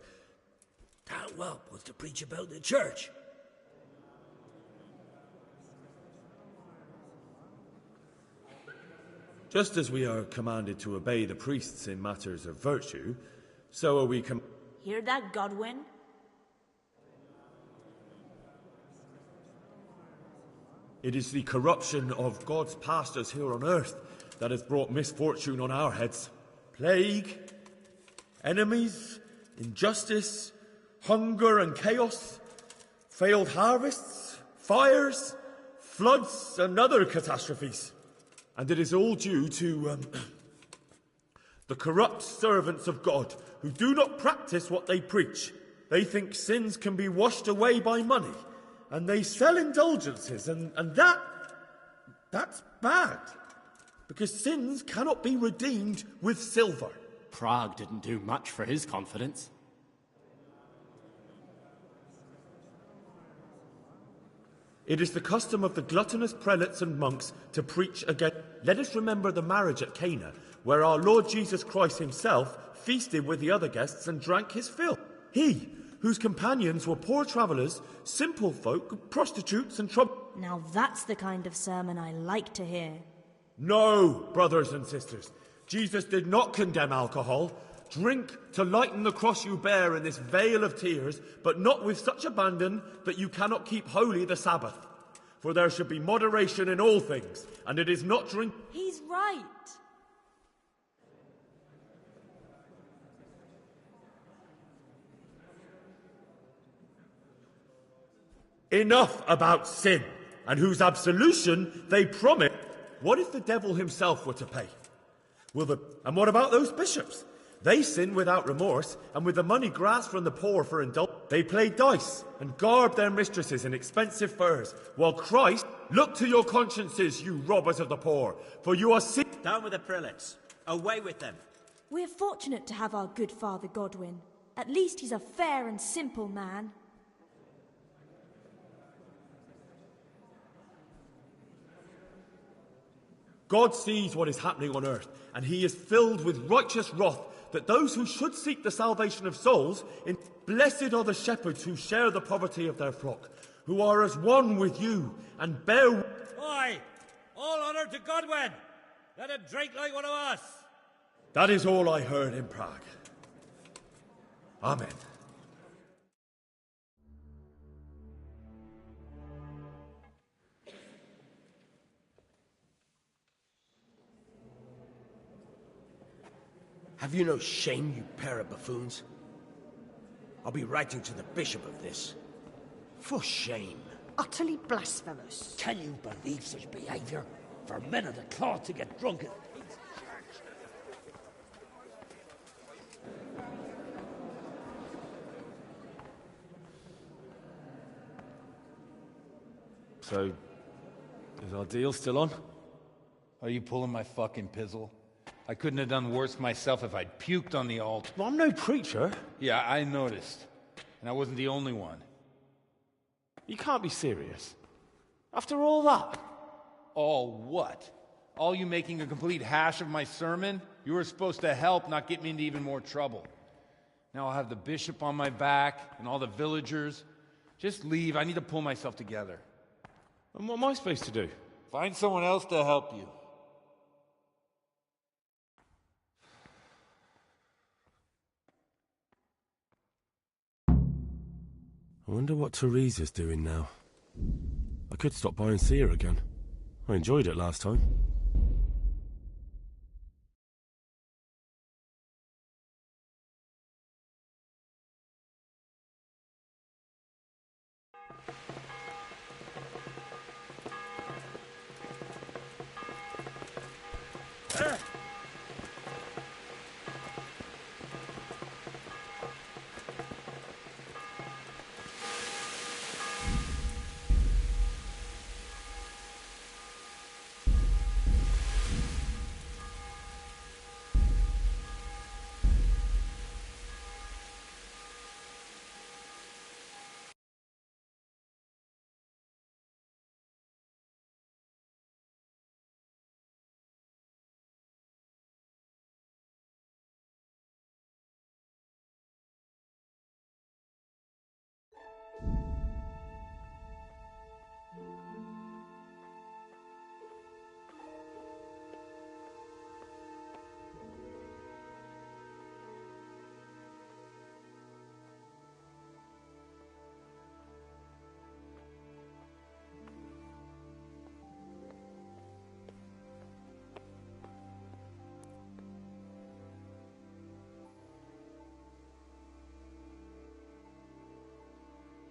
That whelp was to preach about the church. Just as we are commanded to obey the priests in matters of virtue, so are we Hear that, Godwin? It is the corruption of God's pastors here on earth that has brought misfortune on our heads. Plague, enemies, injustice, hunger and chaos, failed harvests, fires, floods and other catastrophes. And it is all due to the corrupt servants of God who do not practice what they preach. They think sins can be washed away by money, and they sell indulgences, and that's bad, because sins cannot be redeemed with silver. Prague didn't do much for his confidence. It is the custom of the gluttonous prelates and monks to preach again. Let us remember the marriage at Cana, where our Lord Jesus Christ himself feasted with the other guests and drank his fill. He, whose companions were poor travellers, simple folk, prostitutes and Now that's the kind of sermon I like to hear. No, brothers and sisters. Jesus did not condemn alcohol. Drink to lighten the cross you bear in this vale of tears, but not with such abandon that you cannot keep holy the Sabbath. For there should be moderation in all things, and it is not drink. He's right. Enough about sin, and whose absolution they promise. What if the devil himself were to pay? And what about those bishops? They sin without remorse, and with the money grasped from the poor for indulgence, they play dice and garb their mistresses in expensive furs, while Christ, look to your consciences, you robbers of the poor, for you are sin. Down with the prelates. Away with them. We're fortunate to have our good Father Godwin. At least he's a fair and simple man. God sees what is happening on earth, and he is filled with righteous wrath that those who should seek the salvation of souls, blessed are the shepherds who share the poverty of their flock, who are as one with you, and bear... Aye! All honour to Godwin! Let him drink like one of us! That is all I heard in Prague. Amen. Have you no shame, you pair of buffoons? I'll be writing to the bishop of this. For shame. Utterly blasphemous. Can you believe such behaviour? For men of the cloth to get drunk at... So, is our deal still on? Are you pulling my fucking pizzle? I couldn't have done worse myself if I'd puked on the altar. Well, I'm no preacher. Yeah, I noticed. And I wasn't the only one. You can't be serious. After all that. All what? All you making a complete hash of my sermon? You were supposed to help, not get me into even more trouble. Now I'll have the bishop on my back and all the villagers. Just leave. I need to pull myself together. And what am I supposed to do? Find someone else to help you. I wonder what Teresa's doing now. I could stop by and see her again. I enjoyed it last time.